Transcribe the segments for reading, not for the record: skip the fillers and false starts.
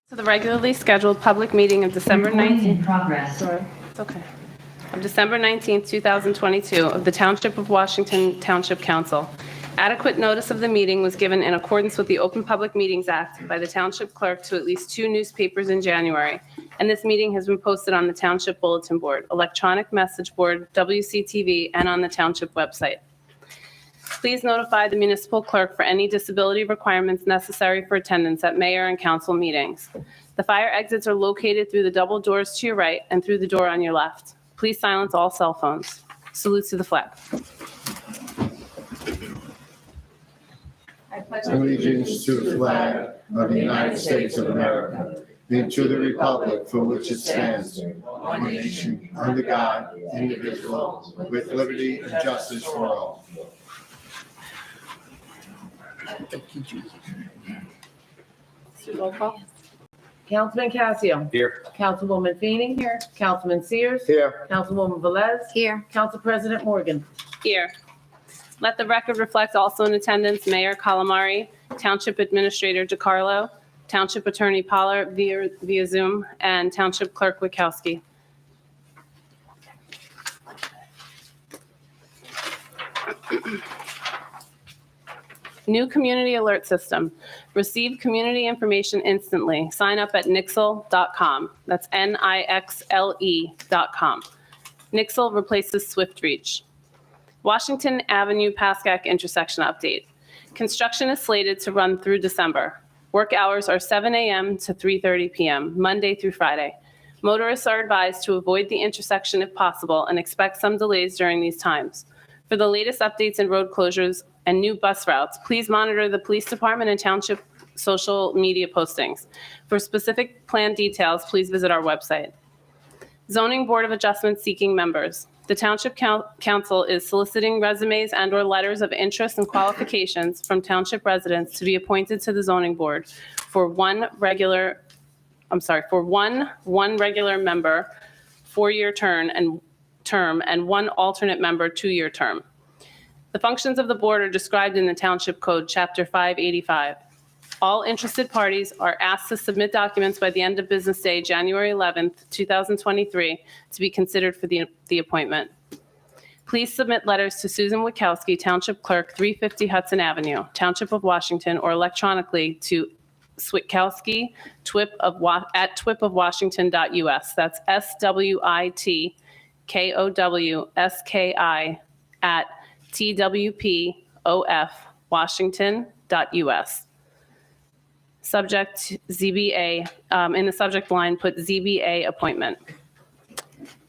To the regularly scheduled public meeting of December Recording 19th. in progress. Sorry, it's okay. Of December 19th, 2022 of the Township of Washington Township Council. Adequate notice of the meeting was given in accordance with the Open Public Meetings Act by the Township Clerk to at least 2 newspapers in January, and this meeting has been posted on the Township Bulletin Board, Electronic Message Board, WCTV, and on the Township website. Please notify the municipal clerk for any disability requirements necessary for attendance at mayor and council meetings. The fire exits are located through the double doors to your right and through the door on your left. Please silence all cell phones. Salute to the flag. Allegiance to the flag of the United States of America and to the republic for which it stands, one nation, under God, indivisible, with liberty and justice for all. Roll call. Councilman Casio. Here. Councilwoman Feeney. Here. Councilman Sears. Here. Councilwoman Velez. Here. Council President Morgan. Here. Let the record reflect also in attendance Mayor Calamari, Township Administrator DeCarlo, Township Attorney Pollard via Zoom, and Township Clerk Witkowski. New community alert system. Receive community information instantly. Sign up at nixle.com. That's NIXLE.com. Nixle replaces SwiftReach. Washington Avenue Pascack intersection update. Construction is slated to run through December. Work hours are 7 a.m. to 3:30 p.m., Monday through Friday. Motorists are advised to avoid the intersection if possible and expect some delays during these times. For the latest updates and road closures and new bus routes, please monitor the police department and township social media postings. For specific plan details, please visit our website. Zoning Board of Adjustment seeking members. The Township Council is soliciting resumes and/or letters of interest and qualifications from township residents to be appointed to the Zoning Board for one regular member, 4-year term, and one alternate member, 2-year term. The functions of the board are described in the Township Code, Chapter 585. All interested parties are asked to submit documents by the end of business day, January 11th, 2023, to be considered for the appointment. Please submit letters to Susan Witkowski, Township Clerk, 350 Hudson Avenue, Township of Washington, or electronically to Switkowski at twipofwashington.us. That's SWITKOWSKI at TWPOF Subject ZBA, in the subject line, put ZBA appointment.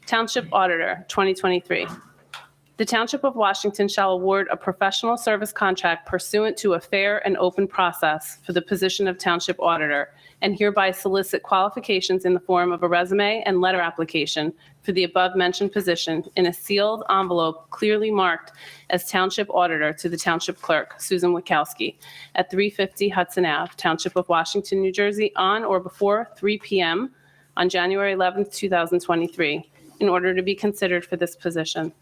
Township Auditor, 2023. The Township of Washington shall award a professional service contract pursuant to a fair and open process for the position of Township Auditor, and hereby solicit qualifications in the form of a resume and letter application for the above-mentioned position in a sealed envelope clearly marked as Township Auditor to the Township Clerk, Susan Witkowski, at 350 Hudson Ave, Township of Washington, New Jersey, on or before 3 p.m. on January 11th, 2023, in order to be considered for this position.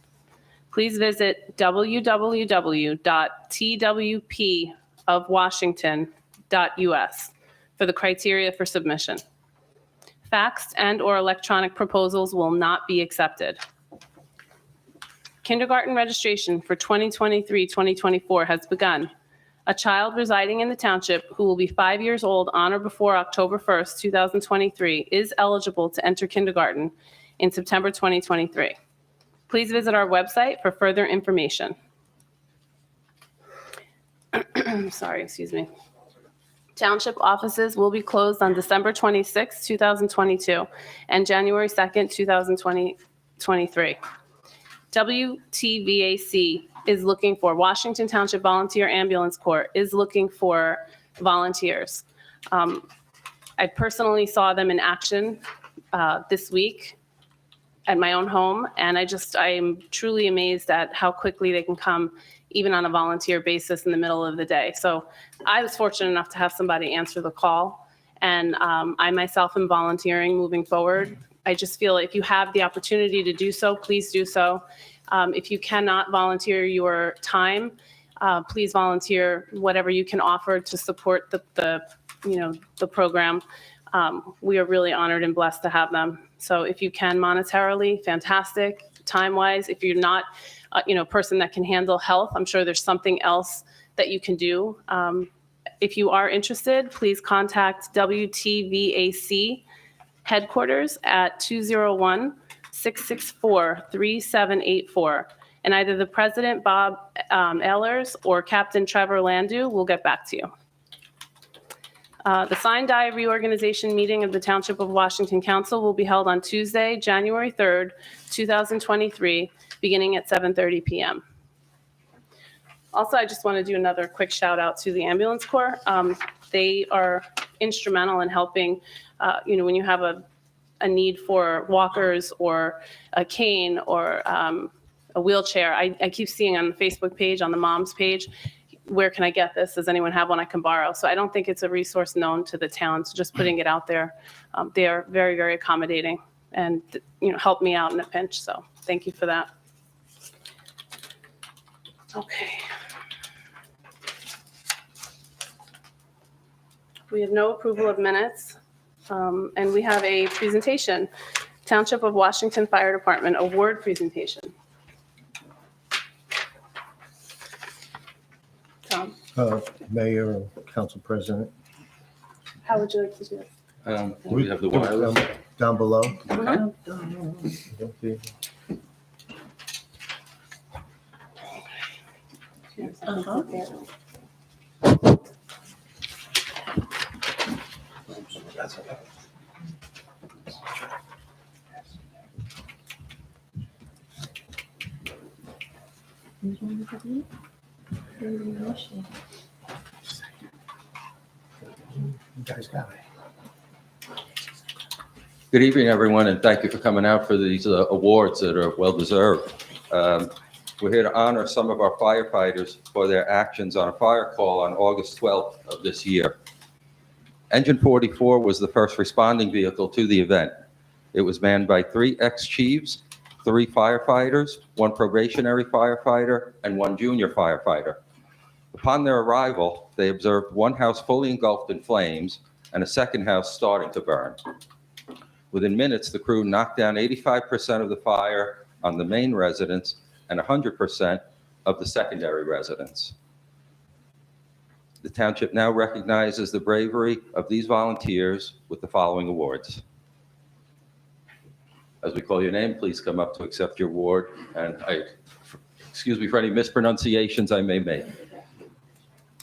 Please visit www.twpofwashington.us for the criteria for submission. Faxed and/or electronic proposals will not be accepted. Kindergarten registration for 2023-2024 has begun. A child residing in the township who will be 5 years old on or before October 1st, 2023 is eligible to enter kindergarten in September 2023. Please visit our website for further information. Excuse me. Township offices will be closed on December 26, 2022, and January 2nd, 2023. WTVAC is looking for, Washington Township Volunteer Ambulance Corps is looking for volunteers. I personally saw them in action this week at my own home, and I am truly amazed at how quickly they can come, even on a volunteer basis in the middle of the day. So I was fortunate enough to have somebody answer the call, and I myself am volunteering moving forward. I just feel if you have the opportunity to do so, please do so. If you cannot volunteer your time, please volunteer whatever you can offer to support the program. We are really honored and blessed to have them. So if you can monetarily, fantastic. Time-wise, if you're not, a person that can handle health, I'm sure there's something else that you can do. If you are interested, please contact WTVAC headquarters at 201-664-3784. And either the president, Bob Ehlers, or Captain Trevor Landu will get back to you. The sign die reorganization meeting of the Township of Washington Council will be held on Tuesday, January 3rd, 2023, beginning at 7:30 p.m. Also, I just want to do another quick shout out to the ambulance corps. They are instrumental in helping, when you have a need for walkers or a cane or a wheelchair. I keep seeing on the Facebook page, on the mom's page, where can I get this? Does anyone have one I can borrow? So I don't think it's a resource known to the town. So just putting it out there. They are very, very accommodating and, help me out in a pinch. So thank you for that. Okay. We have no approval of minutes, and we have a presentation, Township of Washington Fire Department award presentation. Tom, Mayor and Council President. how would you like to do it? We have the wireless. Down below. You guys got it. Good evening, everyone, and thank you for coming out for these awards that are well-deserved. We're here to honor some of our firefighters for their actions on a fire call on August 12th of this year. Engine 44 was the first responding vehicle to the event. It was manned by 3 ex-chiefs, 3 firefighters, 1 probationary firefighter, and 1 junior firefighter. Upon their arrival, they observed 1 house fully engulfed in flames and a second house starting to burn. Within minutes, the crew knocked down 85% of the fire on the main residence and 100% of the secondary residence. The township now recognizes the bravery of these volunteers with the following awards. As we call your name, please come up to accept your award, and excuse me for any mispronunciations I may make.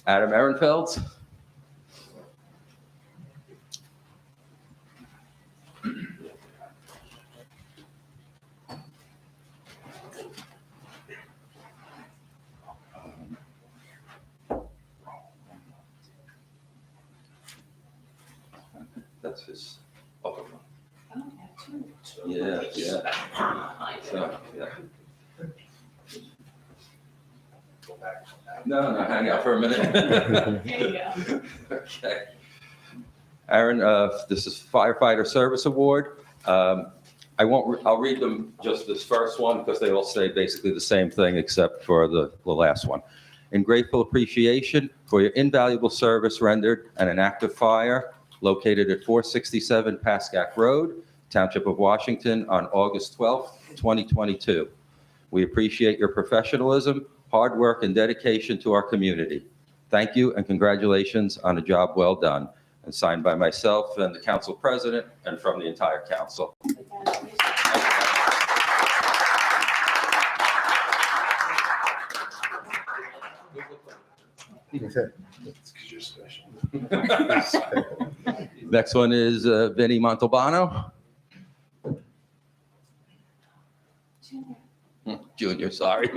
Adam Ehrenfeld. That's his other one. Yeah. So, yeah. No, hang out for a minute. There you go. Okay. Aaron, this is Firefighter Service Award. I'll read them just this first one because they all say basically the same thing except for the last one. In grateful appreciation for your invaluable service rendered at an active fire located at 467 Pascack Road, Township of Washington, on August 12th, 2022. We appreciate your professionalism, hard work, and dedication to our community. Thank you and congratulations on a job well done. And signed by myself and the council president and from the entire council. Next one is Vinny Montalbano. Junior, sorry.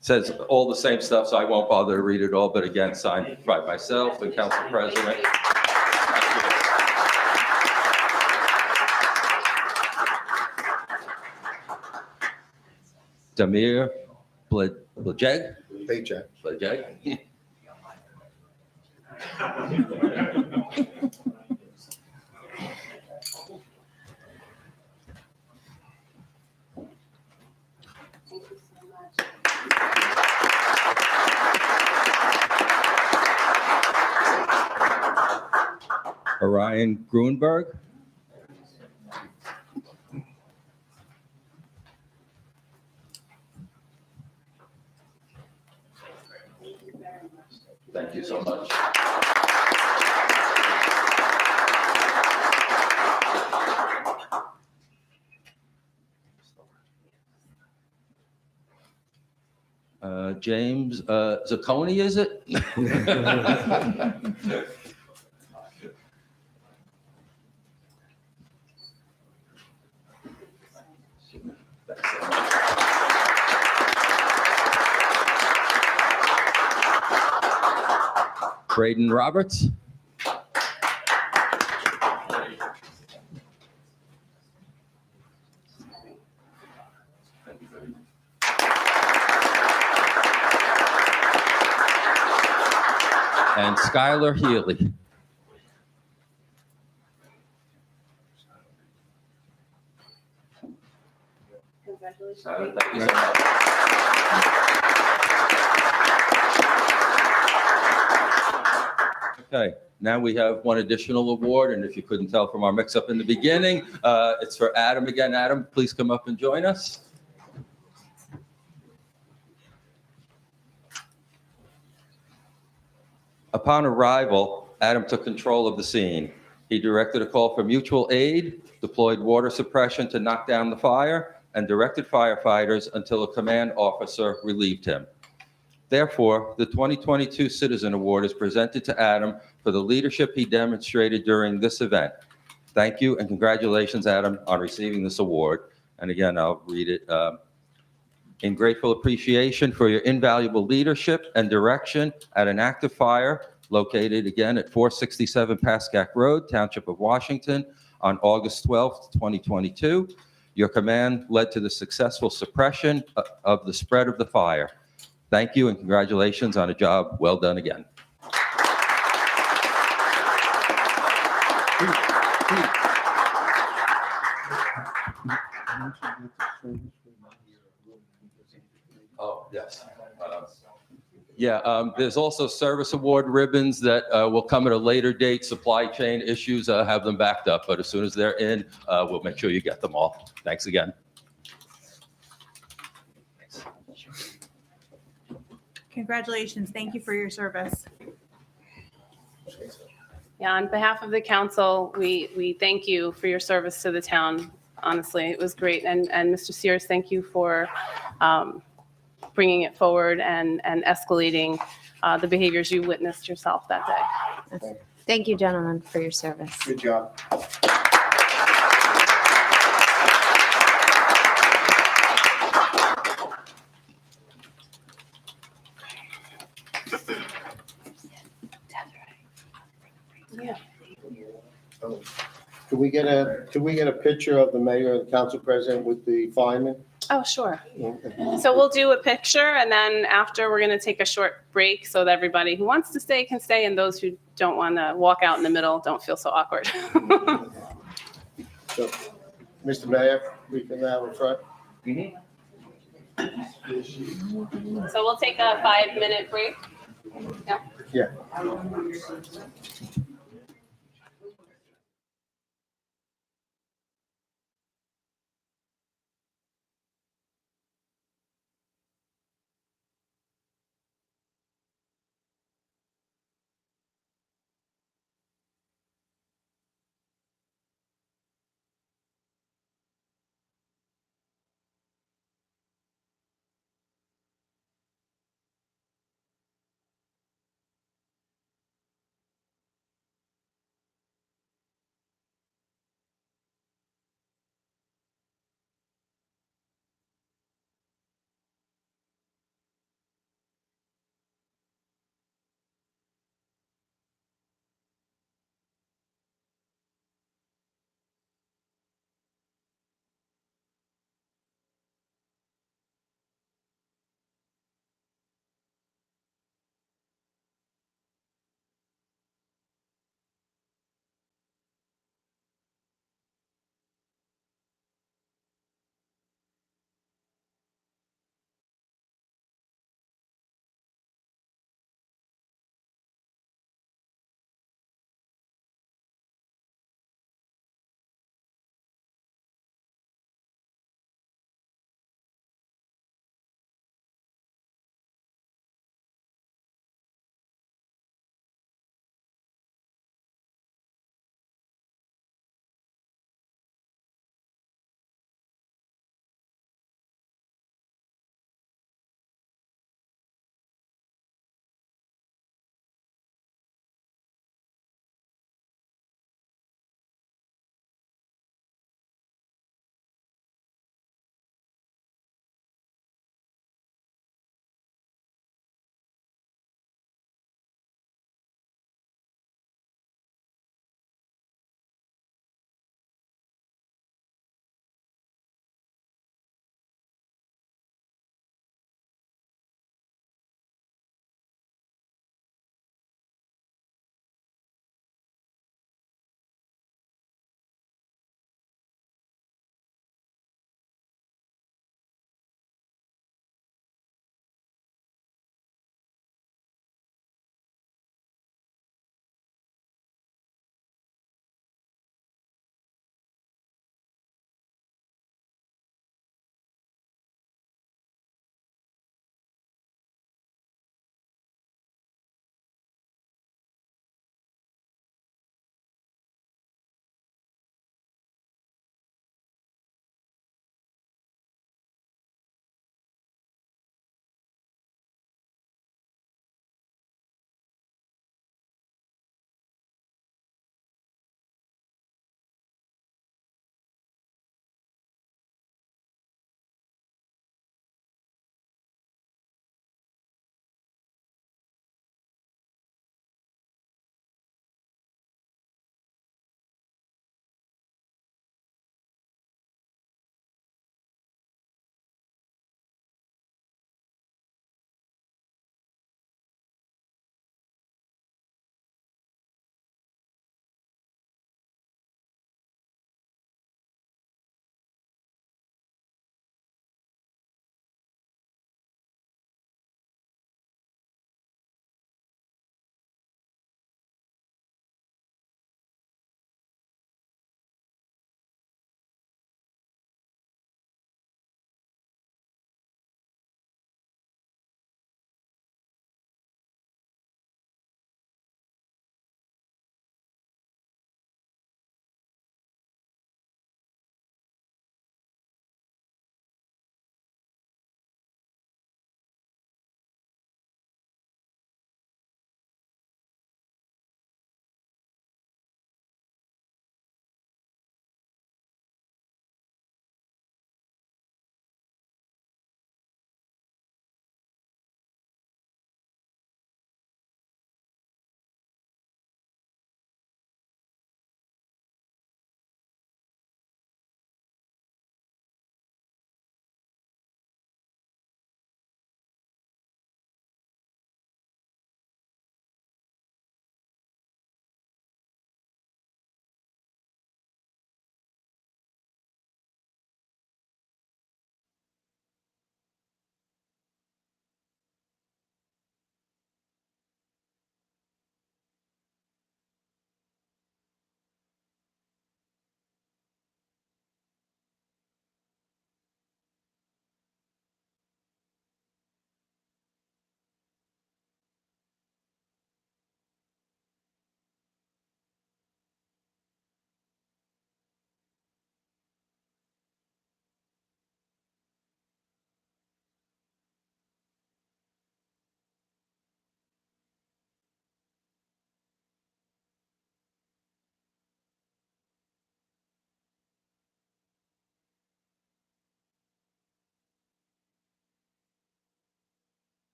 Says all the same stuff, so I won't bother to read it all, but again, signed by myself and council president. Damir Blajeg. Blajeg. Orion Grunberg. Thank you so much. James Zacconi, is it? Braden Roberts. And Skylar Healy. Congratulations. Thank you so much. Okay, now we have one additional award, and if you couldn't tell from our mix-up in the beginning, it's for Adam again. Adam, please come up and join us. Upon arrival, Adam took control of the scene. He directed a call for mutual aid, deployed water suppression to knock down the fire, and directed firefighters until a command officer relieved him. Therefore, the 2022 Citizen Award is presented to Adam for the leadership he demonstrated during this event. Thank you and congratulations, Adam, on receiving this award. And again, I'll read it. In grateful appreciation for your invaluable leadership and direction at an active fire located again at 467 Pascack Road, Township of Washington, on August 12th, 2022. Your command led to the successful suppression of the spread of the fire. Thank you and congratulations on a job well done again. Oh, yes. There's also service award ribbons that will come at a later date. Supply chain issues have them backed up, but as soon as they're in, we'll make sure you get them all. Thanks again. Congratulations. Thank you for your service. Yeah, on behalf of the council, we thank you for your service to the town. Honestly, it was great. And Mr. Sears, thank you for bringing it forward and escalating the behaviors you witnessed yourself that day. Thank you, gentlemen, for your service. Good job. Yeah. Could we get a picture of the mayor and the council president with the fireman? Oh, sure. So we'll do a picture, and then after, we're going to take a short break so that everybody who wants to stay can stay, and those who don't want to walk out in the middle don't feel so awkward. So, Mr. Mayor, we can have a front. So we'll take a 5-minute break. Yeah.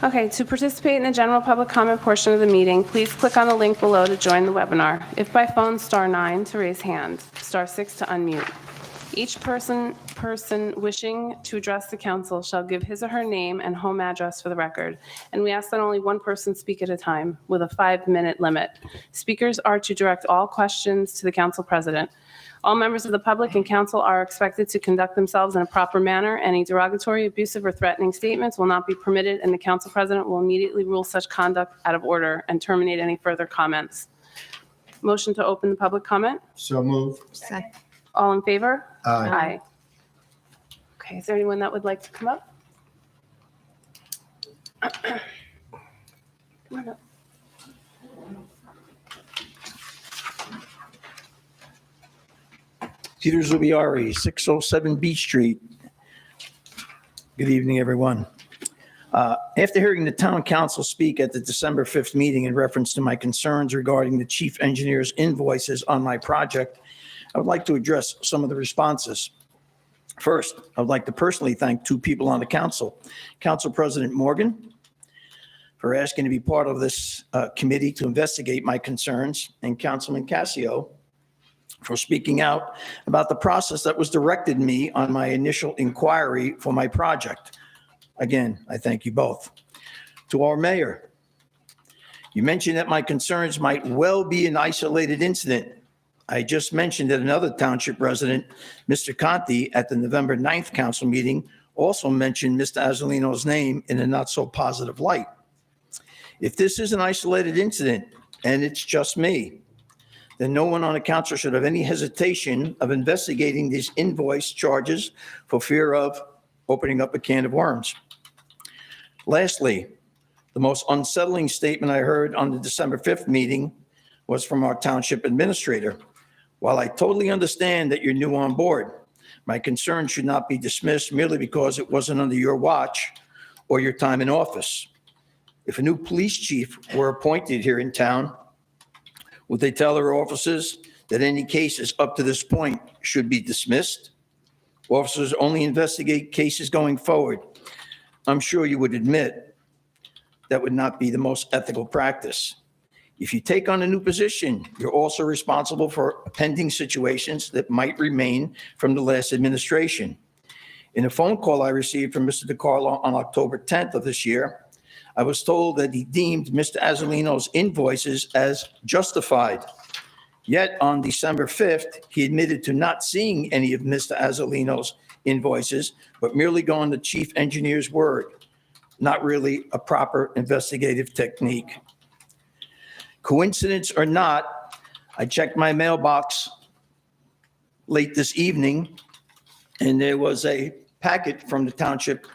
Okay, to participate in the general public comment portion of the meeting, please click on the link below to join the webinar. If by phone, *9 to raise hand, *6 to unmute. Each person wishing to address the council shall give his or her name and home address for the record. And we ask that only one person speak at a time with a 5-minute limit. Speakers are to direct all questions to the council president. All members of the public and council are expected to conduct themselves in a proper manner. Any derogatory, abusive, or threatening statements will not be permitted, and the council president will immediately rule such conduct out of order and terminate any further comments. Motion to open the public comment. So moved. Second. All in favor? Aye. Okay, is there anyone that would like to come up? Come on up. Peter Zubiari, 607 Beach Street. Good evening, everyone. After hearing the town council speak at the December 5th meeting in reference to my concerns regarding the chief engineer's invoices on my project, I would like to address some of the responses. First, I would like to personally thank two people on the council. Council President Morgan for asking to be part of this committee to investigate my concerns, and Councilman Casio for speaking out about the process that was directed me on my initial inquiry for my project. Again, I thank you both. To our mayor, you mentioned that my concerns might well be an isolated incident. I just mentioned that another township resident, Mr. Conti, at the November 9th council meeting, also mentioned Mr. Azzolino's name in a not so positive light. If this is an isolated incident and it's just me, then no one on the council should have any hesitation of investigating these invoice charges for fear of opening up a can of worms. Lastly, the most unsettling statement I heard on the December 5th meeting was from our township administrator. While I totally understand that you're new on board, my concern should not be dismissed merely because it wasn't under your watch or your time in office. If a new police chief were appointed here in town, would they tell their officers that any cases up to this point should be dismissed? Officers only investigate cases going forward. I'm sure you would admit that would not be the most ethical practice. If you take on a new position, you're also responsible for pending situations that might remain from the last administration. In a phone call I received from Mr. DiCarlo on October 10th of this year, I was told that he deemed Mr. Azzolino's invoices as justified. Yet on December 5th, he admitted to not seeing any of Mr. Azzolino's invoices, but merely going the chief engineer's word. Not really a proper investigative technique. Coincidence or not, I checked my mailbox late this evening, and there was a packet from the township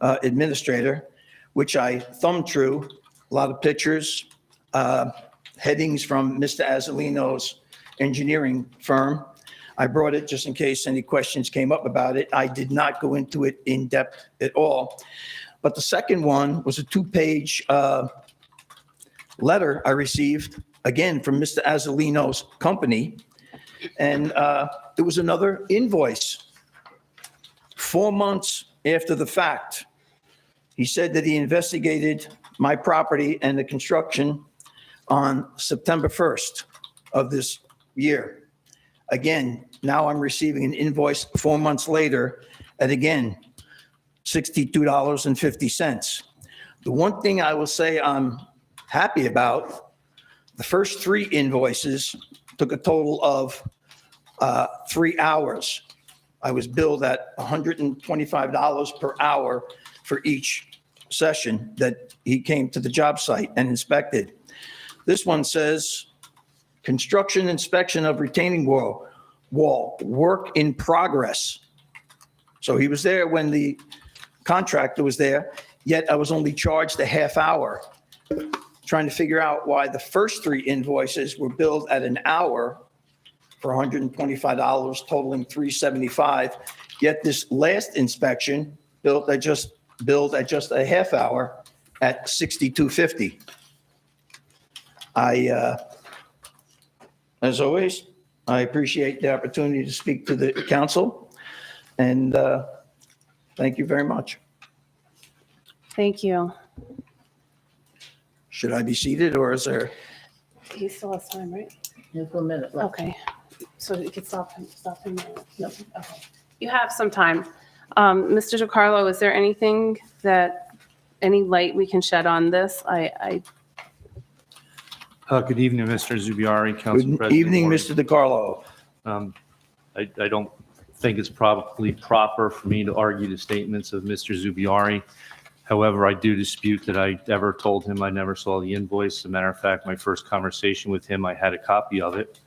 administrator, which I thumbed through, a lot of pictures, headings from Mr. Azzolino's engineering firm. I brought it just in case any questions came up about it. I did not go into it in depth at all. But the second one was a 2-page letter I received, again, from Mr. Azzolino's company. And it was another invoice 4 months after the fact. He said that he investigated my property and the construction on September 1st of this year. Again, now I'm receiving an invoice 4 months later at, again, $62.50. The one thing I will say I'm happy about, the first 3 invoices took a total of 3 hours. I was billed at $125 per hour for each session that he came to the job site and inspected. This one says, construction inspection of retaining wall, work in progress. So he was there when the contractor was there, yet I was only charged a half hour. Trying to figure out why the first 3 invoices were billed at an hour for $125, totaling $375. Yet this last inspection billed at just a half hour at $62.50. As always, I appreciate the opportunity to speak to the council, and thank you very much. Thank you. Should I be seated or is there? He still has time, right? There's 1 minute left. Okay, so you could stop him. No, okay. You have some time. Mr. DiCarlo, is there anything any light we can shed on this? Good evening, Mr. Zubiari, Council Good President. evening, Moore. Mr. DiCarlo. I don't think it's probably proper for me to argue the statements of Mr. Zubiari. However, I do dispute that I ever told him I never saw the invoice. As a matter of fact, my first conversation with him, I had a copy of it.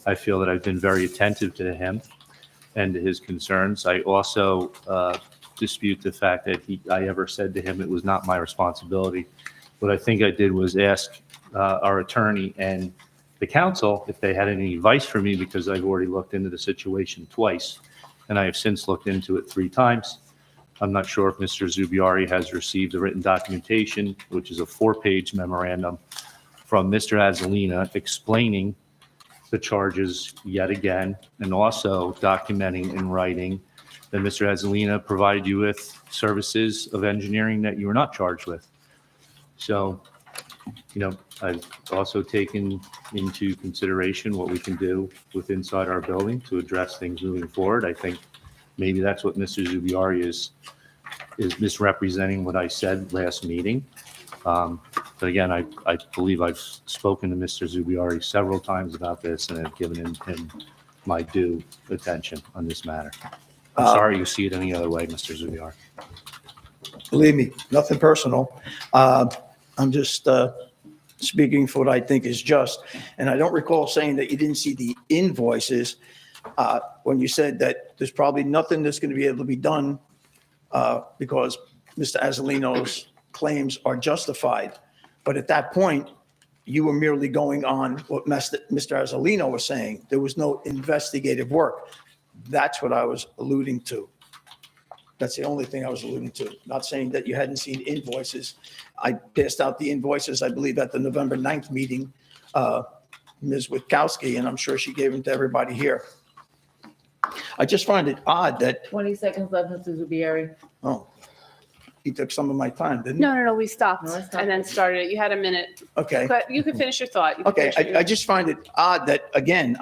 I feel that I've been very attentive to him and to his concerns. I also dispute the fact that I ever said to him it was not my responsibility. What I think I did was ask our attorney and the council if they had any advice for me, because I've already looked into the situation twice, and I have since looked into it 3 times. I'm not sure if Mr. Zubiari has received the written documentation, which is a 4-page memorandum from Mr. Azzolina explaining the charges yet again, and also documenting in writing that Mr. Azzolina provided you with services of engineering that you were not charged with. So, I've also taken into consideration what we can do with inside our building to address things moving forward. I think maybe that's what Mr. Zubiari is misrepresenting what I said last meeting. But again, I believe I've spoken to Mr. Zubiari several times about this and have given him my due attention on this matter. I'm sorry you see it any other way, Mr. Zubiari. Believe me, nothing personal. I'm just speaking for what I think is just. And I don't recall saying that you didn't see the invoices when you said that there's probably nothing that's going to be able to be done because Mr. Azzolino's claims are justified. But at that point, you were merely going on what Mr. Azzolino was saying. There was no investigative work. That's what I was alluding to. That's the only thing I was alluding to. Not saying that you hadn't seen invoices. I passed out the invoices, I believe, at the November 9th meeting, Ms. Witkowski, and I'm sure she gave them to everybody here. I just find it odd that, 20 seconds left, Mr. Zubiari. he took some of my time, didn't he? No, we stopped No, I stopped. and then started it. You had a minute, Okay. but you can finish your thought. You can Okay, finish your- I just find it odd that, again,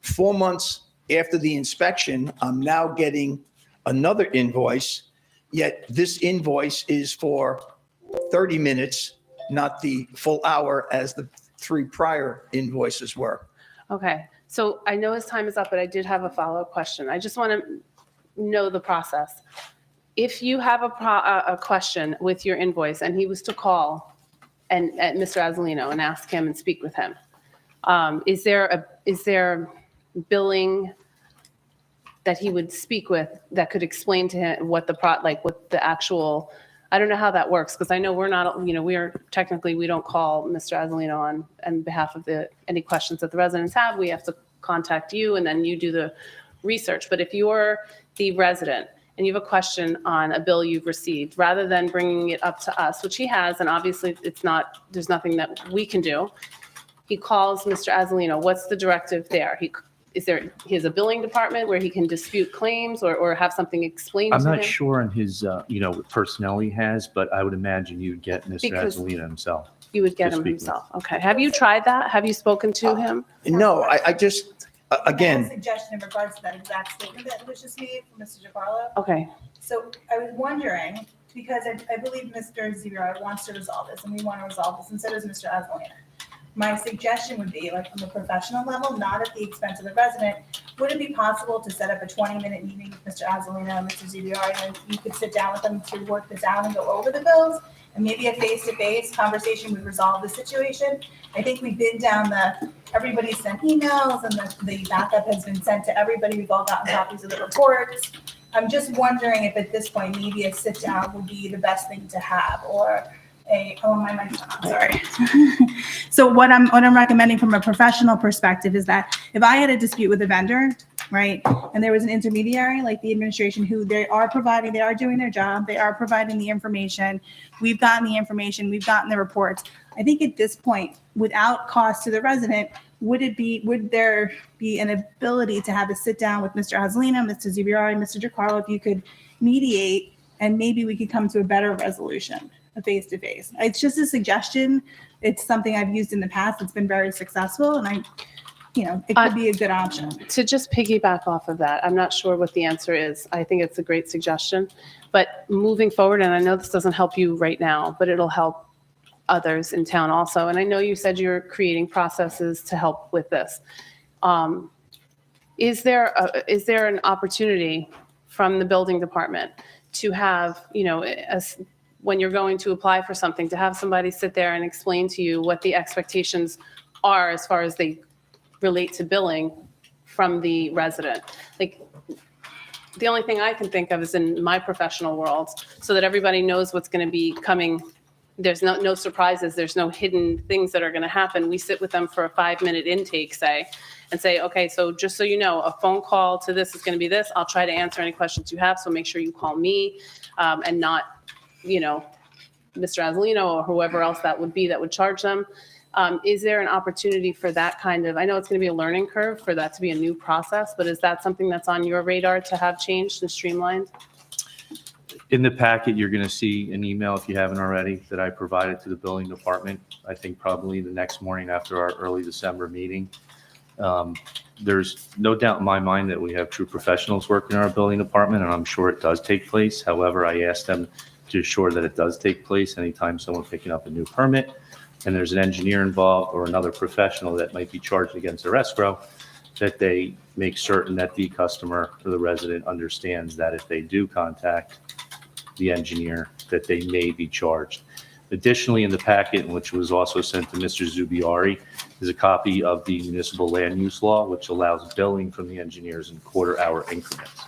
4 months after the inspection, I'm now getting another invoice, yet this invoice is for 30 minutes, not the full hour as the 3 prior invoices were. Okay, so I know his time is up, but I did have a follow-up question. I just want to know the process. If you have a question with your invoice and he was to call and at Mr. Azzolino and ask him and speak with him, is there billing that he would speak with that could explain to him what the actual, I don't know how that works, because I know we're not, we don't call Mr. Azzolino on behalf of any questions that the residents have. We have to contact you and then you do the research. But if you're the resident and you have a question on a bill you've received, rather than bringing it up to us, which he has, and obviously there's nothing that we can do, he calls Mr. Azzolino. What's the directive there? He has a billing department where he can dispute claims or have something explained to I'm him? not sure on his, what personnel he has, but I would imagine you'd get Mr. Because- Azzolina himself. You would get to him speak with. himself. Okay. Have you tried that? Have you spoken to him? No, I just, I have a again, suggestion in regards to that exact statement that was just made from Mr. DiCarlo. Okay. So I was wondering, because I believe Mr. Zero wants to resolve this, and we want to resolve this, and so does Mr. Azzolina. My suggestion would be, like, from a professional level, not at the expense of the resident, would it be possible to set up a 20-minute meeting with Mr. Azzolina and Mr. Zubiari, and you could sit down with them to work this out and go over the bills, and maybe a face-to-face conversation would resolve the situation? I think we've been down everybody sent emails, and the backup has been sent to everybody. We've all gotten copies of the reports. I'm just wondering if at this point, maybe a sit-down would be the best thing to have, or my mic's on, sorry. So what I'm recommending from a professional perspective is that if I had a dispute with a vendor, right, and there was an intermediary like the administration who they are doing their job, they are providing the information, we've gotten the information, we've gotten the reports. I think at this point, without cost to the resident, would there be an ability to have a sit down with Mr. Azzolina, Mr. Zubiari, Mr. DiCarlo, if you could mediate and maybe we could come to a better resolution, a face-to-face. It's just a suggestion. It's something I've used in the past. It's been very successful, and it could be a good option. To just piggyback off of that, I'm not sure what the answer is. I think it's a great suggestion. But moving forward, and I know this doesn't help you right now, but it'll help others in town also. And I know you said you're creating processes to help with this. Is there an opportunity from the building department to have, when you're going to apply for something, to have somebody sit there and explain to you what the expectations are as far as they relate to billing from the resident? Like, the only thing I can think of is in my professional world, so that everybody knows what's going to be coming. There's no surprises. There's no hidden things that are going to happen. We sit with them for a 5-minute intake, and say, okay, so just so you know, a phone call to this is going to be this. I'll try to answer any questions you have, so make sure you call me, and not, Mr. Azzolino or whoever else that would be that would charge them. Is there an opportunity for that kind of, I know it's going to be a learning curve for that to be a new process, but is that something that's on your radar to have changed and streamlined? In the packet, you're going to see an email, if you haven't already, that I provided to the building department, I think probably the next morning after our early December meeting. There's no doubt in my mind that we have true professionals working in our building department, and I'm sure it does take place. However, I asked them to assure that it does take place anytime someone picking up a new permit and there's an engineer involved or another professional that might be charged against their escrow, that they make certain that the customer or the resident understands that if they do contact the engineer, that they may be charged. Additionally, in the packet, which was also sent to Mr. Zubiari, is a copy of the municipal land use law, which allows billing from the engineers in quarter-hour increments.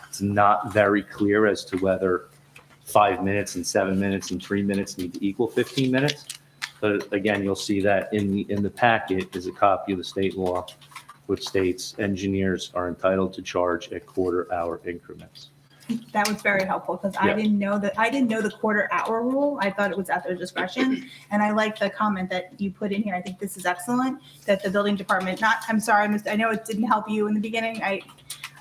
It's not very clear as to whether 5 minutes and 7 minutes and 3 minutes need to equal 15 minutes. But again, you'll see that in the packet is a copy of the state law, which states engineers are entitled to charge at quarter-hour increments. That was very helpful, because Yeah. I didn't know the quarter-hour rule. I thought it was at their discretion. And I like the comment that you put in here. I think this is excellent, that the building department, I'm sorry, I know it didn't help you in the beginning.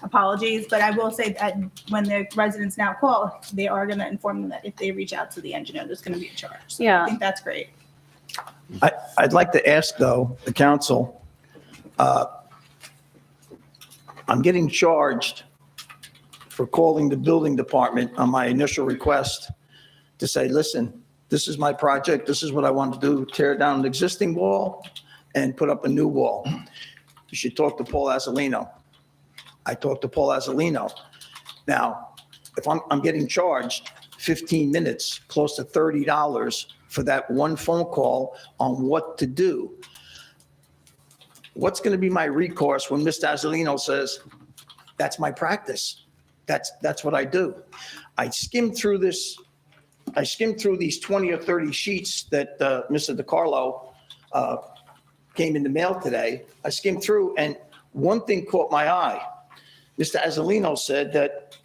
Apologies, but I will say that when the residents now call, they are going to inform them that if they reach out to the engineer, there's going to be a charge. So Yeah. I think that's great. I'd like to ask, though, the council, I'm getting charged for calling the building department on my initial request to say, listen, this is my project, this is what I want to do, tear down an existing wall and put up a new wall. You should talk to Paul Azzolino. I talked to Paul Azzolino. Now, if I'm getting charged 15 minutes, close to $30 for that one phone call on what to do, what's going to be my recourse when Mr. Azzolino says, that's my practice? That's what I do. I skimmed through these 20 or 30 sheets that Mr. DiCarlo came in the mail today. I skimmed through, and one thing caught my eye. Mr. Azzolino said that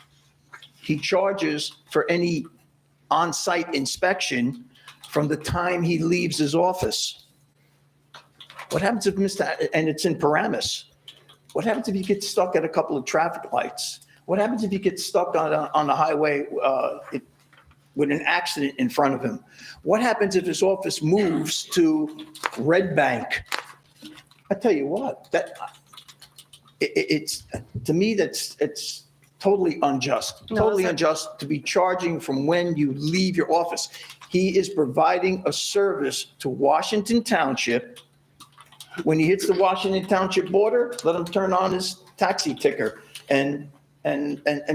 he charges for any on-site inspection from the time he leaves his office. What happens if and it's in Paramus. What happens if you get stuck at a couple of traffic lights? What happens if you get stuck on the highway with an accident in front of him? What happens if his office moves to Red Bank? I tell you what, it's to me it's totally unjust. Totally unjust to be charging from when you leave your office. He is providing a service to Washington Township. When he hits the Washington Township border, let him turn on his taxi ticker and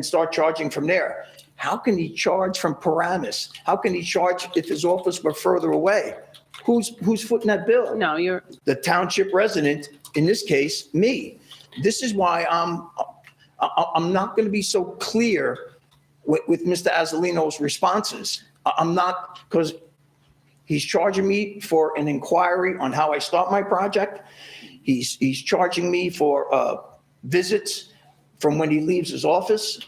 start charging from there. How can he charge from Paramus? How can he charge if his office were further away? Who's footing that bill? No, you're, The township resident, in this case, me. This is why I'm not going to be so clear with Mr. Azzolino's responses. I'm not, because he's charging me for an inquiry on how I start my project. He's charging me for visits from when he leaves his office.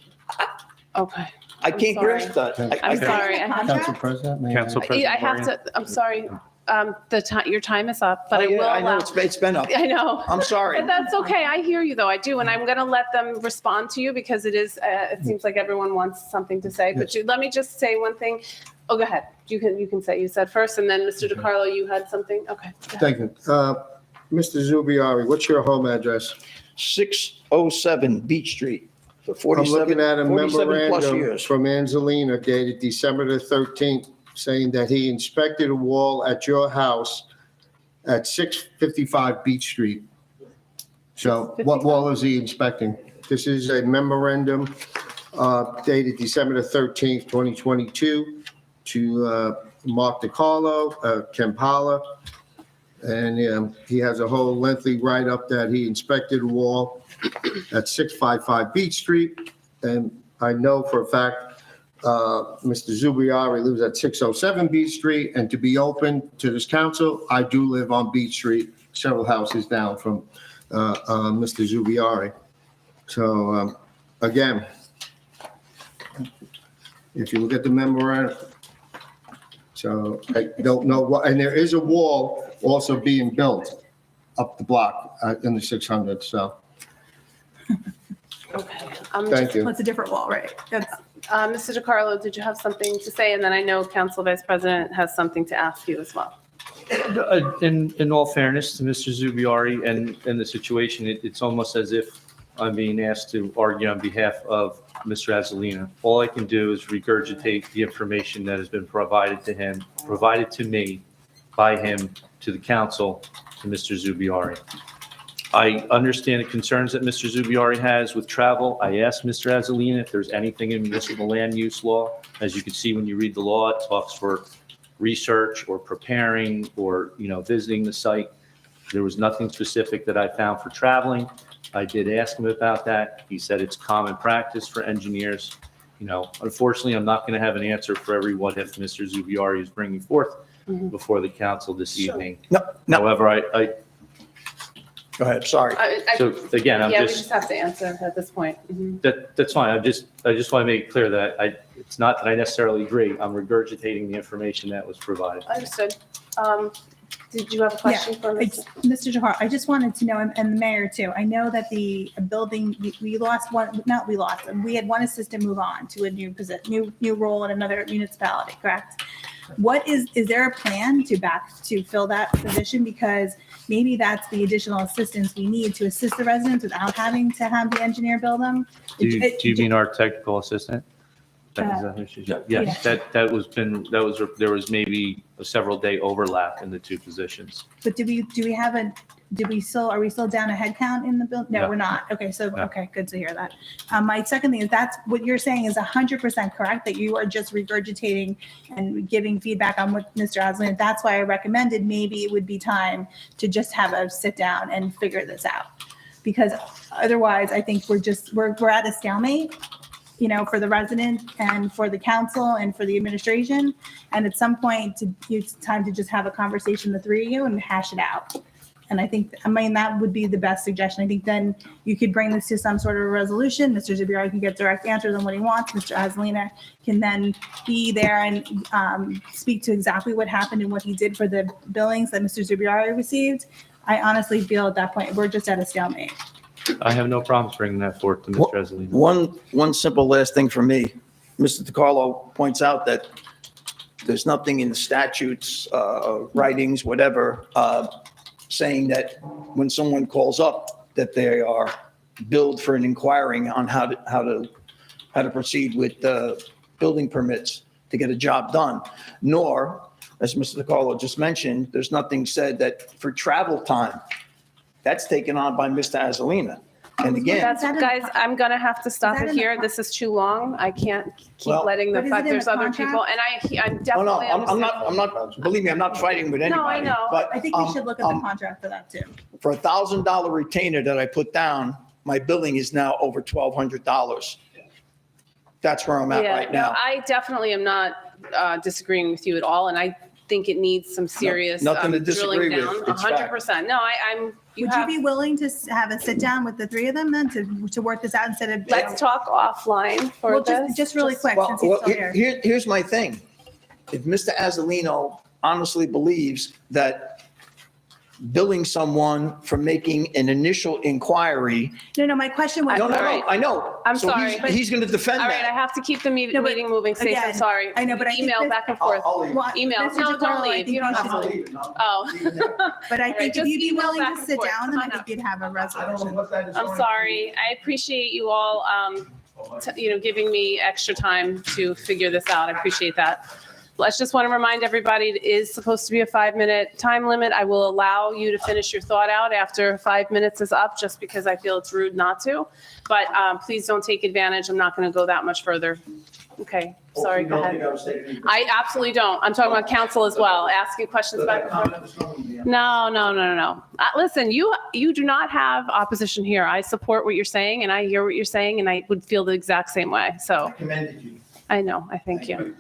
okay. I can't sorry. grasp that. I'm sorry. I have Council President, may I? Council President I have Varian? to, I'm sorry. Your time is up, but I will I know allow. it's been up. I know. I'm sorry. But that's okay. I hear you though. I do. And I'm going to let them respond to you because it seems like everyone wants something to say. But let me just say one thing. Oh, go ahead. You can say, you said first, and then Mr. DiCarlo, you had something. Okay. Go ahead. Thank you. Mr. Zubiari, what's your home address? 607 Beach Street for I'm 47, looking at a 47 plus memorandum years. from Angelina dated December the 13th, saying that he inspected a wall at your house at 655 Beach Street. So what wall is he inspecting? This is a memorandum dated December the 13th, 2022 to Mark DiCarlo, Kampala. And he has a whole lengthy write-up that he inspected a wall at 655 Beach Street. And I know for a fact, Mr. Zubiari lives at 607 Beach Street. And to be open to this council, I do live on Beach Street, several houses down from Mr. Zubiari. So again, if you look at the memorandum, so I don't know what, and there is a wall also being built up the block in the 600, so. Okay. Thank you. It's a different wall, right? That's, Mr. DiCarlo, did you have something to say? And then I know Council Vice President has something to ask you as well. In all fairness to Mr. Zubiari and the situation, it's almost as if I'm being asked to argue on behalf of Mr. Azzolina. All I can do is regurgitate the information that has been provided to him, provided to me by him, to the council, to Mr. Zubiari. I understand the concerns that Mr. Zubiari has with travel. I asked Mr. Azzolina if there's anything in municipal land use law. As you can see, when you read the law, it talks for research or preparing or, visiting the site. There was nothing specific that I found for traveling. I did ask him about that. He said it's common practice for engineers. Unfortunately, I'm not going to have an answer for everyone that Mr. Zubiari is bringing forth before the council this evening. No. However, I Go ahead, sorry. so again, I'm Yeah, we just, just have to answer at this point. Mhm. that's fine. I just want to make it clear that it's not that I necessarily agree. I'm regurgitating the information that was provided. Understood. Did you have a question for Mr.? Mr. Jahar, I just wanted to know, and the mayor too, I know that the building, we lost one, not we lost, we had one assistant move on to a new position, new role in another municipality, correct? Is there a plan to fill that position? Because maybe that's the additional assistance we need to assist the residents without having to have the engineer build them. Do you mean our technical assistant? Is that who she's- Yes, there was maybe a several day overlap in the two positions. But are we still down a head count in the building? No, No. we're not. Okay, so, No. okay, good to hear that. My second thing is that's what you're saying is 100% correct, that you are just regurgitating and giving feedback on what Mr. Aslin. That's why I recommended maybe it would be time to just have a sit down and figure this out. Because otherwise, I think we're at a stalemate, for the resident and for the council and for the administration. And at some point, it's time to just have a conversation, the three of you, and hash it out. And that would be the best suggestion. I think then you could bring this to some sort of a resolution. Mr. Zubiari can get direct answers on what he wants. Mr. Azzolina can then be there and speak to exactly what happened and what he did for the billings that Mr. Zubiari received. I honestly feel at that point, we're just at a stalemate. I have no problems bringing that forth to Mr. Azzolina. One simple last thing for me. Mr. DiCarlo points out that there's nothing in the statutes, writings, whatever, saying that when someone calls up, that they are billed for an inquiring on how to proceed with building permits to get a job done. Nor, as Mr. DiCarlo just mentioned, there's nothing said that for travel time, that's taken on by Mr. Azzolina. And again, Guys, I'm going to have to stop Is that it in the here. con- This is too long. I can't keep Well- letting But is it in there's the other contract? people. And I'm oh no, definitely. I'm not, believe me, I'm not fighting with anybody. No, I know. But I think we should look at the contract for that too. for $1,000 retainer that I put down, my billing is now over $1,200. That's where I'm at Yeah, right no, now. I definitely am not disagreeing with you at all. And I think it needs some serious nothing to drilling disagree with. down. It's fact. 100%. No, Would you be willing to have a sit down with the three of them then to work this out instead of? Let's talk offline for Well, this. just really quick, Well, since he's still here. here's my thing. If Mr. Azzolino, honestly believes that billing someone for making an initial inquiry. No, my question was. No, All right. I know. I'm So sorry. He's going to defend All right, I that. have to keep the No, but meeting moving. Stacey, I'm again, sorry. I know, but I think Email that- back and forth. I'll leave. Well, Email. Mr. No, don't DeCarlo, I leave. think You don't you have should- to I'll leave. leave. Oh. But I All right, think if just you'd be email willing back to and sit forth. down, Come then I on think up. you'd have a I don't know resolution. what that is. I'm sorry. I appreciate you all, giving me extra time to figure this out. I appreciate that. I just want to remind everybody, it is supposed to be a 5-minute time limit. I will allow you to finish your thought out after 5 minutes is up, just because I feel it's rude not to. But please don't take advantage. I'm not going to go that much further. Okay, sorry, go ahead. I absolutely don't. I'm talking about council as well, asking questions back and forth. No. Listen, you do not have opposition here. I support what you're saying, and I hear what you're saying, and I would feel the exact same way. So Commended you. I know, I thank you.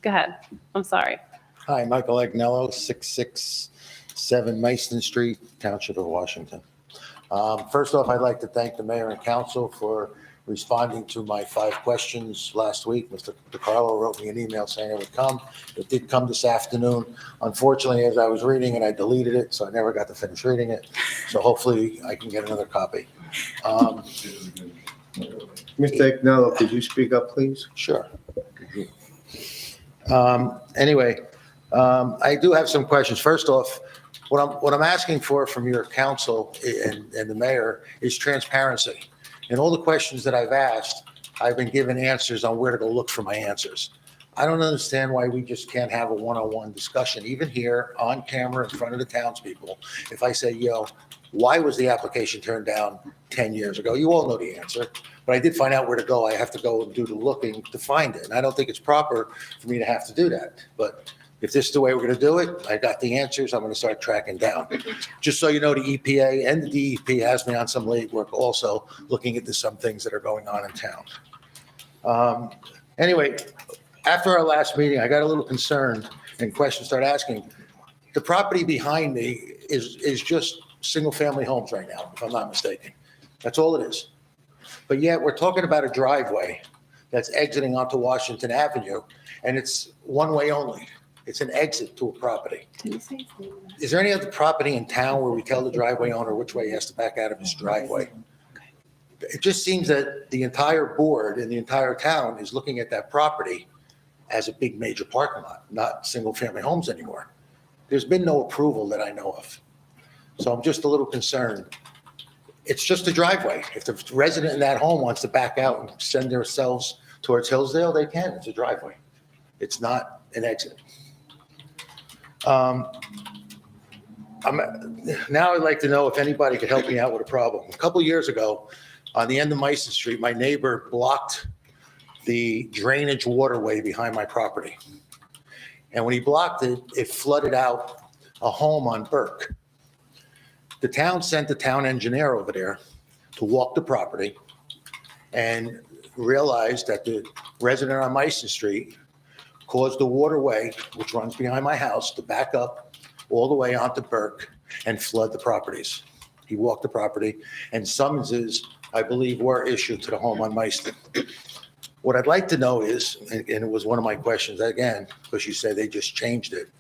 Go ahead. I'm sorry. Hi, Michael Agnello, 667 Mason Street, Township of Washington. First off, I'd like to thank the mayor and council for responding to my 5 questions last week. Mr. DeCarlo wrote me an email saying it would come. It did come this afternoon. Unfortunately, as I was reading it, I deleted it, so I never got to finish reading it. So hopefully I can get another copy. Mr. Agnello, could you speak up, please? Sure. Anyway, I do have some questions. First off, what I'm asking for from your council and the mayor is transparency. And all the questions that I've asked, I've been given answers on where to go look for my answers. I don't understand why we just can't have a one-on-one discussion, even here on camera in front of the townspeople. If I say, why was the application turned down 10 years ago? You all know the answer, but I did find out where to go. I have to go and do the looking to find it. And I don't think it's proper for me to have to do that. But if this is the way we're going to do it, I got the answers. I'm going to start tracking down. Just so you know, the EPA and the DEP has me on some late work also looking into some things that are going on in town. Anyway, after our last meeting, I got a little concerned and questions started asking. The property behind me is just single-family homes right now, if I'm not mistaken. That's all it is. But yet we're talking about a driveway that's exiting onto Washington Avenue, and it's one way only. It's an exit to a property. Is there any other property in town where we tell the driveway owner which way he has to back out of his driveway? It just seems that the entire board and the entire town is looking at that property as a big major parking lot, not single-family homes anymore. There's been no approval that I know of. So I'm just a little concerned. It's just a driveway. If the resident in that home wants to back out and send themselves towards Hillsdale, they can. It's a driveway. It's not an exit. Now I'd like to know if anybody could help me out with a problem. A couple years ago, on the end of Mason Street, my neighbor blocked the drainage waterway behind my property. And when he blocked it, it flooded out a home on Burke. The town sent the town engineer over there to walk the property and realized that the resident on Mason Street caused the waterway, which runs behind my house, to back up all the way onto Burke and flood the properties. He walked the property, and summonses, I believe, were issued to the home on Mason. What I'd like to know is, and it was one of my questions again, because you said they just changed it.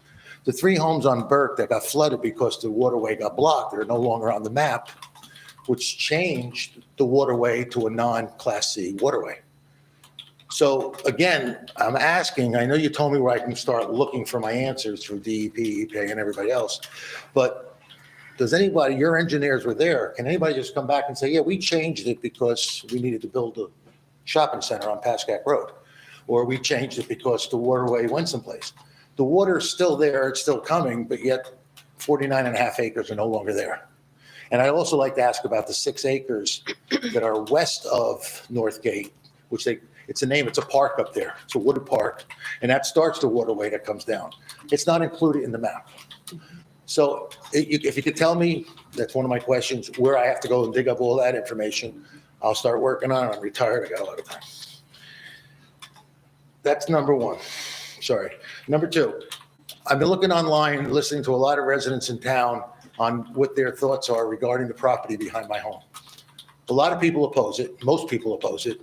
The 3 homes on Burke that got flooded because the waterway got blocked, they're no longer on the map, which changed the waterway to a non-Class C waterway. So again, I'm asking, I know you told me where I can start looking for my answers through DEP, EPA, and everybody else, but does anybody, your engineers were there, can anybody just come back and say, yeah, we changed it because we needed to build a shopping center on Pascack Road, or we changed it because the waterway went someplace? The water is still there, it's still coming, but yet 49 and a half acres are no longer there. And I'd also like to ask about the 6 acres that are west of North Gate, which it's a park up there. It's a wooded park, and that starts the waterway that comes down. It's not included in the map. So if you could tell me, that's one of my questions, where I have to go and dig up all that information, I'll start working on it. I'm retired, I got a lot of time. That's number 1. Sorry. Number 2, I've been looking online, listening to a lot of residents in town on what their thoughts are regarding the property behind my home. A lot of people oppose it. Most people oppose it.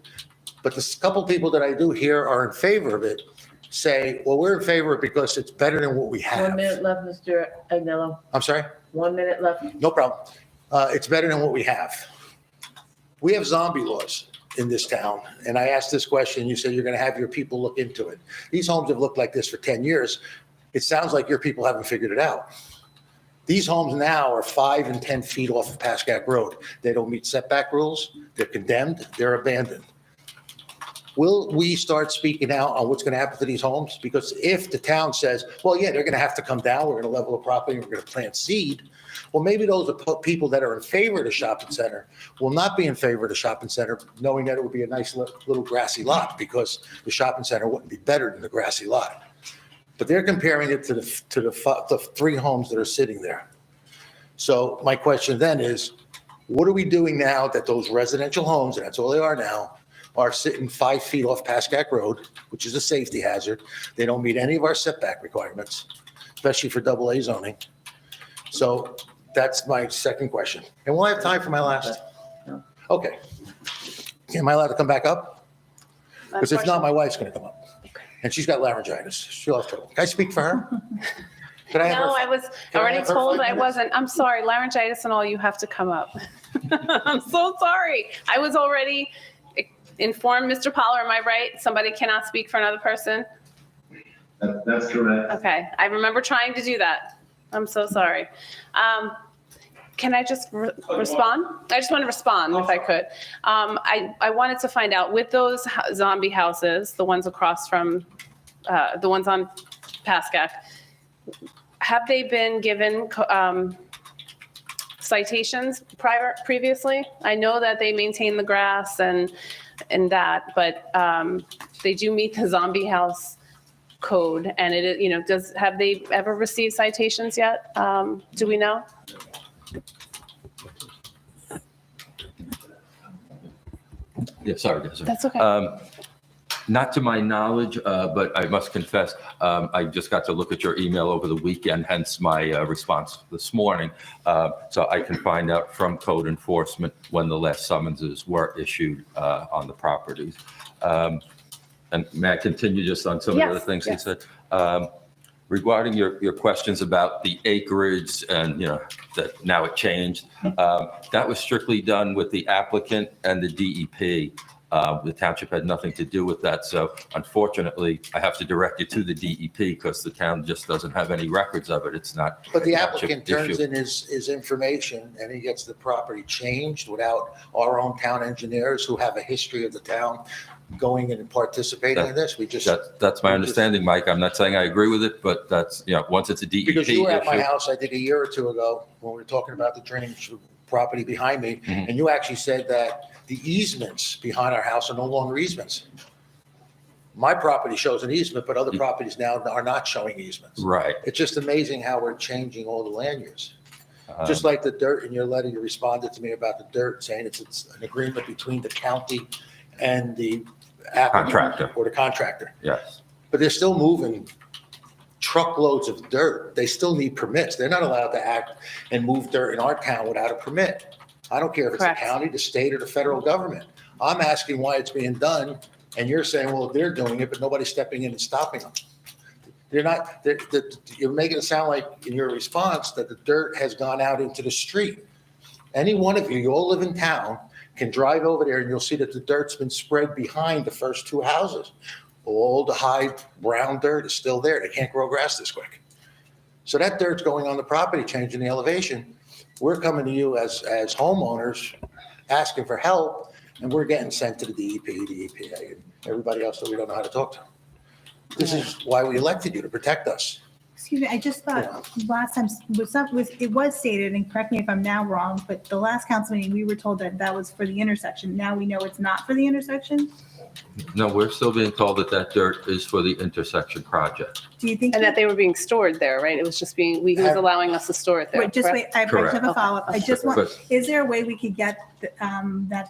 But the couple people that I do hear are in favor of it. say, well, we're in favor of it because it's better than what we 1 minute have. left, Mr. Agnello. I'm sorry? 1 minute left. No problem. It's better than what we have. We have zombie laws in this town, and I asked this question, you said you're going to have your people look into it. These homes have looked like this for 10 years. It sounds like your people haven't figured it out. These homes now are 5 and 10 feet off of Pascack Road. They don't meet setback rules. They're condemned. They're abandoned. Will we start speaking out on what's going to happen to these homes? Because if the town says, well, yeah, they're going to have to come down, we're going to level the property, we're going to plant seed. Well, maybe those are people that are in favor of the shopping center will not be in favor of the shopping center, knowing that it would be a nice little grassy lot because the shopping center wouldn't be better than the grassy lot. But they're comparing it to the 3 homes that are sitting there. So my question then is, what are we doing now that those residential homes, and that's all they are now, are sitting 5 feet off Pascack Road, which is a safety hazard. They don't meet any of our setback requirements, especially for AA zoning. So that's my second question. And will I have time for my last? No. Okay. Am I allowed to come back up? Because if not, my wife's going to come up. And she's got laryngitis. She'll have trouble. Can I speak for her? Could I have No, her- I was Can I already have her told 5 I minutes? wasn't. I'm sorry, laryngitis and all, you have to come up. I'm so sorry. I was already informed, Mr. Poller, am I right? Somebody cannot speak for another person? That's correct. Okay, I remember trying to do that. I'm so sorry. Can I just respond? I just want to respond if I could. I wanted to find out, with those zombie houses, the ones across from, the ones on Pascack, have they been given citations previously? I know that they maintain the grass and that, but they do meet the zombie house code, and it is, have they ever received citations yet? Do we know? Yeah, sorry, Desiree. That's okay. Not to my knowledge, but I must confess, I just got to look at your email over the weekend, hence my response this morning. So I can find out from code enforcement when the last summonses were issued on the properties. And may I continue just on some of the other Yes, things he yes. said? Regarding your questions about the acreage and, that now it changed, that was strictly done with the applicant and the DEP. The township had nothing to do with that. So unfortunately, I have to direct you to the DEP because the town just doesn't have any records of it. It's not. But the a township applicant turns issue. in his information and he gets the property changed without our own town engineers who have a history of the town going in and participating in this. We just, That's my understanding, Mike. I'm not saying I agree with it, but that's, once it's a DEP because you were at my issue. house, I think a year or two ago, when we were talking about the drainage property behind me, Mhm. and you actually said that the easements behind our house are no longer easements. My property shows an easement, but other properties now are not showing easements. Right. It's just amazing how we're changing all the land use. Um, Just like the dirt in your letter, you responded to me about the dirt, saying it's an agreement between the county and the applicant Contractor. or the contractor. Yes. But they're still moving truckloads of dirt. They still need permits. They're not allowed to act and move dirt in our town without a permit. I don't care if it's the Correct. county, the state, or the federal government. I'm asking why it's being done, and you're saying, well, they're doing it, but nobody's stepping in and stopping them. You're making it sound like in your response that the dirt has gone out into the street. Any one of you all live in town, can drive over there and you'll see that the dirt's been spread behind the first 2 houses. All the high brown dirt is still there. They can't grow grass this quick. So that dirt's going on the property, changing the elevation. We're coming to you as homeowners, asking for help, and we're getting sent to the DEP, the EPA, and everybody else that we don't know how to talk to. This is why we elected you, to protect us. Excuse me, I just thought last time, it was stated, and correct me if I'm now wrong, but the last council meeting, we were told that that was for the intersection. Now we know it's not for the intersection? No, we're still being told that dirt is for the intersection project. Do you think? And that they were being stored there, right? It was just he was allowing us to store it there. Wait, just correct? wait, I Correct. have a follow-up. I just want, But- is there a way we could get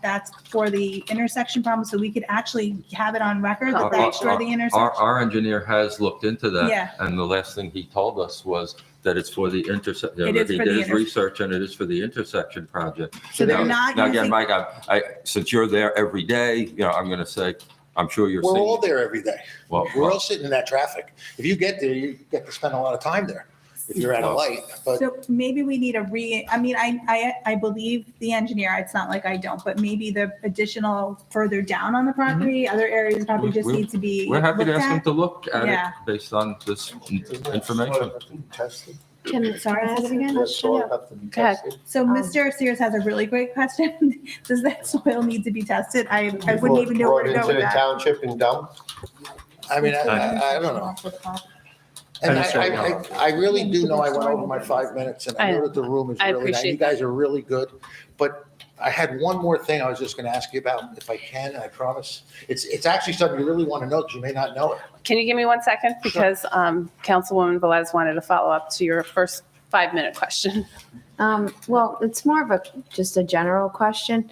that's for the intersection problem, so we could actually have it on record that that's for the intersection? Our engineer has looked into that. Yeah. And the last thing he told us was that it's for the intersection. It is He for did the his research and it is for the intersection project. So they're Now- not Now again, using- Mike, since you're there every day, I'm going to say, I'm sure you're We're seeing. all there every day. Well, We're all sitting in that traffic. If you get there, you get to spend a lot of time there if you're at a light. But So maybe we need I believe the engineer, it's not like I don't, but maybe the additional further down on the property, other areas probably just need to be We're happy to looked ask them at. to look at it Yeah. based on this information. Sorry, ask it again? Go ahead. So Mr. Sears has a really great question. Does that soil need to be tested? I wouldn't even know where to go Brought with into the that. township and dumped? I mean, I don't know. And I really do know I went over my 5 minutes and I know that the room is I really nice. appreciate You guys are really good. But I had one more thing I was just going to ask you about, if I can, I promise. It's actually something you really want to know because you may not know it. Can you give me 1 second? Because Councilwoman Velez wanted to follow up to your first 5-minute question. Well, it's more of just a general question.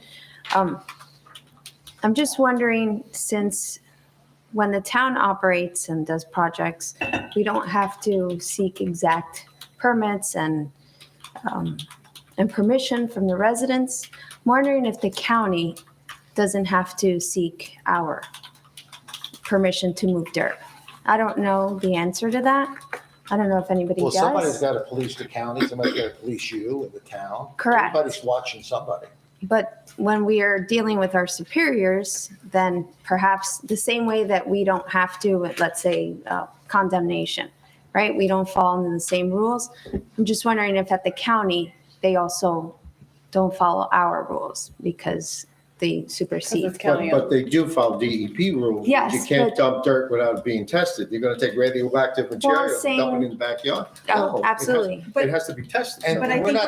I'm just wondering, since when the town operates and does projects, we don't have to seek exact permits and permission from the residents. I'm wondering if the county doesn't have to seek our permission to move dirt. I don't know the answer to that. I don't know if anybody Well, somebody's does. got to police the county, somebody's got to police you and the town. Correct. Everybody's watching somebody. But when we are dealing with our superiors, then perhaps the same way that we don't have to, let's say, condemnation, right? We don't fall into the same rules. I'm just wondering if at the county, they also don't follow our rules because they supersede. It's county. But they do follow DEP rules. Yes, You can't but- dump dirt without it being tested. You're gonna take radioactive material, and saying- dump it in the backyard. Oh, No, it has- absolutely. It has to be tested. And But I we're think not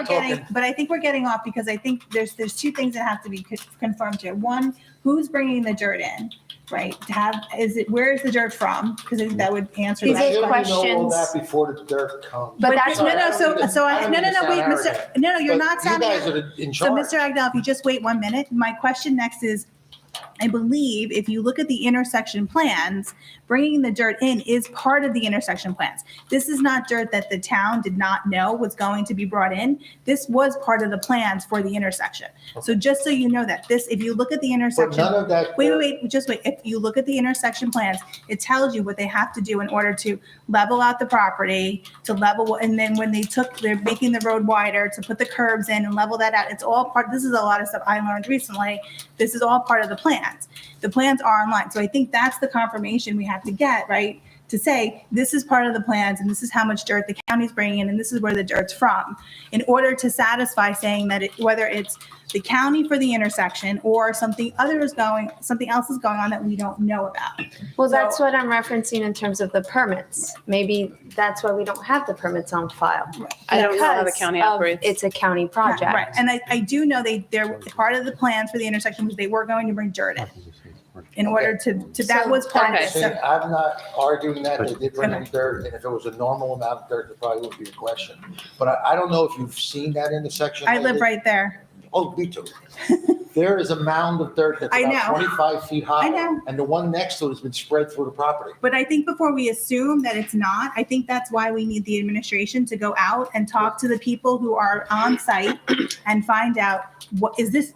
we're getting off because I think there's two things that have to be confirmed here. One, who's bringing the dirt in, right? Where is the dirt from? Because I think that would answer These that. are Shouldn't we know all questions. that before the dirt comes? But that's no, what- no, so I don't no, mean to wait, sound Mr. arrogant, No, you're but not sounding. You guys are in So, charge. Mr. Agnell, if you just wait 1 minute, my question next is, I believe if you look at the intersection plans, bringing the dirt in is part of the intersection plans. This is not dirt that the town did not know was going to be brought in. This was part of the plans for the intersection. So just so you know that if you look at the But intersection. none of that. Wait, just wait. If you look at the intersection plans, it tells you what they have to do in order to level out the property, and then when they're making the road wider, to put the curbs in and level that out. It's all part, this is a lot of stuff I learned recently. This is all part of the plans. The plans are online. So I think that's the confirmation we have to get, right? To say, this is part of the plans and this is how much dirt the county's bringing in and this is where the dirt's from. In order to satisfy saying that whether it's the county for the intersection or something else is going on that we don't know about. Well, So- that's what I'm referencing in terms of the permits. Maybe that's why we don't have the permits on file. I don't know how the Because county of operates. It's a county project. Right, and I do know they're part of the plans for the intersection was they were going to bring dirt in order to, that was part of Okay. it. See, So- I'm not arguing that they did bring in dirt, and if it was a normal amount of dirt, there probably wouldn't be a question. But I don't know if you've seen that intersection. I live lately. right there. Oh, me too. There is a mound of dirt that's I about know. 25 feet high. I know. And the one next to it has been spread through the property. But I think before we assume that it's not, I think that's why we need the administration to go out and talk to the people who are on site and find out, what is this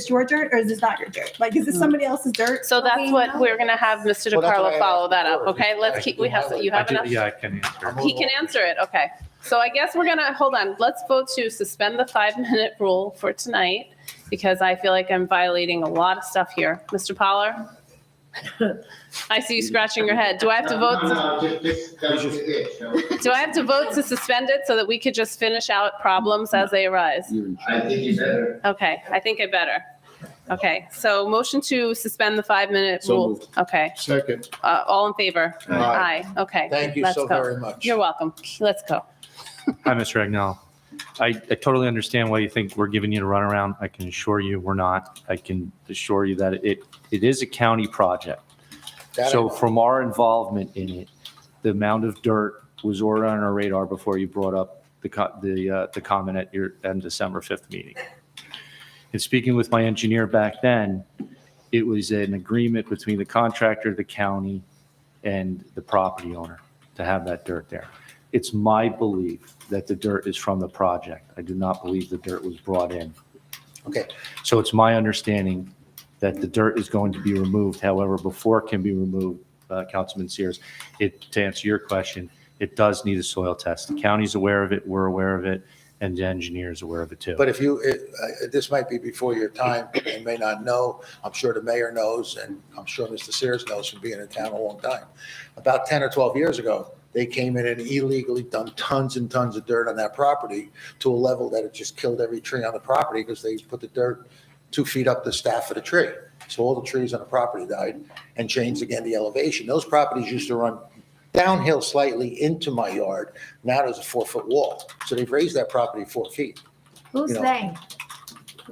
your dirt or is this not your dirt? Like, is this somebody else's dirt? So that's what we're going to have Mr. Well, that's what DeCarlo I follow asked that up, before. okay? Let's keep, you have enough? Yeah, I can answer. He can answer it, okay. So I guess we're gonna, hold on, let's vote to suspend the 5-minute rule for tonight because I feel like I'm violating a lot of stuff here. Mr. Poller? I see you scratching your head. Do I have to vote? Do I have to vote to suspend it so that we could just finish out problems as they arise? I think you better. Okay, I think I better. Okay, so motion to suspend the 5-minute So rule. moved. Okay, Second. all in favor? Aye. Okay. Thank you let's so go. very much. You're welcome. Let's go. Hi, Mr. Agnell. I totally understand why you think we're giving you a runaround. I can assure you we're not. I can assure you that it is a county project. That I So know. from our involvement in it, the amount of dirt was already on our radar before you brought up the comment at your December 5th meeting. And speaking with my engineer back then, it was an agreement between the contractor, the county, and the property owner to have that dirt there. It's my belief that the dirt is from the project. I do not believe the dirt was brought in. Okay. So it's my understanding that the dirt is going to be removed. However, before it can be removed, Councilman Sears, to answer your question, it does need a soil test. The county's aware of it, we're aware of it, and the engineer's aware of it too. But if you, this might be before your time, you may not know, I'm sure the mayor knows, and I'm sure Mr. Sears knows from being in town a long time. About 10 or 12 years ago, they came in and illegally dumped tons and tons of dirt on that property to a level that it just killed every tree on the property because they put the dirt 2 feet up the staff of the tree. So all the trees on the property died and changed again the elevation. Those properties used to run downhill slightly into my yard. Now there's a 4-foot wall. So they've raised that property 4 feet, Who's You know, they?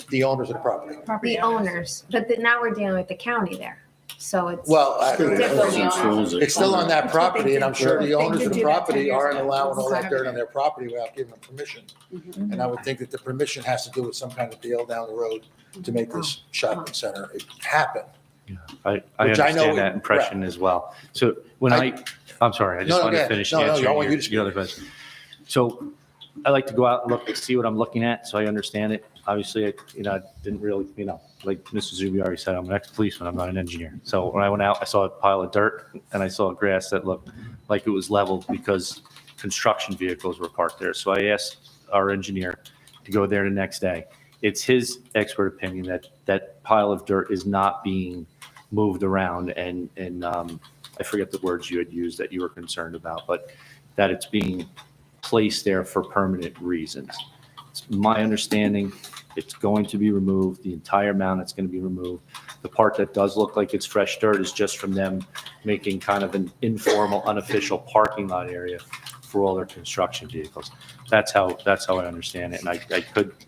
the owners of the property. The owners, but now we're dealing with the county there. So it's. Well, Different. it's still on that property, and I'm sure the They owners did of the do that 10 property years aren't ago. allowing all that dirt on their property without giving them permission. Mm-hmm. And I would think that the permission has to do with some kind of deal down the road to make this shopping center happen. I Which I know understand we- that impression as well. So when I'm sorry, I just No, want go to ahead. finish No, I answering want you to the other question. So I like to go out and look, see what I'm looking at, so I understand it. Obviously, I didn't really, like Mr. Zuby already said, I'm an ex-policeman, I'm not an engineer. So when I went out, I saw a pile of dirt and I saw grass that looked like it was leveled because construction vehicles were parked there. So I asked our engineer to go there the next day. It's his expert opinion that that pile of dirt is not being moved around and I forget the words you had used that you were concerned about, but that it's being placed there for permanent reasons. It's my understanding it's going to be removed, the entire amount that's going to be removed. The part that does look like it's fresh dirt is just from them making kind of an informal, unofficial parking lot area for all their construction vehicles. That's how I understand it. And I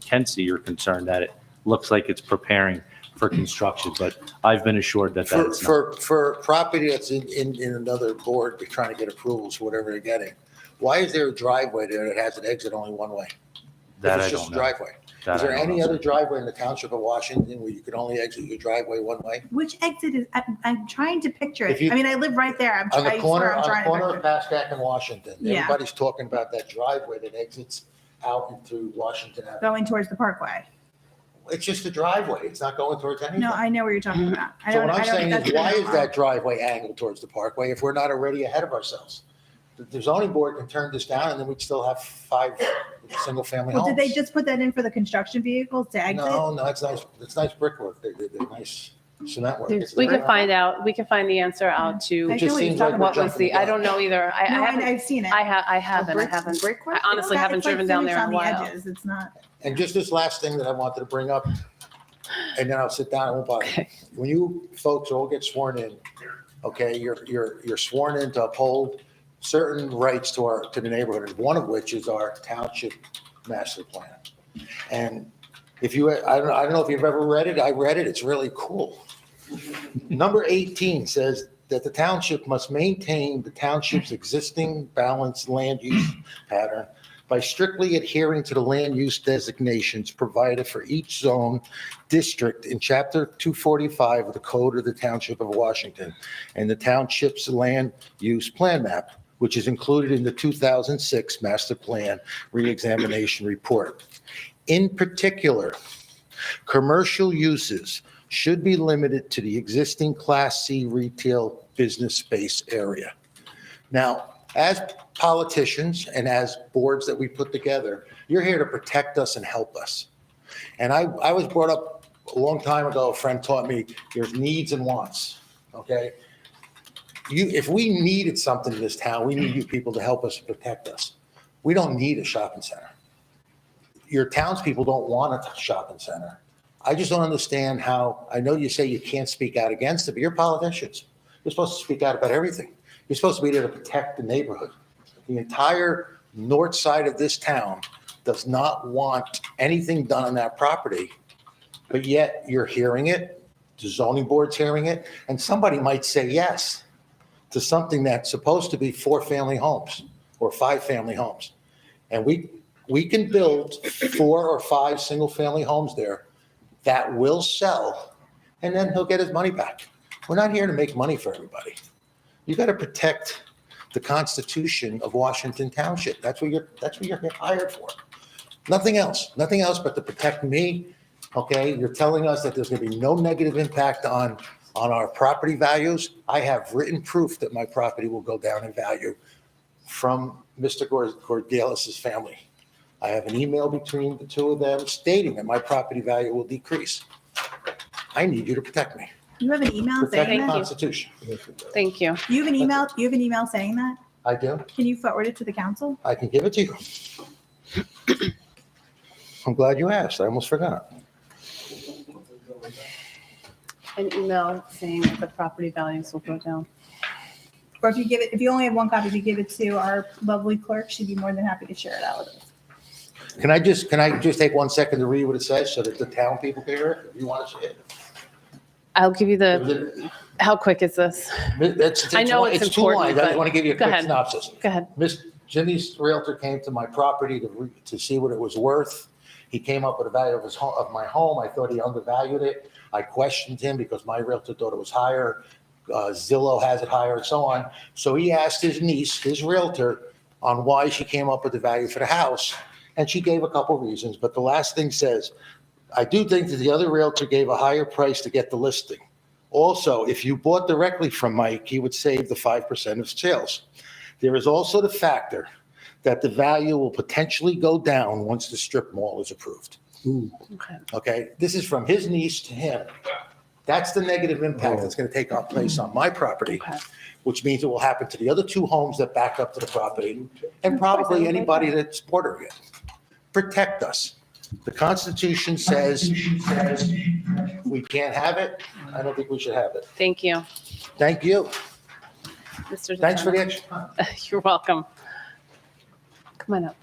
can see your concern that it looks like it's preparing for construction, but I've been assured that it's not. For property that's in another board, they're trying to get approvals for whatever they're getting. Why is there a driveway there that has an exit only one way? That If I it's just don't a know. driveway. That Is there I don't any know. other driveway in the Township of Washington where you could only exit your driveway one way? Which exit is, I'm trying to picture If it. you- I mean, I live right there. On the I corner, swear I'm on the trying corner to of picture it. Pascack and Washington, Yeah. everybody's talking about that driveway that exits out into Washington Avenue. Going towards the parkway. It's just a driveway. It's not going towards anything. No, I know what you're talking about. I So don't- what I I'm don't- saying that's is, why been is a that driveway angled towards the parkway if we're not already ahead of ourselves? The zoning board can turn this down and then we'd still have 5 single-family Well, homes. did they just put that in for the construction vehicles to exit? No, it's nice brickwork. They're nice cement work. There's- It's We can very- find out, we can find the answer out to I It just know what you're seems talking like what we're was jumping the, I don't know either. I No, haven't, I've seen it. I haven't, I haven't. Brickwork? I honestly It's haven't like driven down finished there in a on the while. edges. It's not. And just this last thing that I wanted to bring up, and then I'll sit down, I won't bother. Okay. When you folks all get sworn in, okay, you're sworn in to uphold certain rights to the neighborhood, and one of which is our township master plan. And if you, I don't know if you've ever read it, I read it, it's really cool. Number 18 says that the township must maintain the township's existing balanced land use pattern by strictly adhering to the land use designations provided for each zone district in Chapter 245 of the Code of the Township of Washington and the township's land use plan map, which is included in the 2006 Master Plan Reexamination Report. In particular, commercial uses should be limited to the existing Class C retail business space area. Now, as politicians and as boards that we put together, you're here to protect us and help us. And I was brought up a long time ago, a friend taught me there's needs and wants, okay? If we needed something in this town, we need you people to help us protect us. We don't need a shopping center. Your townspeople don't want a shopping center. I just don't understand how, I know you say you can't speak out against it, but you're politicians. You're supposed to speak out about everything. You're supposed to be there to protect the neighborhood. The entire north side of this town does not want anything done on that property, but yet you're hearing it, the zoning board's hearing it, and somebody might say yes to something that's supposed to be 4-family homes or 5-family homes. And we can build 4 or 5 single-family homes there that will sell, and then he'll get his money back. We're not here to make money for everybody. You got to protect the Constitution of Washington Township. That's what you're hired for. Nothing else but to protect me Okay, you're telling us that there's going to be no negative impact on our property values. I have written proof that my property will go down in value from Mr. Cordelis's family. I have an email between the two of them stating that my property value will decrease. I need you to protect me. You have an email Protect the saying that? Constitution. Thank you. You have an email saying that? I do. Can you forward it to the council? I can give it to you. I'm glad you asked. I almost forgot. An email saying that the property values will go down. Or if you only have one copy, if you give it to our lovely clerk, she'd be more than happy to share it out with us. Can I just take 1 second to read what it says so that the town people can hear it? If you want to see it. I'll give you how quick is this? I know it's two lines. important, I just but want to give you a go quick ahead. synopsis. Go ahead. Miss Jimmy's realtor came to my property to see what it was worth. He came up with a value of my home. I thought he undervalued it. I questioned him because my realtor thought it was higher. Zillow has it higher and so on. So he asked his niece, his realtor, on why she came up with the value for the house. And she gave a couple reasons, but the last thing says, I do think that the other realtor gave a higher price to get the listing. Also, if you bought directly from Mike, he would save the 5% of sales. There is also the factor that the value will potentially go down once the strip mall is approved. Okay. Okay, this is from his niece to him. That's the negative impact that's going to take place on my property, Okay. which means it will happen to the other two homes that back up to the property and probably anybody that's bordering it. Protect us. The Constitution says we can't have it. I don't think we should have it. Thank you, Thank you. Mr. Thanks for the DeTono. extra time. You're welcome. Come on up.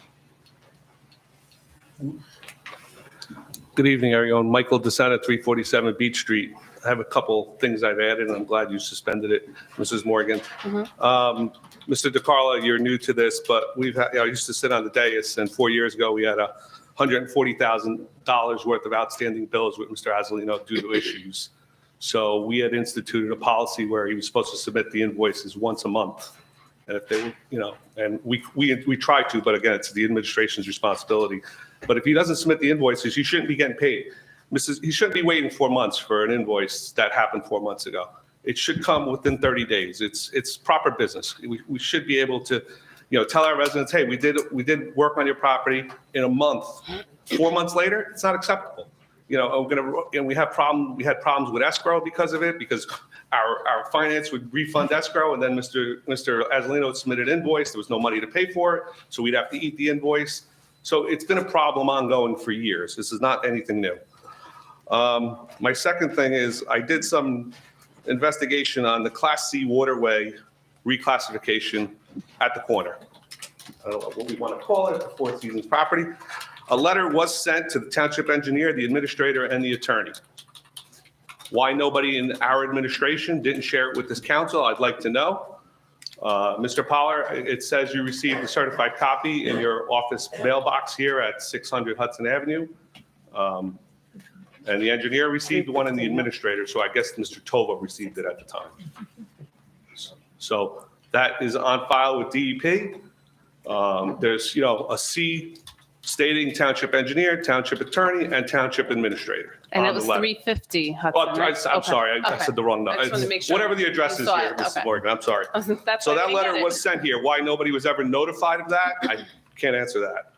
Good evening, everyone. Michael DeSena, 347 Beach Street. I have a couple things I've added, and I'm glad you suspended it, Mrs. Morgan. Mr. DeCarlo, you're new to this, but I used to sit on the dais, and 4 years ago, we had $140,000 worth of outstanding bills with Mr. Azzolino due to issues. So we had instituted a policy where he was supposed to submit the invoices once a month. And if they were, and we try to, but again, it's the administration's responsibility. But if he doesn't submit the invoices, he shouldn't be getting paid. He shouldn't be waiting 4 months for an invoice that happened 4 months ago. It should come within 30 days. It's proper business. We should be able to, tell our residents, hey, we did work on your property in a month. 4 months later, it's not acceptable. We had problems with escrow because of it, because our finance would refund escrow, and then Mr. Azzolino submitted invoice. There was no money to pay for it, so we'd have to eat the invoice. So it's been a problem ongoing for years. This is not anything new. My second thing is I did some investigation on the Class C waterway reclassification at the corner. I don't know what we want to call it, the Four Seasons property. A letter was sent to the township engineer, the administrator, and the attorney. Why nobody in our administration didn't share it with this council, I'd like to know. Mr. Poller, it says you received a certified copy in your office mailbox here at 600 Hudson Avenue. And the engineer received one and the administrator, so I guess Mr. Tova received it at the time. So that is on file with DEP. There's, a C stating township engineer, township attorney, and township administrator. And on it was the letter. 350 Hudson, Oh, right? I'm Okay. sorry, I Okay. said the wrong I number. just wanted to make sure. Whatever the address You is saw here, it, Mrs. okay. Morgan, I'm sorry. That's So why I that didn't letter get it. was sent here. Why nobody was ever notified of that, I can't answer that.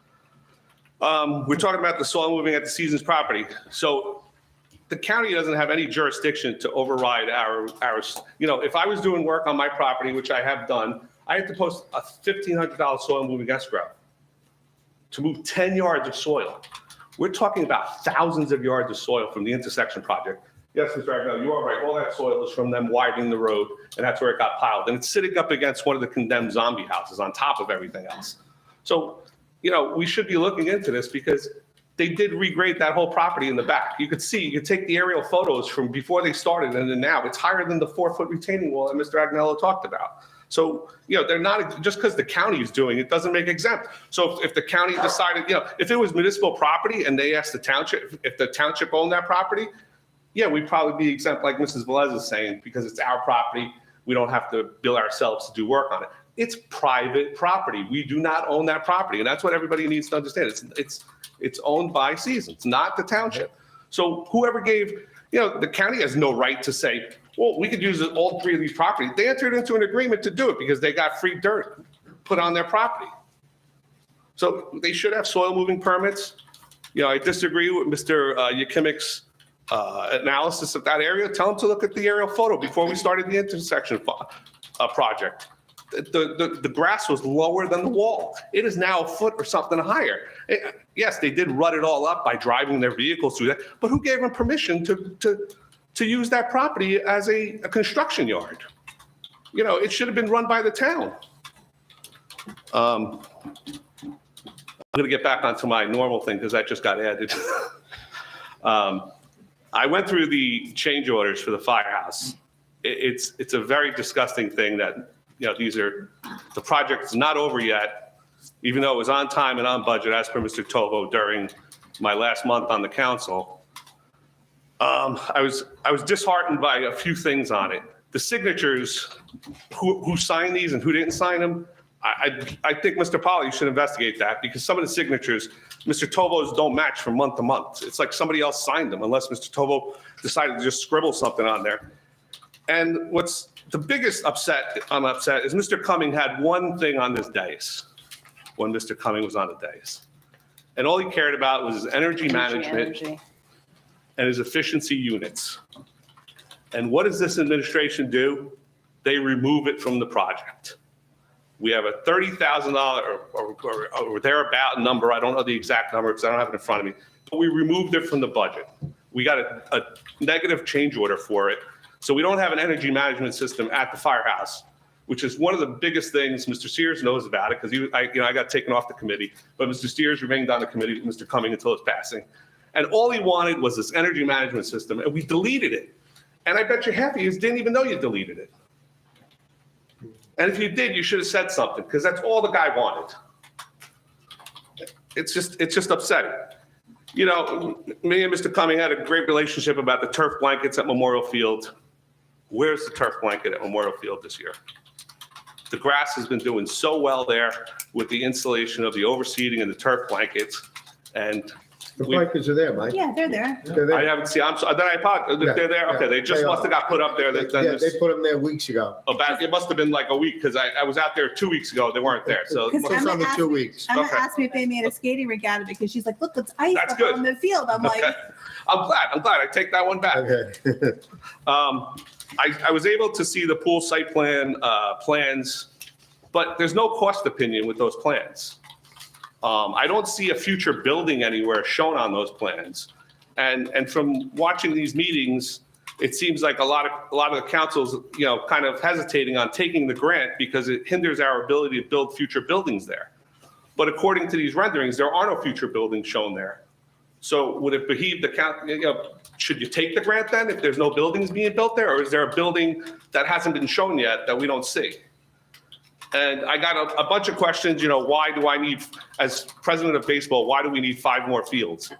We're talking about the soil moving at the Seasons property. So the county doesn't have any jurisdiction to override our, if I was doing work on my property, which I have done, I had to post a $1,500 soil moving escrow to move 10 yards of soil. We're talking about thousands of yards of soil from the intersection project. Yes, Mr. Agnello, you are right. All that soil is from them widening the road, and that's where it got piled. And it's sitting up against one of the condemned zombie houses on top of everything else. So, we should be looking into this because they did regrade that whole property in the back. You could take the aerial photos from before they started and then now. It's higher than the 4-foot retaining wall that Mr. Agnello talked about. So, they're not, just because the county is doing it doesn't make exempt. So if the county decided, if it was municipal property and they asked the township, if the township owned that property, yeah, we'd probably be exempt like Mrs. Velez is saying, because it's our property. We don't have to bill ourselves to do work on it. It's private property. We do not own that property. And that's what everybody needs to understand. It's owned by Seasons, not the township. So whoever gave, the county has no right to say, well, we could use all 3 of these properties. They entered into an agreement to do it because they got free dirt put on their property. So they should have soil moving permits. I disagree with Mr. Yakimic's analysis of that area. Tell him to look at the aerial photo before we started the intersection project. The grass was lower than the wall. It is now a foot or something higher. Yes, they did rut it all up by driving their vehicles through that, but who gave them permission to use that property as a construction yard? It should have been run by the town. I'm going to get back onto my normal thing because that just got added. I went through the change orders for the firehouse. It's a very disgusting thing that, the project is not over yet, even though it was on time and on budget as per Mr. Tovo during my last month on the council. I was disheartened by a few things on it. The signatures, who signed these and who didn't sign them, I think, Mr. Polly, you should investigate that because some of the signatures, Mr. Tovo's don't match from month to month. It's like somebody else signed them unless Mr. Tovo decided to just scribble something on there. And what's the biggest I'm upset is Mr. Cumming had one thing on this dais when Mr. Cumming was on the dais. And all he cared about was his energy management and his efficiency units. And what does this administration do? They remove it from the project. We have a $30,000 or thereabout number. I don't know the exact number because I don't have it in front of me. But we removed it from the budget. We got a negative change order for it. So we don't have an energy management system at the firehouse, which is one of the biggest things. Mr. Sears knows about it because I got taken off the committee. But Mr. Sears remained on the committee with Mr. Cumming until his passing. And all he wanted was this energy management system. And we deleted it. And I bet you half of you didn't even know you deleted it. And if you did, you should have said something because that's all the guy wanted. It's just upsetting. Me and Mr. Cumming had a great relationship about the turf blankets at Memorial Field. Where's the turf blanket at Memorial Field this year? The grass has been doing so well there with the installation of the overseeding and the turf blankets. And The blankets are there, Mike. Yeah, they're there. They're there. I haven't seen, then I apologize. Yeah, They're there? Okay, they just they must have got put up there. Yeah, they put them there weeks ago. It must have been like a week because I was out there 2 weeks ago. They weren't there. So Because It's under 2 weeks. Emma Okay. asked me if they made a skating rink out of it because she's like, look, it's ice That's up good. on the field. I'm like, Okay. I'm glad. I take that one back. Okay. I was able to see the pool site plans, but there's no cost opinion with those plans. I don't see a future building anywhere shown on those plans. And from watching these meetings, it seems like a lot of the councils, kind of hesitating on taking the grant because it hinders our ability to build future buildings there. But according to these renderings, there are no future buildings shown there. So would it behoove the county, should you take the grant then if there's no buildings being built there? Or is there a building that hasn't been shown yet that we don't see? And I got a bunch of questions, why do I need, as president of baseball, why do we need 5 more fields?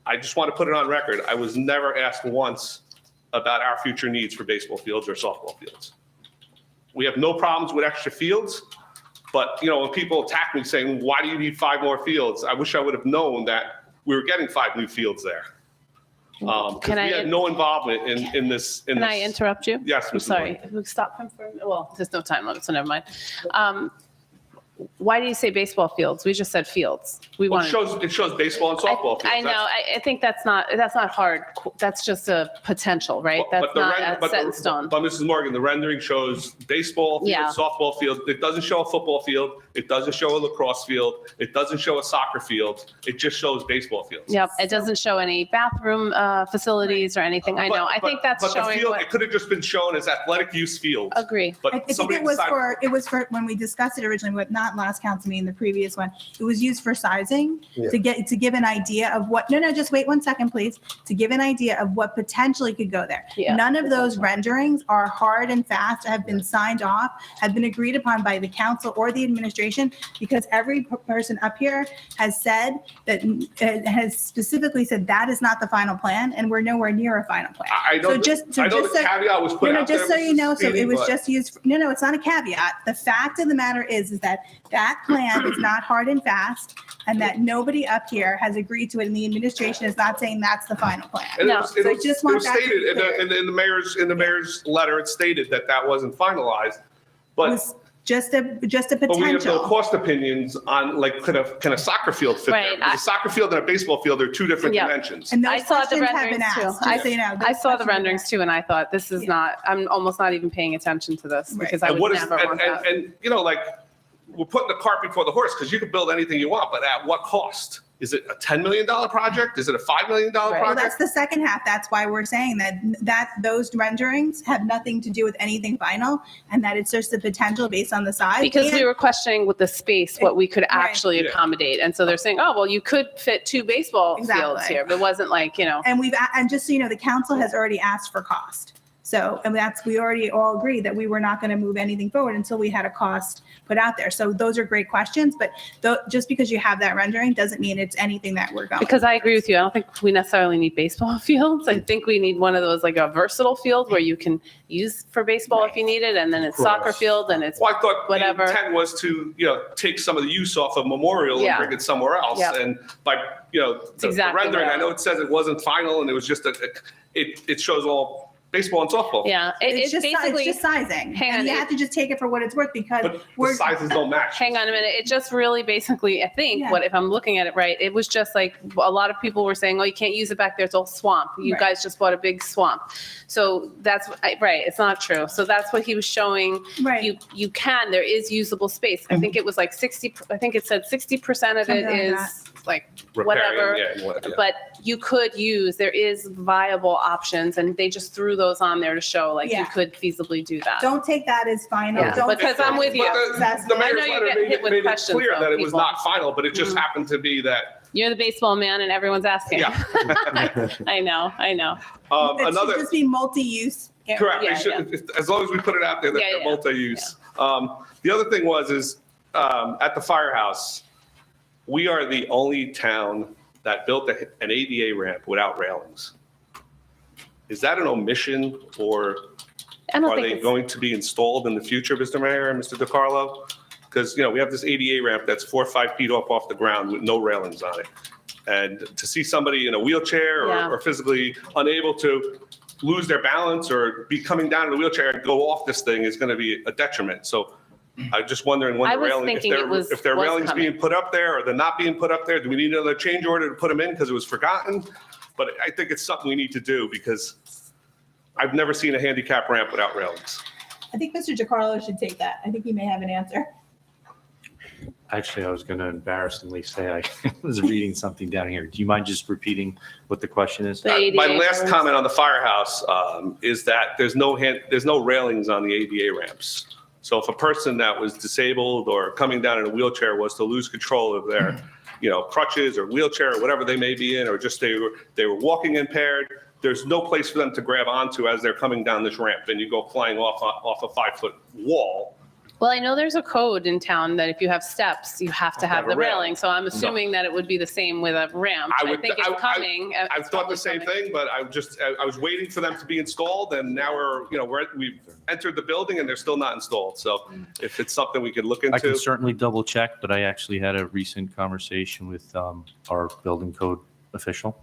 I just want to put it on record. I was never asked once about our future needs for baseball fields or softball fields. We have no problems with extra fields, but when people attack me saying, why do you need 5 more fields? I wish I would have known that we were getting 5 new fields there. Because we had no involvement in this. Can I interrupt you? Yes, I'm Mrs. sorry. Moore. If we stop him for, well, there's no time limit, so never mind. Why do you say baseball fields? We just said fields. We Well, wanted. it shows baseball and softball fields. I know. I think that's not hard. That's just a potential, right? That's not set in stone. But Mrs. Morgan, the rendering shows baseball field, Yeah. softball field. It doesn't show a football field. It doesn't show a lacrosse field. It doesn't show a soccer field. It just shows baseball fields. Yep. It doesn't show any bathroom facilities or anything. I know. I think that's but the showing field, what. it could have just been shown as athletic use fields. Agree. But I think somebody it was decided- for when we discussed it originally, but not last council meeting, the previous one. It was used for sizing Yeah. to give an idea of what, no, just wait 1 second, please. To give an idea of what potentially could go there. Yeah. None of those renderings are hard and fast, have been signed off, have been agreed upon by the council or the administration, because every person up here has said that, has specifically said that is not the final plan, and we're nowhere near a final plan. I know, So just I know just the so- caveat was put No, out there. just so you know, so Mrs. it was Speedy, just used, no, it's not a caveat. The fact of the matter is that that plan is not hard and fast, and that nobody up here has agreed to it, and the administration is not saying that's the final plan. And No. So I just want that to be stated clear. in the mayor's letter, it stated that wasn't finalized. It But was just a But we have no potential. cost opinions on, like, can a soccer field fit there? Right, Because a soccer field and a baseball field are two different Yeah. dimensions. And I those saw the questions have been renderings too. asked, just so you know. I those saw the questions have been renderings asked. too, and I thought, this is Yeah. not, I'm almost not even paying attention to this Right. because I And would what is, never want that. and, you know, like, we're putting the cart before the horse, because you can build anything you want, but at what cost? Is it a $10 million project? Is it a $5 million Right. Well, that's project? the second half. That's why we're saying that those renderings have nothing to do with anything final, and that it's just the potential based on the size. Because we And- were questioning with the space, what we could Right. actually Yeah. accommodate. And so they're saying, oh, well, you could fit 2 baseball fields Exactly. here, but it wasn't like, And just so you know, the council has already asked for cost. So, and we already all agreed that we were not going to move anything forward until we had a cost put out there. So those are great questions, but just because you have that rendering doesn't mean it's anything that we're going. because I agree with you. I don't think we necessarily need baseball fields. I think we need one of those, like a versatile field where you can use for baseball if you need it, and then it's soccer field and it's Well, I thought the whatever. intent was to, take some of the use off of Memorial Yeah. and bring it somewhere else. Yeah. And by, the exactly rendering, what I- I know it says it wasn't final, and it was just it shows all baseball and softball. Yeah, It's it's basically, just sizing. Hang And on, you it- have to just take it for what it's worth because But the we're, sizes don't match. hang on a minute. It just really basically, I think, Yeah. what if I'm looking at it right, it was just like a lot of people were saying, oh, you can't use it back there. It's all swamp. You Right. guys just bought a big swamp. So that's right. It's not true. So that's what he was showing. right. You can, there is usable space. I think it was like 60, I think it said 60% of it Something like is that. like Repairing, whatever. yeah. But you could use, there is viable options, and they just threw those on there to show like you Yeah. could feasibly do that. Don't take that as final. Yeah, Don't because take I'm that with as you. success. The I know mayor's you're letter getting made hit it with made it questions, clear though, that it was people. not final, but it just Mhm. happened to be that. You're the baseball man and everyone's asking. Yeah. I know. It should Another. just be multi-use. area. Correct. Yeah, They should, as long as we put it out there that Yeah, they're yeah. multi-use. The other thing is at the firehouse, we are the only town that built an ADA ramp without railings. Is that an omission, or I don't are think they it's, going to be installed in the future, Mr. Mayor and Mr. DiCarlo? Because, we have this ADA ramp that's 4 or 5 feet off the ground with no railings on it. And to see somebody in a wheelchair Yeah. or physically unable to lose their balance or be coming down in a wheelchair and go off this thing is going to be a detriment. So I'm just wondering when I the was railing, thinking it was- if there are was railings coming. being put up there or they're not being put up there, do we need another change order to put them in because it was forgotten? But I think it's something we need to do because I've never seen a handicap ramp without railings. I think Mr. DiCarlo should take that. I think he may have an answer. Actually, I was going to embarrassingly say I was reading something down here. Do you mind just repeating what the question is? The ADA My last railings. comment on the firehouse is that there's no railings on the ADA ramps. So if a person that was disabled or coming down in a wheelchair was to lose control of their, crutches or wheelchair or whatever they may be in, or just they were walking impaired, there's no place for them to grab onto as they're coming down this ramp, and you go flying off a 5-foot wall. well, I know there's a code in town that if you have steps, you have to have the railing. So I'm assuming that it would be the same with a ramp. I I would- think I- it's coming. I thought the same thing, but I was waiting for them to be installed, and now we've entered the building and they're still not installed. So if it's something we could look I can into. certainly double check, but I actually had a recent conversation with our building code official,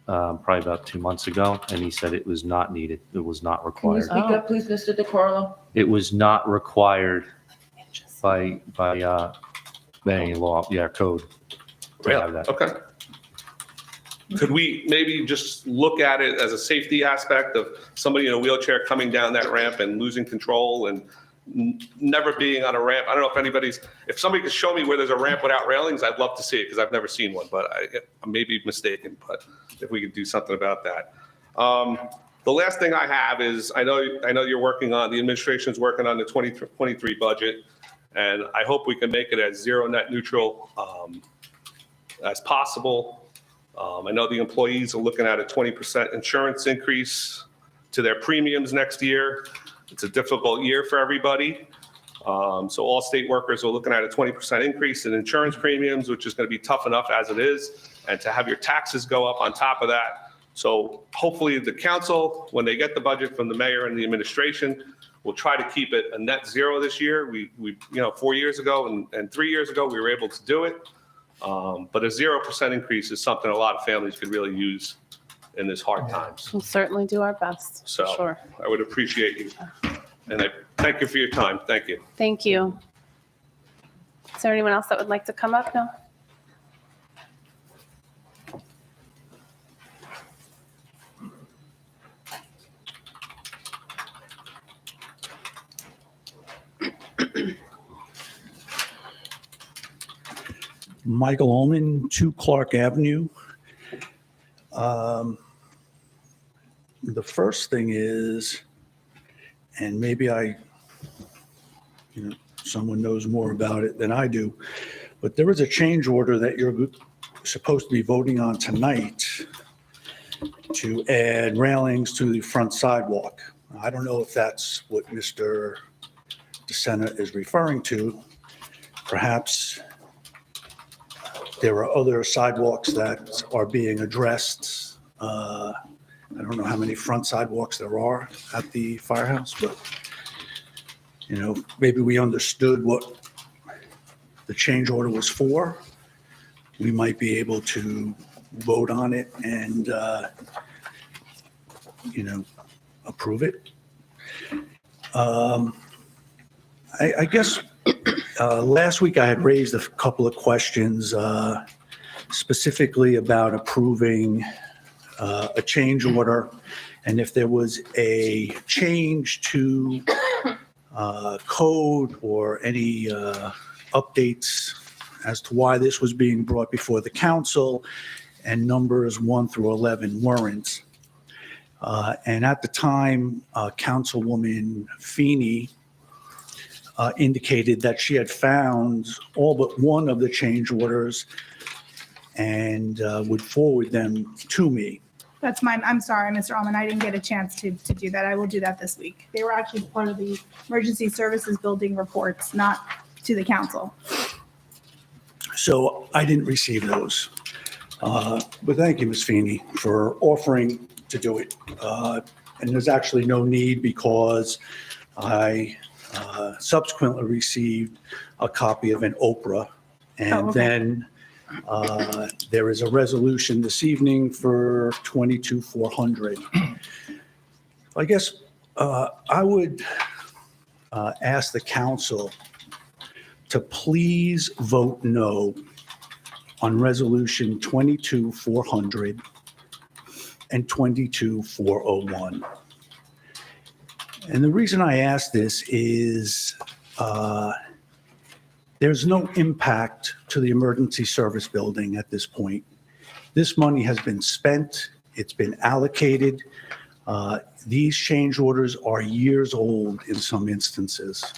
probably about 2 months ago, and he said it was not needed. It was not Can you required. speak up, please, Mr. DiCarlo? It was not required by any law, code. to have that. Okay. Could we maybe just look at it as a safety aspect of somebody in a wheelchair coming down that ramp and losing control and never being on a ramp? I don't know if somebody could show me where there's a ramp without railings, I'd love to see it because I've never seen one, but I may be mistaken, but if we could do something about that. The last thing I have is, I know you're working on, the administration's working on the 2023 budget, and I hope we can make it as zero net neutral as possible. I know the employees are looking at a 20% insurance increase to their premiums next year. It's a difficult year for everybody. So all state workers are looking at a 20% increase in insurance premiums, which is going to be tough enough as it is, and to have your taxes go up on top of that. So hopefully the council, when they get the budget from the mayor and the administration, will try to keep it a net zero this year. We 4 years ago and 3 years ago, we were able to do it. But a 0% increase is something a lot of families could really use in this hard times. We'll certainly do our best, for So sure. I would appreciate you. And I thank you for your time. Thank you. Thank you. Is there anyone else that would like to come up? No? Michael Ullman, 2 Clark Avenue. The first thing is, and maybe someone knows more about it than I do, but there is a change order that you're supposed to be voting on tonight to add railings to the front sidewalk. I don't know if that's what Mr. DeSena is referring to. Perhaps there are other sidewalks that are being addressed. I don't know how many front sidewalks there are at the firehouse, but, maybe we understood what the change order was for. We might be able to vote on it and, approve it. I guess last week I had raised a couple of questions specifically about approving a change order, and if there was a change to code or any updates as to why this was being brought before the council, and numbers 1 through 11 weren't. And at the time, Councilwoman Feeney indicated that she had found all but one of the change orders and would forward them to me. That's mine. I'm sorry, Mr. Alman. I didn't get a chance to do that. I will do that this week. They were actually part of the emergency services building reports, not to the council. So I didn't receive those. But thank you, Ms. Feeney, for offering to do it. And there's actually no need because I subsequently received a copy of an Oprah. And Oh, okay. then there is a resolution this evening for 22-400. I guess I would ask the council to please vote no on resolution 22-400 and 22-401. And the reason I ask this is there's no impact to the emergency service building at this point. This money has been spent, it's been allocated. These change orders are years old in some instances.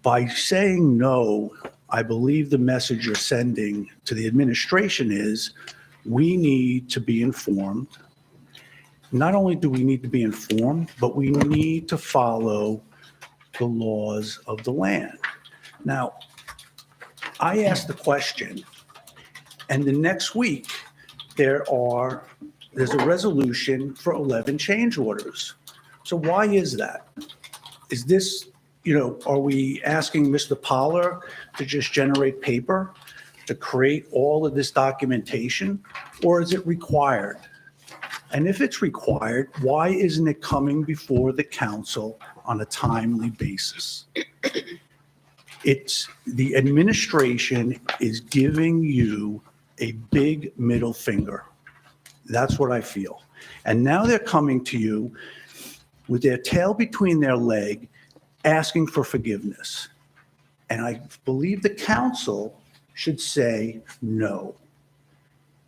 By saying no, I believe the message you're sending to the administration is we need to be informed. Not only do we need to be informed, but we need to follow the laws of the land. Now, I asked the question, and the next week there's a resolution for 11 change orders. So why is that? Is this, are we asking Mr. Poller to just generate paper to create all of this documentation, or is it required? And if it's required, why isn't it coming before the council on a timely basis? The administration is giving you a big middle finger. That's what I feel. And now they're coming to you with their tail between their leg, asking for forgiveness. And I believe the council should say no.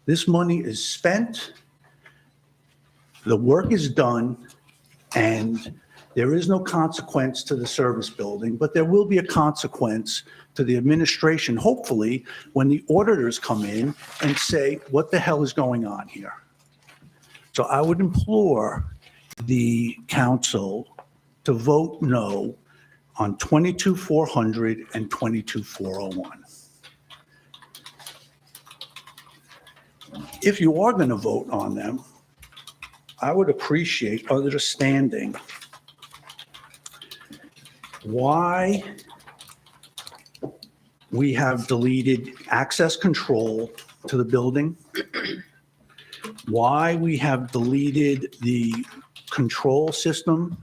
This money is spent, the work is done, and there is no consequence to the service building, but there will be a consequence to the administration, hopefully, when the auditors come in and say, what the hell is going on here? So I would implore the council to vote no on 22-400 and 22-401. If you are going to vote on them, I would appreciate understanding why we have deleted access control to the building, why we have deleted the control system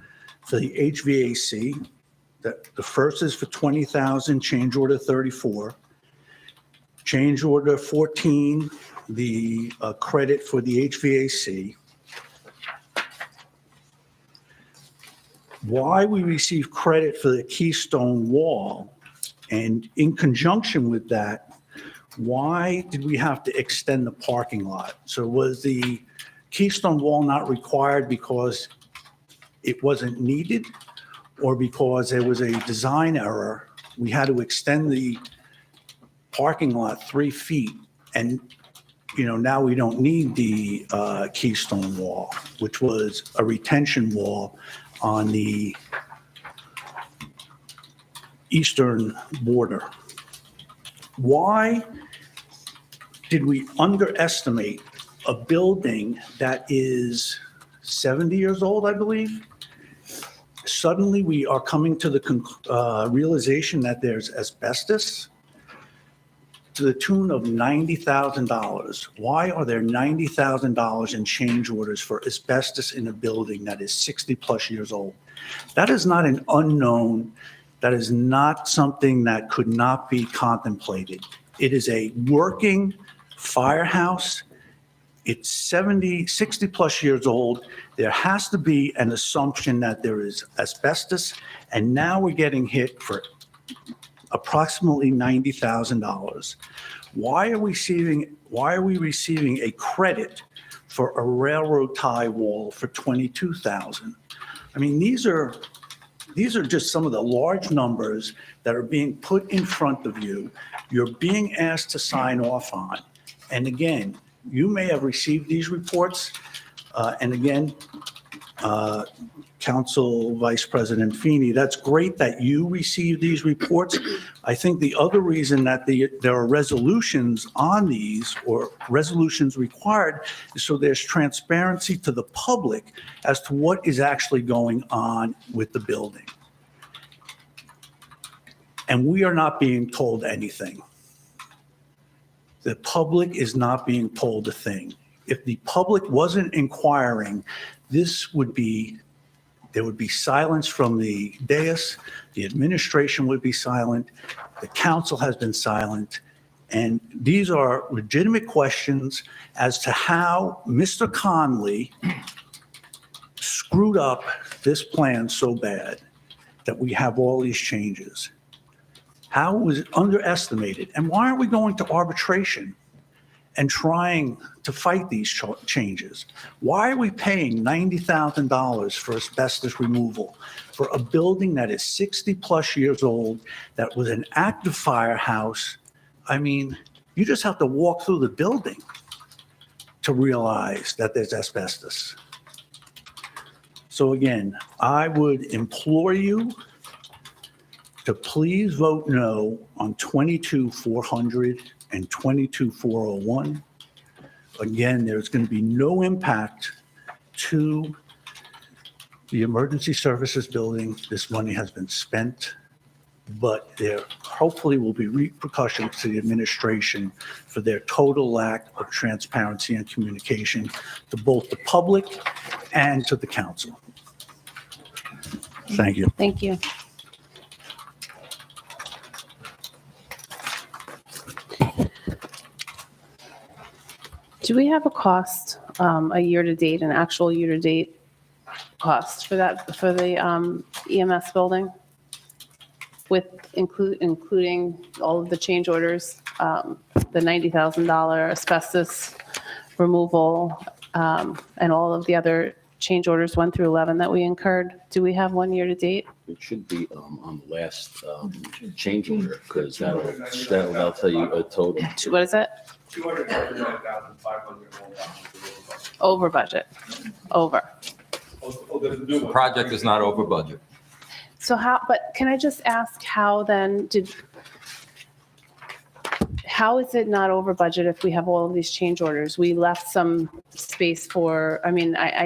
for the HVAC. The first is for 20,000, change order 34. Change order 14, the credit for the HVAC. Why we receive credit for the Keystone Wall, and in conjunction with that, why did we have to extend the parking lot? So was the Keystone Wall not required because it wasn't needed, or because there was a design error? We had to extend the parking lot 3 feet, and, now we don't need the Keystone Wall, which was a retention wall on the eastern border. Why did we underestimate a building that is 70 years old, I believe? Suddenly, we are coming to the realization that there's asbestos to the tune of $90,000. Why are there $90,000 in change orders for asbestos in a building that is 60-plus years old? That is not an unknown. That is not something that could not be contemplated. It is a working firehouse. It's 60-plus years old. There has to be an assumption that there is asbestos, and now we're getting hit for approximately $90,000. Why are we receiving a credit for a railroad tie wall for $22,000? I mean, these are just some of the large numbers that are being put in front of you. You're being asked to sign off on. And again, you may have received these reports. And again, Council Vice President Feeney, that's great that you received these reports. I think the other reason that there are resolutions on these, or resolutions required, is so there's transparency to the public as to what is actually going on with the building. And we are not being told anything. The public is not being told a thing. If the public wasn't inquiring, there would be silence from the dais, the administration would be silent, the council has been silent, and these are legitimate questions as to how Mr. Conley screwed up this plan so bad that we have all these changes. How was it underestimated? And why are we going to arbitration and trying to fight these changes? Why are we paying $90,000 for asbestos removal for a building that is 60-plus years old, that was an active firehouse? I mean, you just have to walk through the building to realize that there's asbestos. So again, I would implore you to please vote no on 22-400 and 22-401. Again, there's going to be no impact to the emergency services building. This money has been spent, but there hopefully will be repercussions to the administration for their total lack of transparency and communication to both the public and to the council. Thank you. Thank you. Do we have a cost, a year-to-date, an actual year-to-date cost for that, for the EMS building? With including all of the change orders, the $90,000 asbestos removal, and all of the other change orders 1 through 11 that we incurred? Do we have one year-to-date? It should be on the last change order, because that'll tell you a total. What is it? 239,500. Over budget. Over. The project is not over budget. So but can I just ask how is it not over budget if we have all of these change orders? We left some space for, I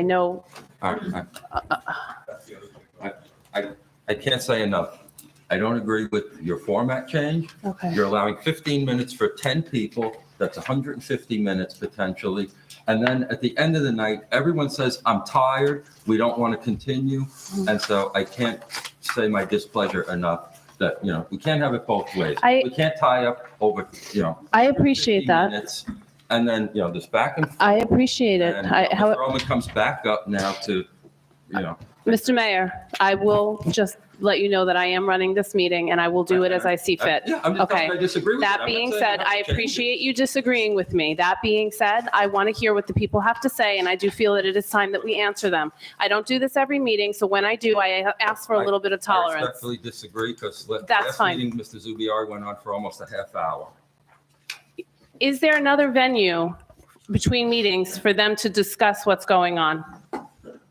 know. I can't say enough. I don't agree with your format change. Okay. You're allowing 15 minutes for 10 people. That's 150 minutes potentially. And then at the end of the night, everyone says, I'm tired. We don't want to continue. And so I can't say my displeasure enough that, we can't have it both ways. We can't tie up over, I appreciate 15 that. minutes. And then, this back and forth. I appreciate it. And How, Mr. Ullman comes back up now to, Mr. Mayor, I will just let you know that I am running this meeting and I will do it as I see fit. Yeah, I'm just Okay. I disagree with That it. I'm not being saying said, you have I to change it. appreciate you disagreeing with me. That being said, I want to hear what the people have to say, and I do feel that it is time that we answer them. I don't do this every meeting, so when I do, I ask for a little bit of I tolerance. respectfully disagree because That's last fine. meeting, Mr. Zubiari went on for almost a half hour. Is there another venue between meetings for them to discuss what's going on?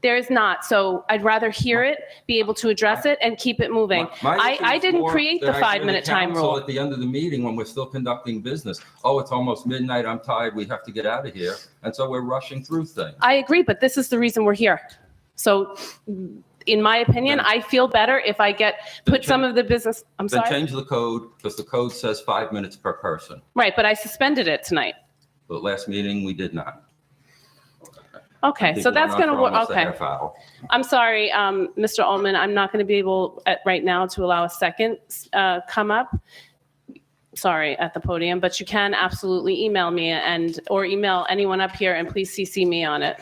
There is not, so I'd rather hear it, be able to address it, and keep it moving. My issue I is didn't more create the that I hear 5-minute time council rule. At the end of the meeting, when we're still conducting business, oh, it's almost midnight, I'm tired, we have to get out of here. And so we're rushing through things. I agree, but this is the reason we're here. So in my opinion, I feel better if I put some of the business, I'm Then sorry? change the code because the code says 5 minutes per person. Right, but I suspended it tonight. But last meeting, we did not. Okay, so People that's went going on to for work, almost a okay. half hour. I'm sorry, Mr. Ullman, I'm not going to be able right now to allow a second come up. Sorry, at the podium, but you can absolutely email me or email anyone up here, and please CC me on it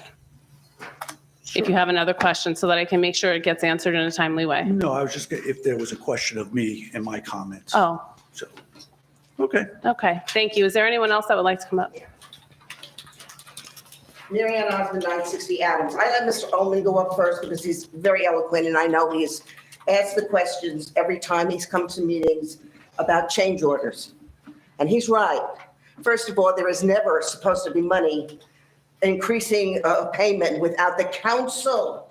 if you have another question so that I can make sure it gets answered in a timely way. No, I was just, if there was a question of me and my comments. Oh, So, okay. okay, thank you. Is there anyone else that would like to come up? Mary Ann Osmond, 960 Adams. I let Mr. Ullman go up first because he's very eloquent, and I know he's asked the questions every time he's come to meetings about change orders. And he's right. First of all, there is never supposed to be money increasing a payment without the council,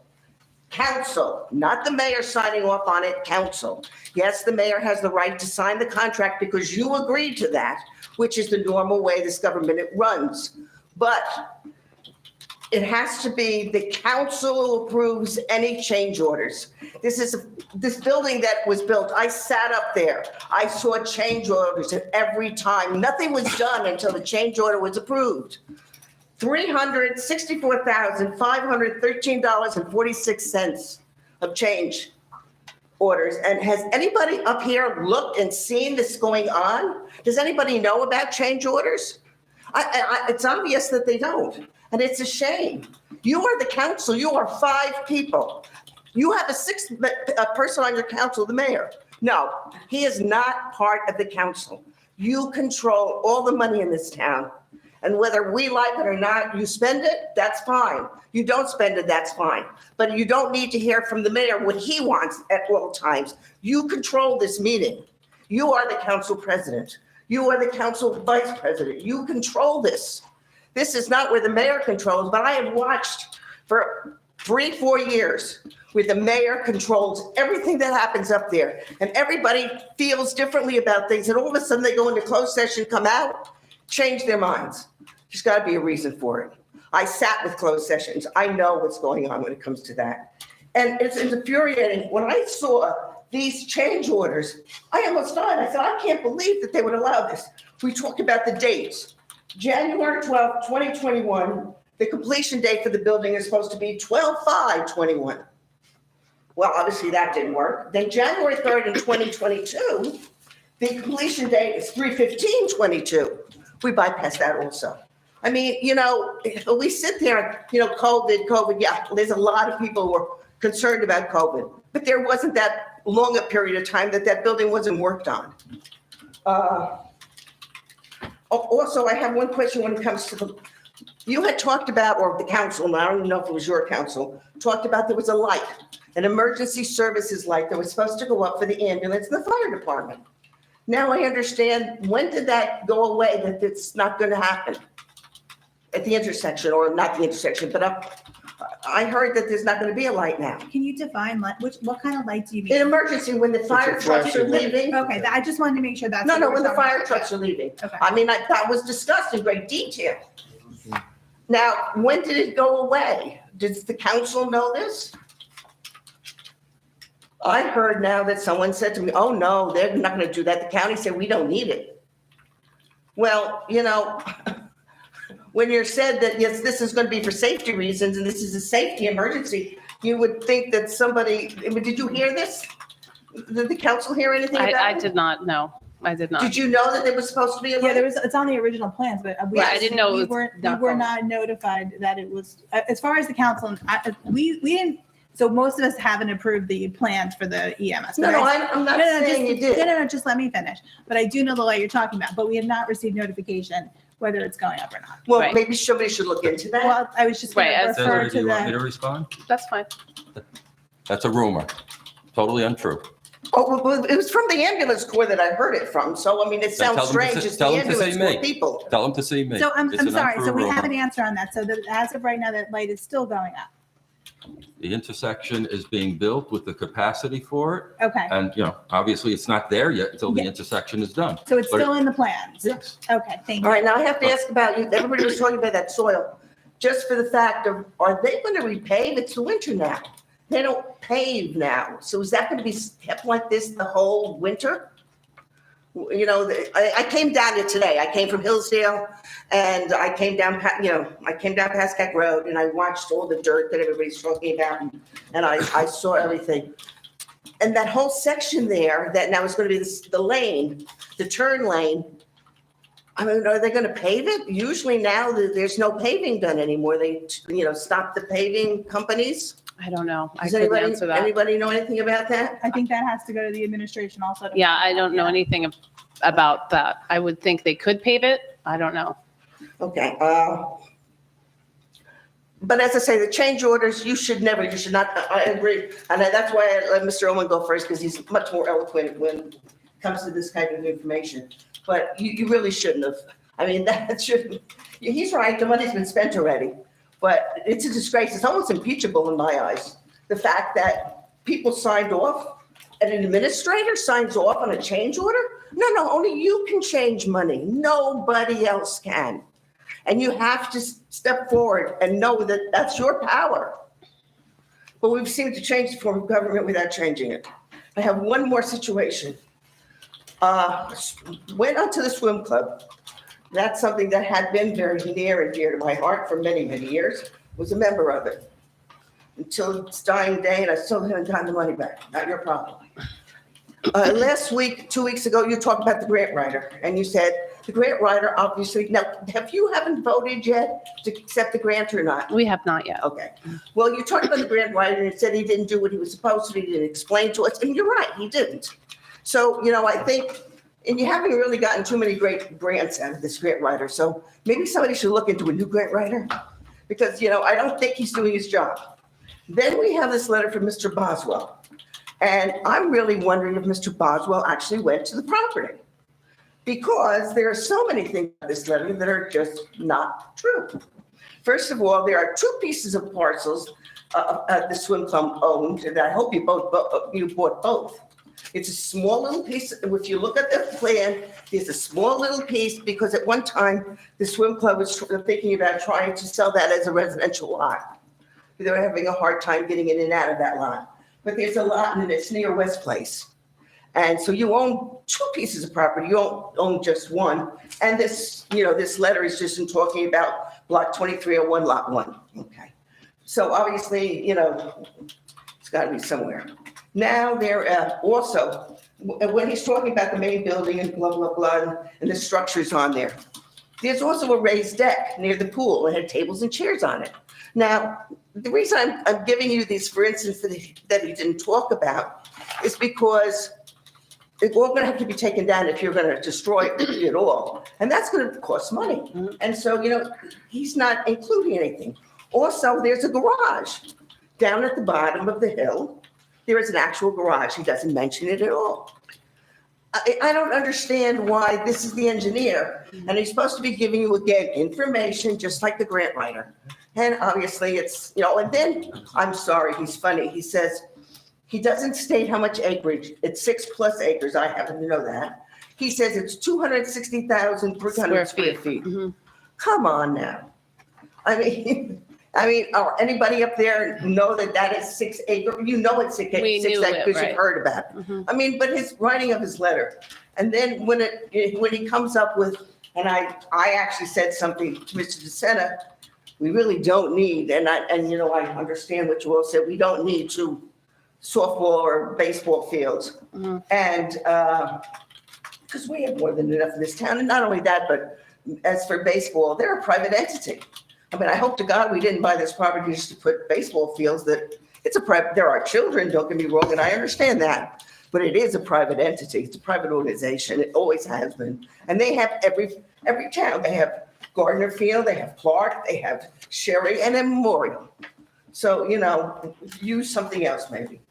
not the mayor signing off on it, council. Yes, the mayor has the right to sign the contract because you agreed to that, which is the normal way this government runs. But it has to be the council who approves any change orders. This building that was built, I sat up there. I saw change orders, and every time, nothing was done until the change order was approved. $364,513.46 of change orders. And has anybody up here looked and seen this going on? Does anybody know about change orders? It's obvious that they don't. And it's a shame. You are the council. You are 5 people. You have a 6th person on your council, the mayor. No, he is not part of the council. You control all the money in this town. And whether we like it or not, you spend it, that's fine. You don't spend it, that's fine. But you don't need to hear from the mayor what he wants at all times. You control this meeting. You are the council president. You are the council vice president. You control this. This is not where the mayor controls, but I have watched for 3-4 years where the mayor controls everything that happens up there. And everybody feels differently about things. And all of a sudden they go into closed session, come out, change their minds. There's got to be a reason for it. I sat with closed sessions. I know what's going on when it comes to that. And it's infuriating. When I saw these change orders, I almost died. I said, I can't believe that they would allow this. We talked about the dates. January 12th, 2021, the completion date for the building is supposed to be 12/5/21. Well, obviously that didn't work. Then January 3rd in 2022, the completion date is 3/15/22. We bypassed that also. I mean, we sit there, COVID, yeah, there's a lot of people who are concerned about COVID, but there wasn't that long a period of time that building wasn't worked on. Also, I have one question when it comes to you had talked about, or the council, and I don't even know if it was your council, talked about there was a light, an emergency services light that was supposed to go up for the ambulance and the fire department. Now I understand, when did that go away, that it's not going to happen at the intersection, or not the intersection, but I heard that there's not going to be a light now. Can you define what kind of light do you mean? In emergency, when the fire trucks are leaving. Okay, I just wanted to make sure that's. No, what we're when the talking fire about. trucks are leaving. Okay. I mean, that was discussed in great detail. Now, when did it go away? Does the council know this? I heard now that someone said to me, oh, no, they're not going to do that. The county said, we don't need it. Well, when you're said that, yes, this is going to be for safety reasons and this is a safety emergency, you would think that somebody, did you hear this? Did the council hear anything about it? I did not, no, I did not. Did you know that there was supposed to be a Yeah, light? it's on the original plans, but I didn't know it was we not were going. not notified that it was, as far as the council, we didn't, so most of us haven't approved the plans for the EMS. No, but no, I- I'm not No, no, saying you did. No, just let me finish. But I do know the law you're talking about, but we have not received notification whether it's going up or not. Well, Right. maybe somebody should look into that. Well, I was just going Right, to as- refer Senator, do to you want me to the, respond? That's fine. That's a rumor. Totally untrue. Oh, well, it was from the ambulance corps that I heard it from. So, I mean, it Then sounds tell them to strange. say- It's the tell them to say ambulance corps me. people. Tell them to see me. so I'm It's an sorry, untrue so we rumor. have an answer on that. So that as of right now, that light is still going up. The intersection is being built with the capacity for it. Okay, And, obviously it's not there yet until the Yeah. intersection is done. so it's But still in the plans? Yes. Okay, thank All you. right, now I have to ask about you. Everybody was talking about that soil. Just for the fact of, are they going to repave? It's the winter now. They don't pave now. So is that going to be kept like this the whole winter? I came down here today. I came from Hillsdale and I came down Pascack Road and I watched all the dirt that everybody's talking about and I saw everything. And that whole section there that now is going to be the lane, the turn lane, I mean, are they going to pave it? Usually now there's no paving done anymore. They, stop the paving companies. I don't know. I Does couldn't answer that. anybody know anything about that? I think that has to go to the administration also. to- Yeah, I don't know anything about that. I would think they could pave it. I don't know. Okay. But as I say, the change orders, you should not, I agree. And that's why I let Mr. Owen go first because he's much more eloquent when it comes to this kind of information. But you really shouldn't have. I mean, that shouldn't, he's right, the money's been spent already. But it's a disgrace. It's almost impeachable in my eyes. The fact that people signed off, and an administrator signs off on a change order? No, only you can change money. Nobody else can. And you have to step forward and know that that's your power. But we've seemed to change the form of government without changing it. I have one more situation. Went out to the swim club. That's something that had been very near and dear to my heart for many, many years. Was a member of it until its dying day, and I still haven't gotten the money back. Not your problem. Last week, 2 weeks ago, you talked about the grant writer, and you said the grant writer obviously. Now, haven't voted yet to accept the grant or not? We have not yet. Okay. Well, you talked about the grant writer and said he didn't do what he was supposed to. He didn't explain to us, and you're right, he didn't. So, I think. And you haven't really gotten too many great grants out of this grant writer. So maybe somebody should look into a new grant writer because, I don't think he's doing his job. Then we have this letter from Mr. Boswell. And I'm really wondering if Mr. Boswell actually went to the property because there are so many things in this letter that are just not true. First of all, there are 2 pieces of parcels the swim club owned, and I hope you bought both. It's a small little piece. If you look at the plan, there's a small little piece because at one time the swim club was thinking about trying to sell that as a residential lot. They were having a hard time getting in and out of that lot. But there's a lot and it's near West Place. And so you own 2 pieces of property. You don't own just one. And this letter is just in talking about block 2301, lot 1. Okay. So obviously, it's got to be somewhere. Now there also, when he's talking about the main building and blah, blah, blah, and the structures on there, there's also a raised deck near the pool and had tables and chairs on it. Now, the reason I'm giving you these, for instance, that he didn't talk about is because it's all going to have to be taken down if you're going to destroy it all. And that's going to cost money. And so, he's not including anything. Also, there's a garage down at the bottom of the hill. There is an actual garage. He doesn't mention it at all. I don't understand why this is the engineer, and he's supposed to be giving you, again, information just like the grant writer. And obviously it's, and then, I'm sorry, he's funny. He says, he doesn't state how much acreage. It's 6+ acres. I happen to know that. He says it's 260,300 square feet. Mm-hmm. Come on now. I mean, I mean, or anybody up there know that that is 6 acre? You know it's 6 We acres knew it, because right. you've heard about it. Mhm. I mean, but his writing of his letter, and then when he comes up with, and I actually said something to Mr. DeSena, we really don't need, and I understand what you all said, we don't need 2 softball or baseball fields. Mhm. And, because we have more than enough in this town, and not only that, but as for baseball, they're a private entity. I mean, I hope to God we didn't buy this property just to put baseball fields, that there are children, don't get me wrong, and I understand that. But it is a private entity. It's a private organization. It always has been. And they have every town. They have Gardner Field, they have Clark, they have Sherry, and then Memorial. So, use something else maybe.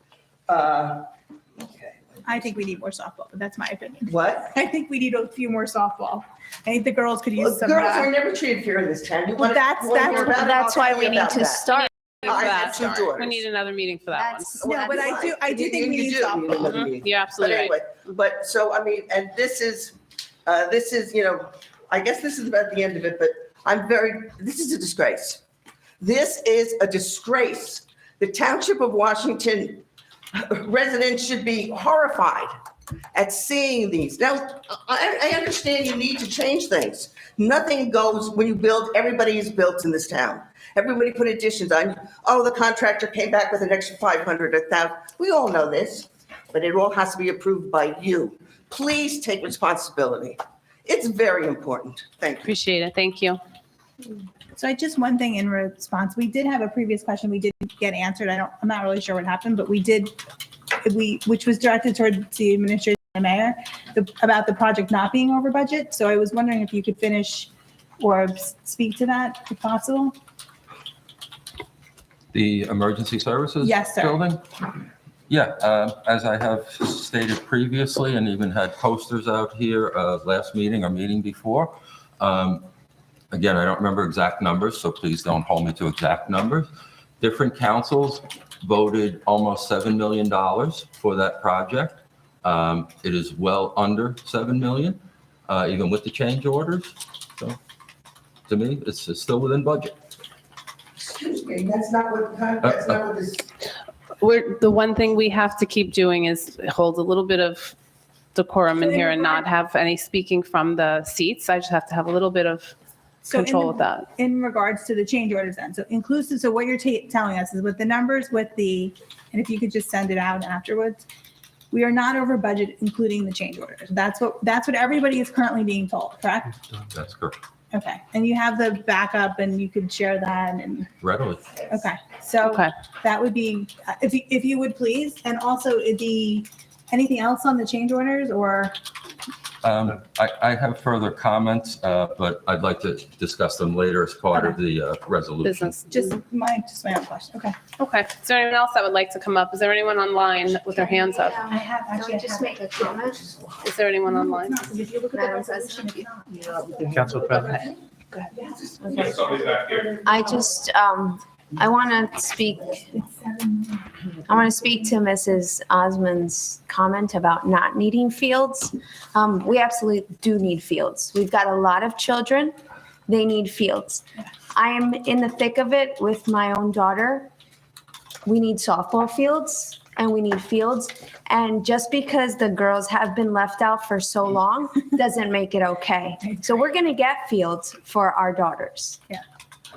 Okay. I think we need more softball, but that's my opinion. What? I think we need a few more softball. I think the girls could use Well, some. girls are never treated fair in this town. You wanna- That's- you wanna hear that's- about it? That's I'll why tell we you need about to that. start. I have 2 daughters. We need another meeting for that one. That's, No, but I do think we need You do softball. another Mhm. meeting. You're But absolutely right. anyway, I mean, and this is, I guess this is about the end of it, but this is a disgrace. This is a disgrace. The Township of Washington residents should be horrified at seeing these. Now, I understand you need to change things. Nothing goes, when you build, everybody is built in this town. Everybody put additions on. Oh, the contractor came back with an extra 500, 1,000. We all know this, but it all has to be approved by you. Please take responsibility. It's very important. Thank you. Appreciate it. Thank you. So one thing in response, we did have a previous question we didn't get answered. I'm not really sure what happened, but which was directed towards the administration and the mayor, about the project not being over budget. So I was wondering if you could finish or speak to that if possible. The emergency services Yes, sir. building? Yeah, as I have stated previously and even had posters out here last meeting or meeting before. Again, I don't remember exact numbers, so please don't hold me to exact numbers. Different councils voted almost $7 million for that project. It is well under 7 million, even with the change orders. So to me, it's still within budget. Excuse me, that's not what this. The one thing we have to keep doing is hold a little bit of decorum in here and not have any speaking from the seats. I just have to have a little bit of control with that. In regards to the change orders then, so inclusive, so what you're telling us is with the numbers, and if you could just send it out afterwards, we are not over budget, including the change orders. That's what everybody is currently being told, correct? That's correct. Okay, and you have the backup and you could share that and, Readily. okay. So Okay. that would be, if you would please, and also anything else on the change orders or? I have further comments, but I'd like to discuss them later as part of the resolution. Business. Just my own question, okay. Okay. Is there anyone else that would like to come up? Is there anyone online with their hands up? I have, Can actually, I I just have. make a comment? Is there anyone online? If you look at the Madam resolution, President? it's not. Council President? Okay. I just, I want to speak to Mrs. Osmond's comment about not needing fields. We absolutely do need fields. We've got a lot of children. They need fields. I am in the thick of it with my own daughter. We need softball fields and we need fields. And just because the girls have been left out for so long doesn't make it okay. So we're going to get fields for our daughters. Yeah.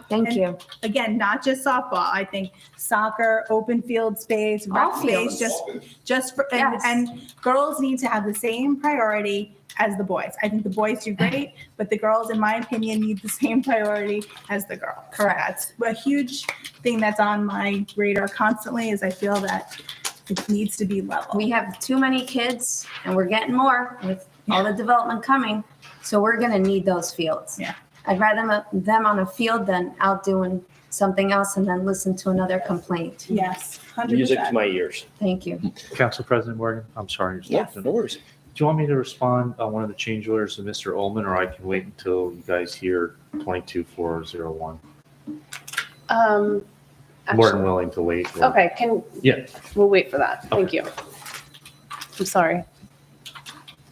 Thank And- you. Again, not just softball. I think soccer, open field space, rec All space, fields. just for, Yes. and girls need to have the same priority as the boys. I think the boys do great, but the girls, in my opinion, need the same priority as the girls. Correct. That's a huge thing that's on my radar constantly is I feel that it needs to be level. We have too many kids and we're getting more with all the development coming. So we're going to need those fields. Yeah. I'd rather them on a field than out doing something else and then listen to another complaint. Yes, Music to 100%. my ears. Thank you. Council President Morgan, I'm sorry. Yes. No worries. Do you want me to respond on one of the change orders to Mr. Ullman, or I can wait until you guys hear 22401? More Actually- than willing to wait. Okay, Yeah. we'll wait for that. Thank you. I'm sorry.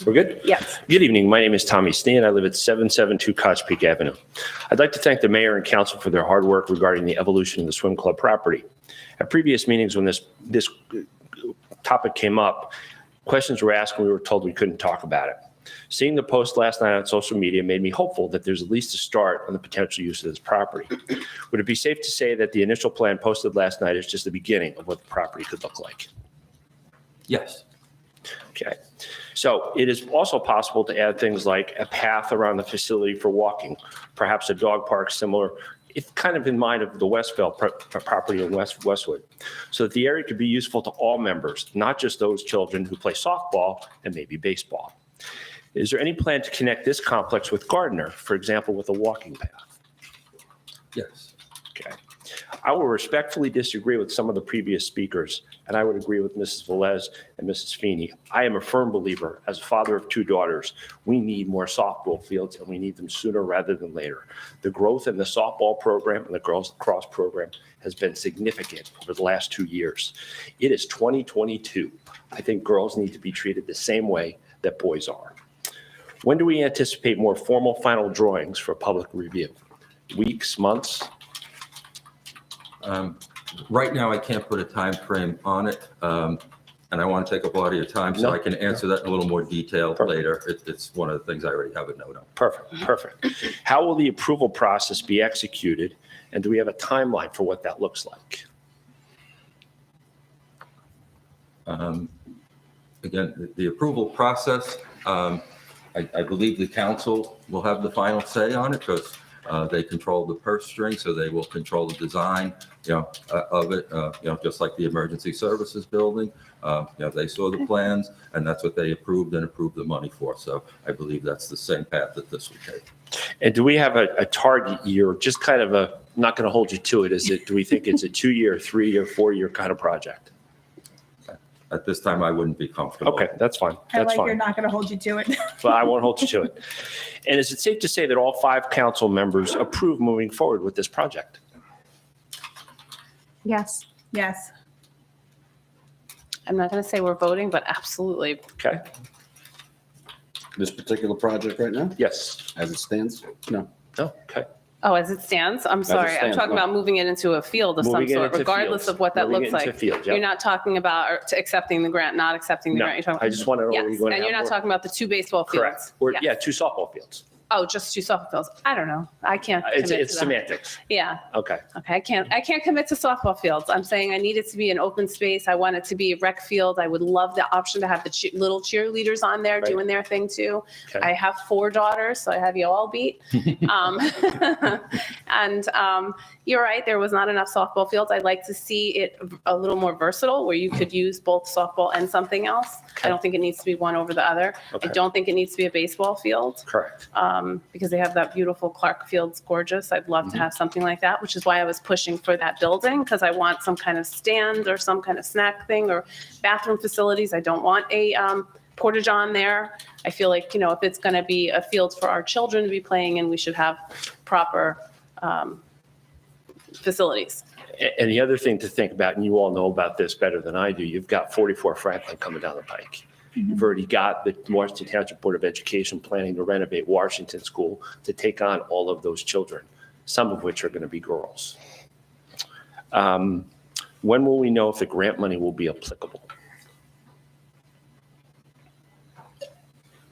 We're good? Yes. Good evening. My name is Tommy Steen. I live at 772 Cottage Peak Avenue. I'd like to thank the mayor and council for their hard work regarding the evolution of the swim club property. At previous meetings when this topic came up, questions were asked and we were told we couldn't talk about it. Seeing the post last night on social media made me hopeful that there's at least a start on the potential use of this property. Would it be safe to say that the initial plan posted last night is just the beginning of what the property could look like? Yes. Okay. So it is also possible to add things like a path around the facility for walking, perhaps a dog park similar, it's kind of in mind of the Westville property in Westwood, so that the area could be useful to all members, not just those children who play softball and maybe baseball. Is there any plan to connect this complex with Gardner, for example, with a walking path? Yes. Okay. I will respectfully disagree with some of the previous speakers, and I would agree with Mrs. Velez and Mrs. Feeney. I am a firm believer, as a father of 2 daughters, we need more softball fields, and we need them sooner rather than later. The growth in the softball program and the girls lacrosse program has been significant over the last 2 years. It is 2022. I think girls need to be treated the same way that boys are. When do we anticipate more formal final drawings for public review? Weeks, months? Right now, I can't put a time frame on it, and I want to take up a lot of your time, so No. I can answer that in a little more detail Perfect. later. It's one of the things I already have a note on. Perfect. How will the approval process be executed, and do we have a timeline for what that looks like? Again, the approval process, I believe the council will have the final say on it because they control the purse string, so they will control the design, of it, just like the emergency services building. They saw the plans and that's what they approved the money for. So I believe that's the same path that this will take. And do we have a target year, just kind of a, not going to hold you to it, do we think it's a 2-year, 3-year, 4-year kind of project? At this time, I wouldn't be comfortable. Okay, that's fine. I That's like you're fine. not going to hold you to it. But I won't hold you to it. And is it safe to say that all 5 council members approve moving forward with this project? Yes. Yes. I'm not going to say we're voting, but absolutely. Okay. This particular project right now, Yes. as it stands? No. No. Okay. Oh, as it stands? I'm sorry. I'm stands, talking no. about moving it into a field of some Moving it sort, into regardless fields. of what that Moving looks it into like. fields, yeah. You're not talking about accepting the grant, not accepting the No, grant. You're talking I just want to know where Yes, you're going to and have you're not more. talking about the 2 baseball Correct. fields. Or, Yes. yeah, 2 softball fields. Oh, just 2 softball fields. I don't know. I can't commit It's to that. semantics. Yeah. Okay. Okay. I can't commit to softball fields. I'm saying I need it to be an open space. I want it to be a rec field. I would love the option to have the little cheerleaders on there Right. doing their thing too. Okay. I have 4 daughters, so I have you all beat. And you're right, there was not enough softball fields. I'd like to see it a little more versatile where you could use both softball and something else. I don't think it needs to be one over the other. Okay. I don't think it needs to be a baseball field Correct. because they have that beautiful Clark Field's gorgeous. I'd love Mm-hmm. to have something like that, which is why I was pushing for that building because I want some kind of stand or some kind of snack thing or bathroom facilities. I don't want a portage on there. I feel like, if it's going to be a field for our children to be playing in, we should have proper facilities. And the other thing to think about, and you all know about this better than I do, you've got 44 Franklin coming down the pike. You've already got the Washington Township Board of Education planning to renovate Washington School to take on all of those children, some of which are going to be girls. When will we know if the grant money will be applicable?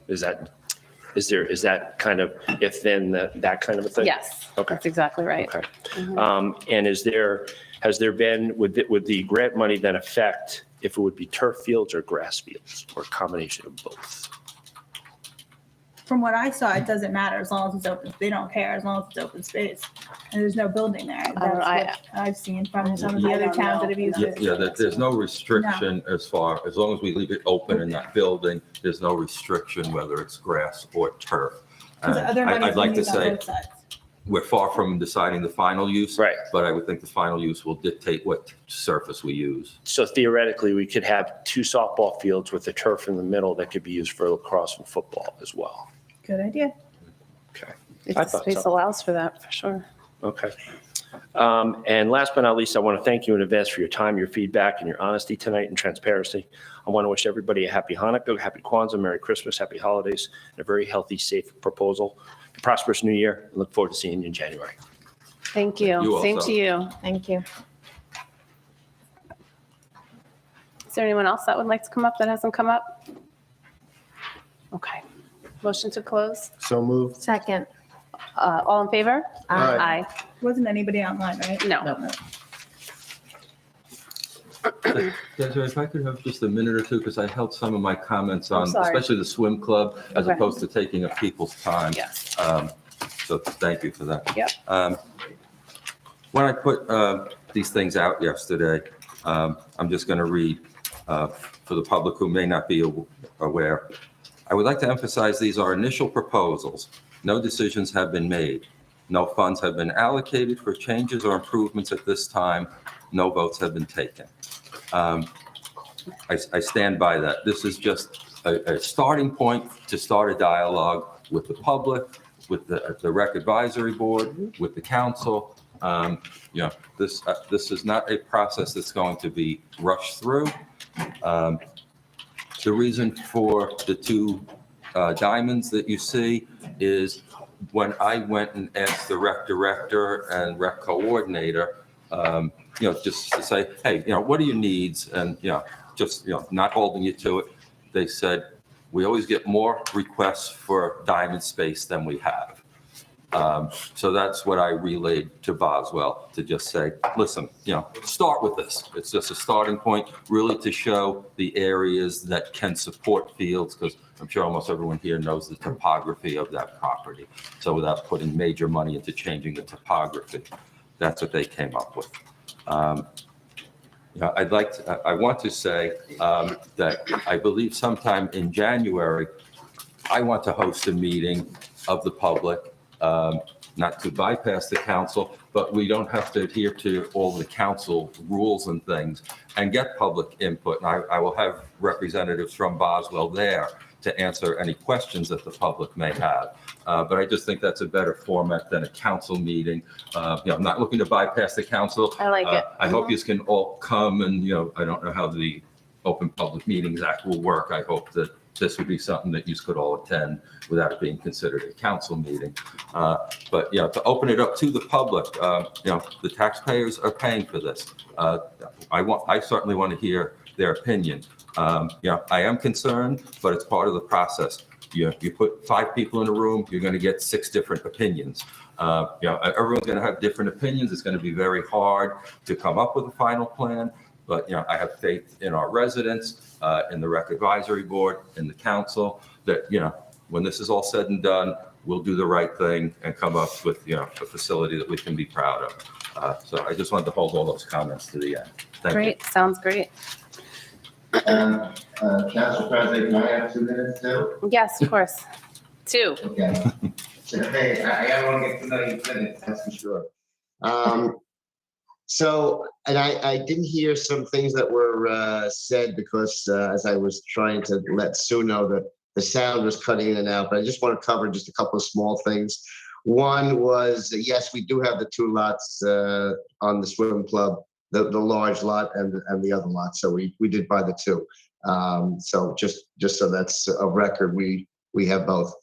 Is that kind of if then that kind of a thing? Yes, Okay. that's exactly right. Okay. And has there been, would the grant money then affect if it would be turf fields or grass fields or a combination of both? From what I saw, it doesn't matter as long as it's open. They don't care as long as it's open space. And there's no building there. That's what I've seen from some of the other towns that have used it. Yeah, there's no restriction as long as we leave it open in that building, there's no restriction whether it's grass or turf. Because And other money's I'd like been to used on say, both sides. we're far from deciding the final use. Right. But I would think the final use will dictate what surface we use. So theoretically, we could have 2 softball fields with the turf in the middle that could be used for lacrosse and football as well. Good idea. Okay. If I the thought space so. allows for that, for sure. Okay. And last but not least, I want to thank you in advance for your time, your feedback, and your honesty tonight and transparency. I want to wish everybody a happy Hanukkah, happy Kwanzaa, Merry Christmas, happy holidays, and a very healthy, safe proposal. A prosperous new year. I look forward to seeing you in January. Thank you. You Same also. to you. Thank you. Is there anyone else that would like to come up that hasn't come up? Okay. Motion to close. So moved. Second. All in favor? Aye. Wasn't anybody online, right? No. Desiree, if I could have just a minute or two, because I held some of my comments I'm on, sorry. especially the swim club, as Okay. opposed to taking up people's time. Yes. So thank you for that. Yep. When I put these things out yesterday, I'm just going to read for the public who may not be aware. I would like to emphasize these are initial proposals. No decisions have been made. No funds have been allocated for changes or improvements at this time. No votes have been taken. I stand by that. This is just a starting point to start a dialogue with the public, with the Rec Advisory Board, with the council. This is not a process that's going to be rushed through. The reason for the two diamonds that you see is when I went and asked the rec director and rec coordinator, just to say, hey, what are your needs? And, not holding you to it. They said, we always get more requests for diamond space than we have. So that's what I relayed to Boswell, to just say, listen, start with this. It's just a starting point, really to show the areas that can support fields, because I'm sure almost everyone here knows the topography of that property. So without putting major money into changing the topography, that's what they came up with. I want to say that I believe sometime in January, I want to host a meeting of the public, not to bypass the council, but we don't have to adhere to all the council rules and things, and get public input. And I will have representatives from Boswell there to answer any questions that the public may have. But I just think that's a better format than a council meeting. I'm not looking to bypass the council. I like it. I hope you can all come, and, I don't know how the Open Public Meetings Act will work. I hope that this would be something that you could all attend without it being considered a council meeting. But to open it up to the public, the taxpayers are paying for this. I certainly want to hear their opinion. I am concerned, but it's part of the process. You put 5 people in a room, you're going to get 6 different opinions. Everyone's going to have different opinions. It's going to be very hard to come up with a final plan. But, I have faith in our residents, in the Rec Advisory Board, in the council, that, when this is all said and done, we'll do the right thing and come up with, a facility that we can be proud of. So I just wanted to hold all those comments to the end. Thank you. Great. Sounds great. Council President, can I have 2 minutes too? Yes, of course. 2. Okay. Hey, I want to get to know you minutes, that's for sure. And I didn't hear some things that were said because as I was trying to let Sue know that the sound was cutting in and out, but I just want to cover just a couple of small things. One was, yes, we do have the 2 lots on the swim club, the large lot and the other lot. So we did buy the 2. So just so that's a record, we have both.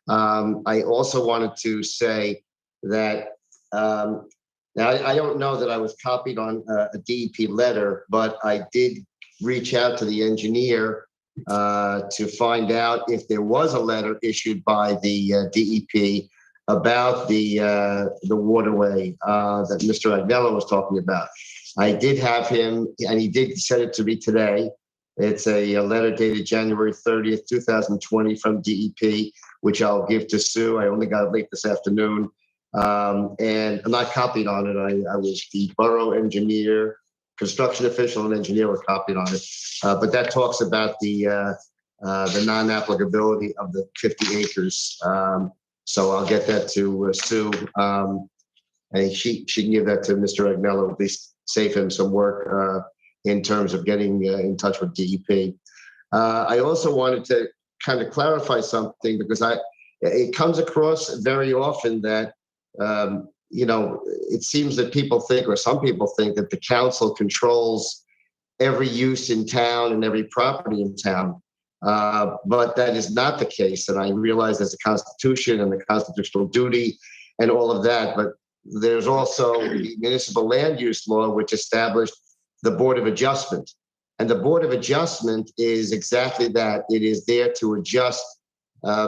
I also wanted to say that now I don't know that I was copied on a DEP letter, but I did reach out to the engineer to find out if there was a letter issued by the DEP about the waterway that Mr. Agnello was talking about. I did have him, and he did send it to me today. It's a letter dated January 30th, 2020 from DEP, which I'll give to Sue. I only got it late this afternoon. And I'm not copied on it. I was the borough engineer, construction official, and engineer were copied on it. But that talks about the non-applicability of the 50 acres. So I'll get that to Sue. And she can give that to Mr. Agnello, at least save him some work in terms of getting in touch with DEP. I also wanted to kind of clarify something because it comes across very often that it seems that people think, or some people think, that the council controls every use in town and every property in town. But that is not the case. And I realize there's a constitution and the constitutional duty and all of that. But there's also the municipal land use law, which established the Board of Adjustment. And the Board of Adjustment is exactly that. It is there to adjust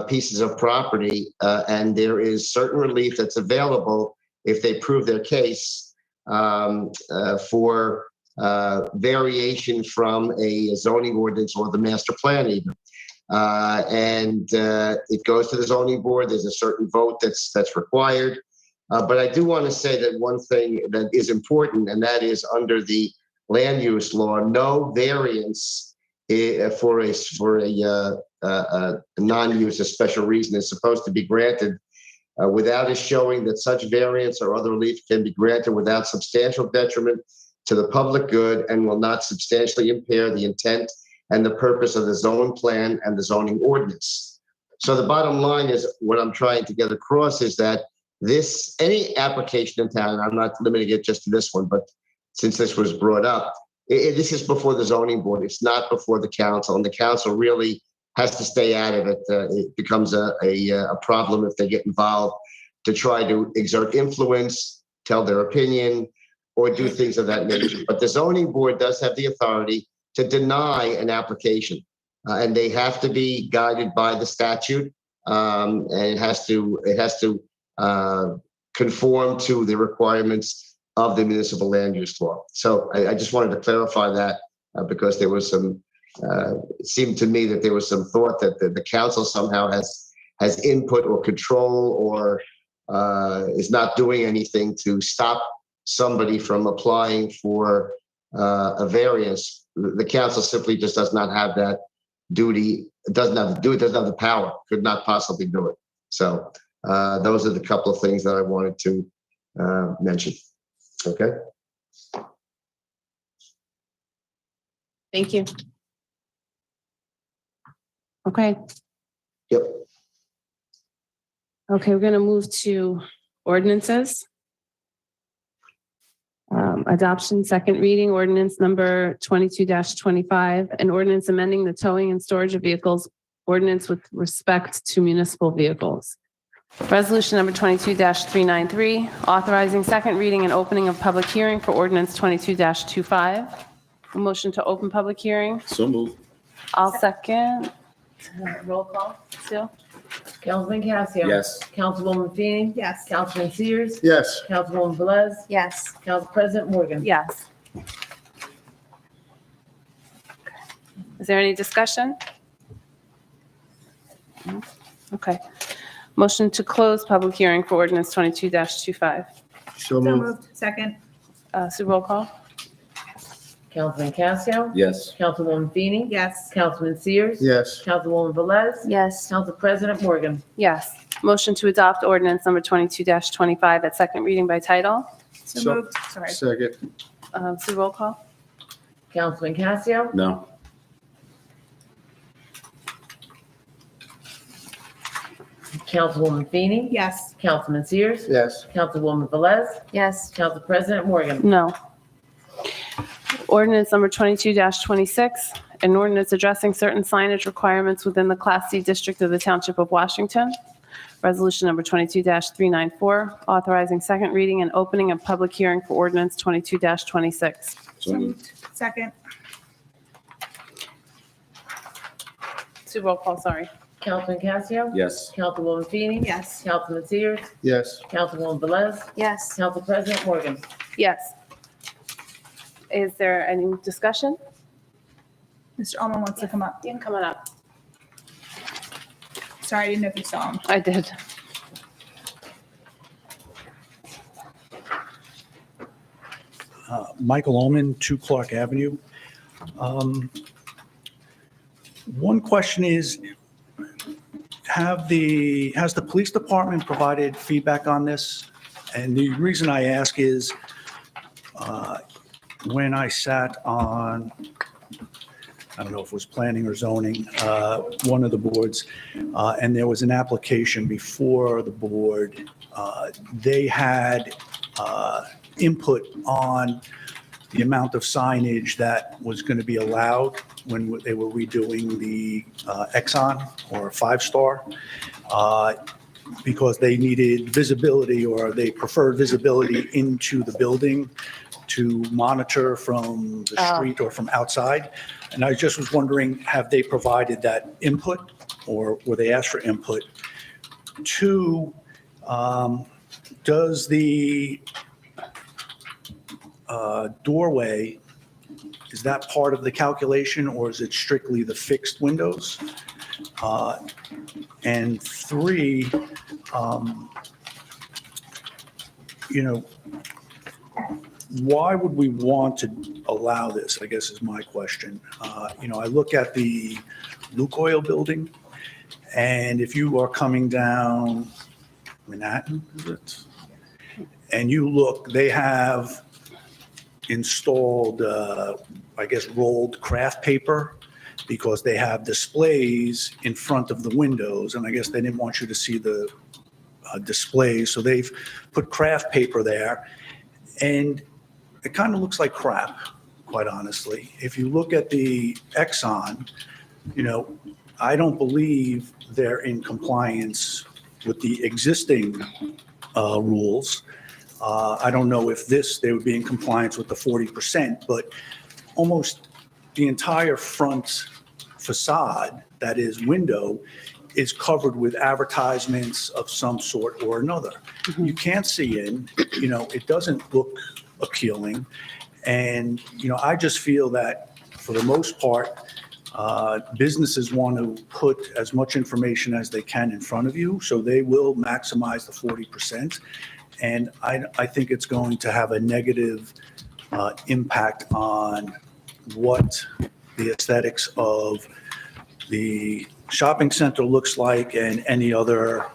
pieces of property. And there is certain relief that's available if they prove their case for variation from a zoning ordinance or the master plan even. And it goes to the zoning board. There's a certain vote that's required. But I do want to say that one thing that is important, and that is under the land use law, no variance for a non-use, a special reason is supposed to be granted without a showing that such variance or other relief can be granted without substantial detriment to the public good and will not substantially impair the intent and the purpose of the zone plan and the zoning ordinance. So the bottom line is, what I'm trying to get across is that any application in town, and I'm not limiting it just to this one, but since this was brought up, this is before the zoning board. It's not before the council, and the council really has to stay out of it. It becomes a problem if they get involved to try to exert influence, tell their opinion, or do things of that nature. But the zoning board does have the authority to deny an application, and they have to be guided by the statute, and it has to conform to the requirements of the municipal land use law. So I just wanted to clarify that because there was some, it seemed to me that there was some thought that the council somehow has input or control or is not doing anything to stop somebody from applying for a variance. The council simply just does not have that duty. It doesn't have the power, could not possibly do it. So those are the couple of things that I wanted to mention. Okay. Thank you. Okay. Yep. Okay, we're going to move to ordinances. Adoption, second reading, ordinance number 22-25, an ordinance amending the towing and storage of vehicles ordinance with respect to municipal vehicles. Resolution number 22-393, authorizing second reading and opening of public hearing for ordinance 22-25. A motion to open public hearing. So moved. I'll second. Roll call. Sue? Councilman Casio. Yes. Councilwoman Feeney. Yes. Councilman Sears. Yes. Councilwoman Velez. Yes. Council President Morgan. Yes. Is there any discussion? No? Okay. Motion to close public hearing for ordinance 22-25. So So moved. moved. Second. Sue, roll call? Councilman Casio. Yes. Councilwoman Feeney. Yes. Councilman Sears. Yes. Councilwoman Velez. Yes. Council President Morgan. Yes. Motion to adopt ordinance number 22-25 at second reading by title. So moved. Sorry. Second. Sue, roll call? Councilman Casio. No. Councilwoman Feeney. Yes. Councilman Sears. Yes. Councilwoman Velez. Yes. Council President Morgan. No. Ordinance number 22-26, an ordinance addressing certain signage requirements within the Class C district of the Township of Washington. Resolution number 22-394, authorizing second reading and opening a public hearing for ordinance 22-26. So moved. Second. Sue, roll call, sorry. Councilman Casio. Yes. Councilwoman Feeney. Yes. Councilman Sears. Yes. Councilwoman Velez. Yes. Council President Morgan. Yes. Is there any discussion? Mr. Ullman wants to come up. You can come on up. Sorry, I didn't know if you saw him. I did. Michael Ullman, 2 Clark Avenue. One question is, has the police department provided feedback on this? And the reason I ask is, when I sat on I don't know if it was planning or zoning, one of the boards, and there was an application before the board. They had input on the amount of signage that was going to be allowed when they were redoing the Exxon or 5-star, because they needed visibility, or they preferred visibility into the building to monitor from the street or from outside. And I just was wondering, have they provided that input, or were they asked for input? Two, does the doorway, is that part of the calculation, or is it strictly the fixed windows? And three, why would we want to allow this, I guess is my question. I look at the Lukoil building, and if you are coming down Manhattan, is it? And you look, they have installed, I guess, rolled craft paper, because they have displays in front of the windows, and I guess they didn't want you to see the displays, so they've put craft paper there, and it kind of looks like crap, quite honestly. If you look at the Exxon, I don't believe they're in compliance with the existing rules. I don't know if they would be in compliance with the 40%, but almost the entire front facade, that is window, is covered with advertisements of some sort or another. You can't see in, it doesn't look appealing. And, I just feel that for the most part, businesses want to put as much information as they can in front of you, so they will maximize the 40%. And I think it's going to have a negative impact on what the aesthetics of the shopping center looks like and any other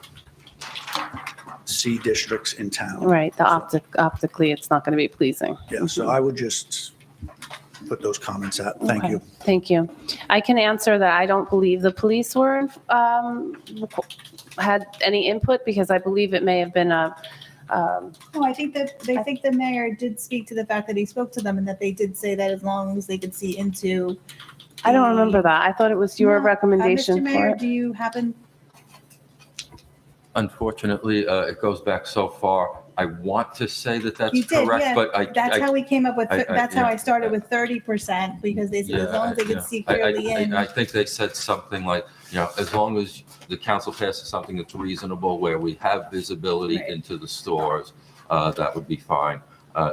C districts in town. Right, optically, it's not going to be pleasing. Yeah, so I would just put those comments out. Thank Okay, you. Thank you. I can answer that. I don't believe the police had any input, because I believe it may have been No, I think the mayor did speak to the fact that he spoke to them, and that they did say that as long as they could see into. I don't remember that. I thought it was your No, recommendation Mr. for Mayor, it. do you happen? Unfortunately, it goes back so far. I want to say that that's You did, correct, yeah. but That's how we came up with, that's how I started yeah. with 30%, because they said as long as they could see I clearly in. I think they said something like, as long as the council passes something that's reasonable, where we have visibility Right. into the stores, that would be fine.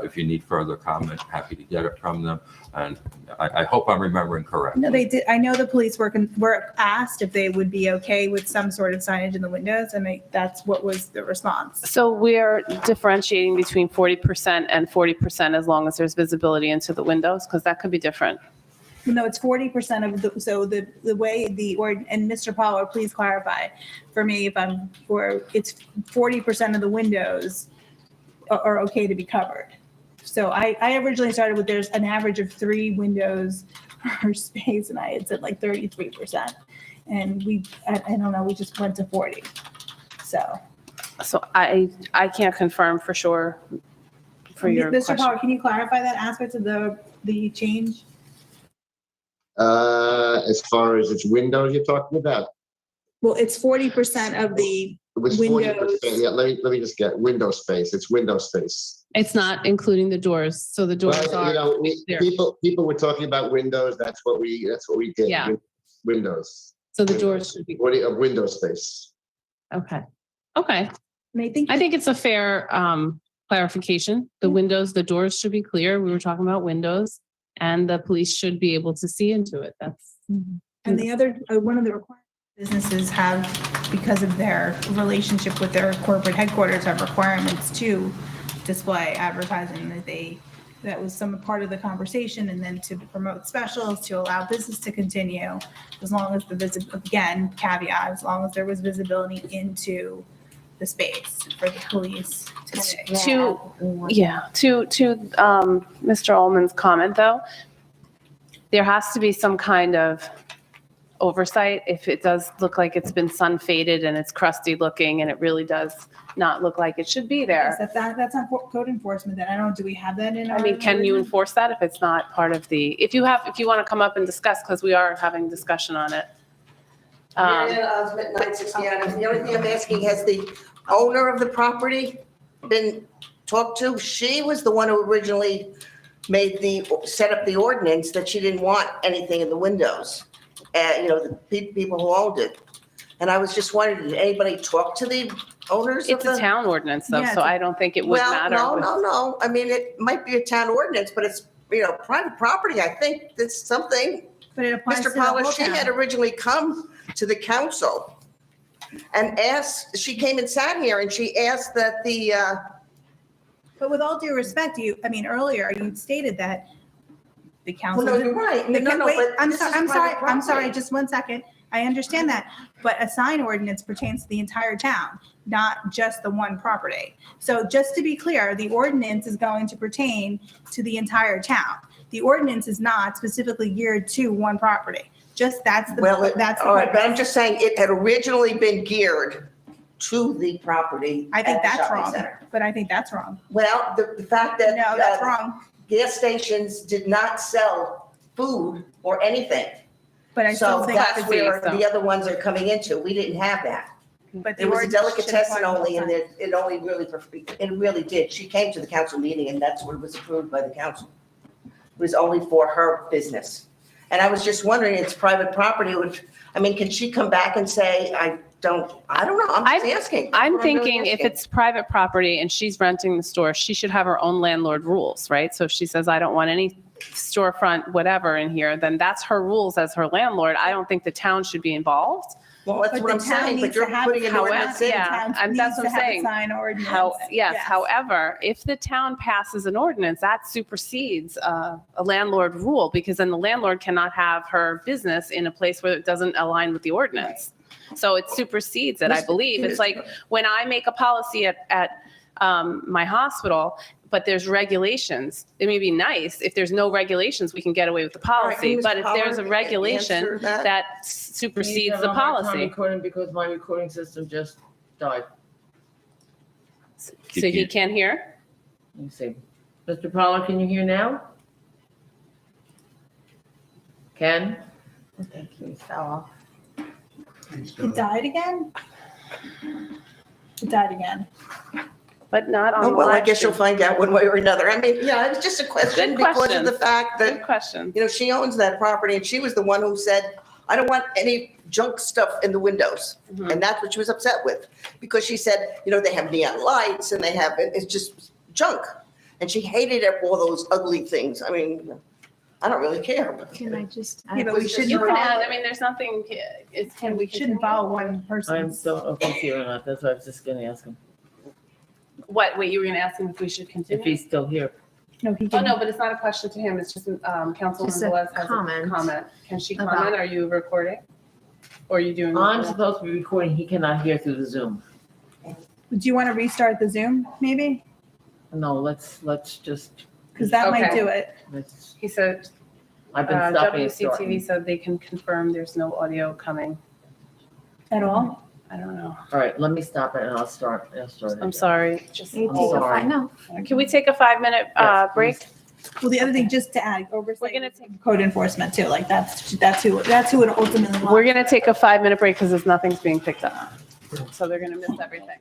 If you need further comment, happy to get it from them. And I hope I'm remembering correctly. No, they did. I know the police were asked if they would be okay with some sort of signage in the windows, and that's what was the response. So we're differentiating between 40% and 40% as long as there's visibility into the windows, because that could be different. No, it's 40% of the, so the way and Mr. Power, please clarify for me it's 40% of the windows are okay to be covered. So I originally started with, there's an average of 3 windows per space, and I had said like 33%. And I don't know, we just went to 40. So I can't confirm for sure for your Mr. question. Power, can you clarify that aspect of the change? As far as its windows you're talking about? Well, it's 40% of the It was windows. 40%. Yeah, let me just get window space. It's window space. It's not including the doors, so the doors Well, are there. people were talking about windows. That's what we did. Yeah. Windows. So the doors should be, Of window space. okay. Okay. And I think it's a fair clarification. The windows, the doors should be clear. We were talking about windows, and the police should be able to see into it. That's. And the other, one of the requirements businesses have, because of their relationship with their corporate headquarters, have requirements to display advertising that was some part of the conversation, and then to promote specials, to allow business to continue, as long as again, caveat, as long as there was visibility into the space for the police To Mr. Ullman's comment, though, there has to be some kind of oversight if it does look like it's been sun faded and it's crusty looking and it really does not look like it should be Yes, there. that's not code enforcement then. I don't know, do we have that in our? I mean, can you enforce that if it's not part of the, if you want to come up and discuss, because we are having discussion on it. Marion Osmond, 960 Adams. The only thing I'm asking, has the owner of the property been talked to? She was the one who originally set up the ordinance that she didn't want anything in the windows. The people who owned it. And I was just wondering, did anybody talk to the owners of It's the? a town ordinance though, Yeah, so I don't think it would matter. Well, no. I mean, it might be a town ordinance, but it's, private property. I think that's something. But it applies to Mr. the whole Paula, she town. had originally come to the council and she came and sat here and she asked that But with all due respect, earlier you stated that the council. Well, no, you're right. The- No, wait, but I'm this sorry, is I'm sorry, private I'm sorry, property. just one second. I understand that, but a sign ordinance pertains to the entire town, not just the one property. So just to be clear, the ordinance is going to pertain to the entire town. The ordinance is not specifically geared to one property. Just that's the, Well, that's the all right, but I'm purpose. just saying it had originally been geared to the property. I think at the that's shopping wrong, center. but I think that's wrong. Well, the fact that. No, that's wrong. Gas stations did not sell food or anything. But I still So think. that's where so. the other ones are coming into. We didn't have that. But the It was a ordinance should delicatessen apply to only, both and sides. it really did. She came to the council meeting, and that's what was approved by the council. It was only for her business. And I was just wondering, it's private property, can she come back and say, I don't know, I'm just asking. I'm That's what really thinking if asking. it's private property and she's renting the store, she should have her own landlord rules, right? So if she says, I don't want any storefront, whatever in here, then that's her rules as her landlord. I don't think the town should be involved. Well, that's But what the I'm town saying, but needs you're to have putting an the ordinance in. Yeah, town that's what needs I'm to have a saying. sign ordinance. Yes, however, if the town passes an ordinance, that supersedes a landlord rule, because then the landlord cannot have her business in a place where it doesn't align with the ordinance. So it supersedes it, I believe. It's like when I make a policy at my hospital, but there's regulations, it may be nice. If there's no regulations, we can get away with the policy. Mr. But if there's a Pollard, regulation answer that. that He's supersedes having the a hard time policy. recording because my recording system just died. So he can't hear? Let me see. Mr. Pollard, can you hear now? Ken? I think he fell off. It died again? It died again. But not on Oh, the well, I live guess you'll stream. find out one way or another. It's just a question Good because question. of the fact Good that, question. she owns that property and she was the one who said, I don't want any junk stuff in the windows. Mhm. And that's what she was upset with, because she said, they have neon lights and it's just junk. And she hated all those ugly things. I don't really care. Can I just? Yeah, but we shouldn't You can follow, add, there's nothing, can we shouldn't follow one I'm person's. still open to or not. That's why I was just gonna ask him What, wait, you were going to ask him if we should if continue? he's still here. No, he Oh, can. no, but it's not a question to him, it's just, Councilwoman Just a Velez has a comment comment. Can she about- comment? Are you recording? Or are you doing? I'm supposed to be recording. He cannot hear through the Zoom. Do you want to restart the Zoom, maybe? No, let's just, Because that might Okay. do it. let's, He said, I've been stopping and WCTV starting. said they can confirm there's no audio coming. At all? I don't know. All right, let me stop it and I'll start I'm again. sorry. Just, You I'm take a sorry. five, no. can we take a 5-minute Yes, break? Well, the other thing, just to add, oversight. We're gonna take- Code enforcement too, like that's who it ultimately. We're going to take a 5-minute break because nothing's being picked up. So they're going to miss everything.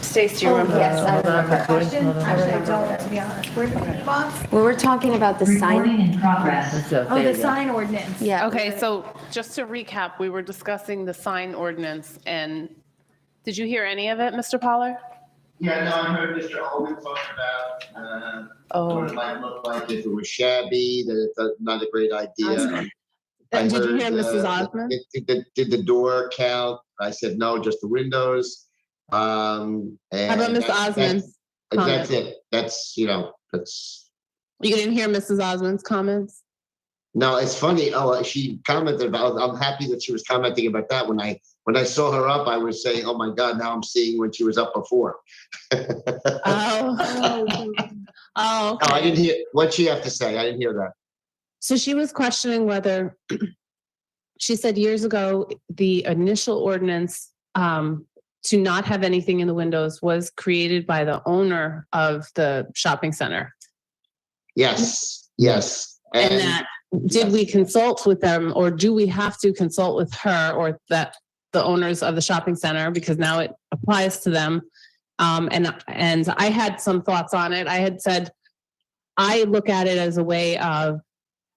Stacy, you remember? Yes, I remember. Question? I remember. To be honest, where did it box? We were talking about the sign. There Oh, you the go. sign ordinance. Yeah. Okay, so just to recap, we were discussing the sign ordinance, and did you hear any of it, Mr. Pollard? Yeah, no, I heard Mr. Owen talk about, what it might look like if it was shabby, that it's not a great idea. I Did you heard, hear Mrs. Osmond? Did the door count? I said, no, just the windows. And How about Ms. Osmond's that's it. That's, that's, You didn't hear Mrs. Osmond's comments? no, it's funny. Oh, she commented about, I'm happy that she was commenting about that. When I saw her up, I was saying, oh my God, now I'm seeing when she was up before. Oh. Oh, No, I didn't okay. hear, what'd she have to say? I didn't hear that. So she was questioning whether, she said years ago, the initial ordinance to not have anything in the windows was created by the owner of the shopping center. Yes, yes. And that, did we consult with them, or do we have to consult with her or that the owners of the shopping center, because now it applies to them? And I had some thoughts on it. I had said, I look at it as a way of,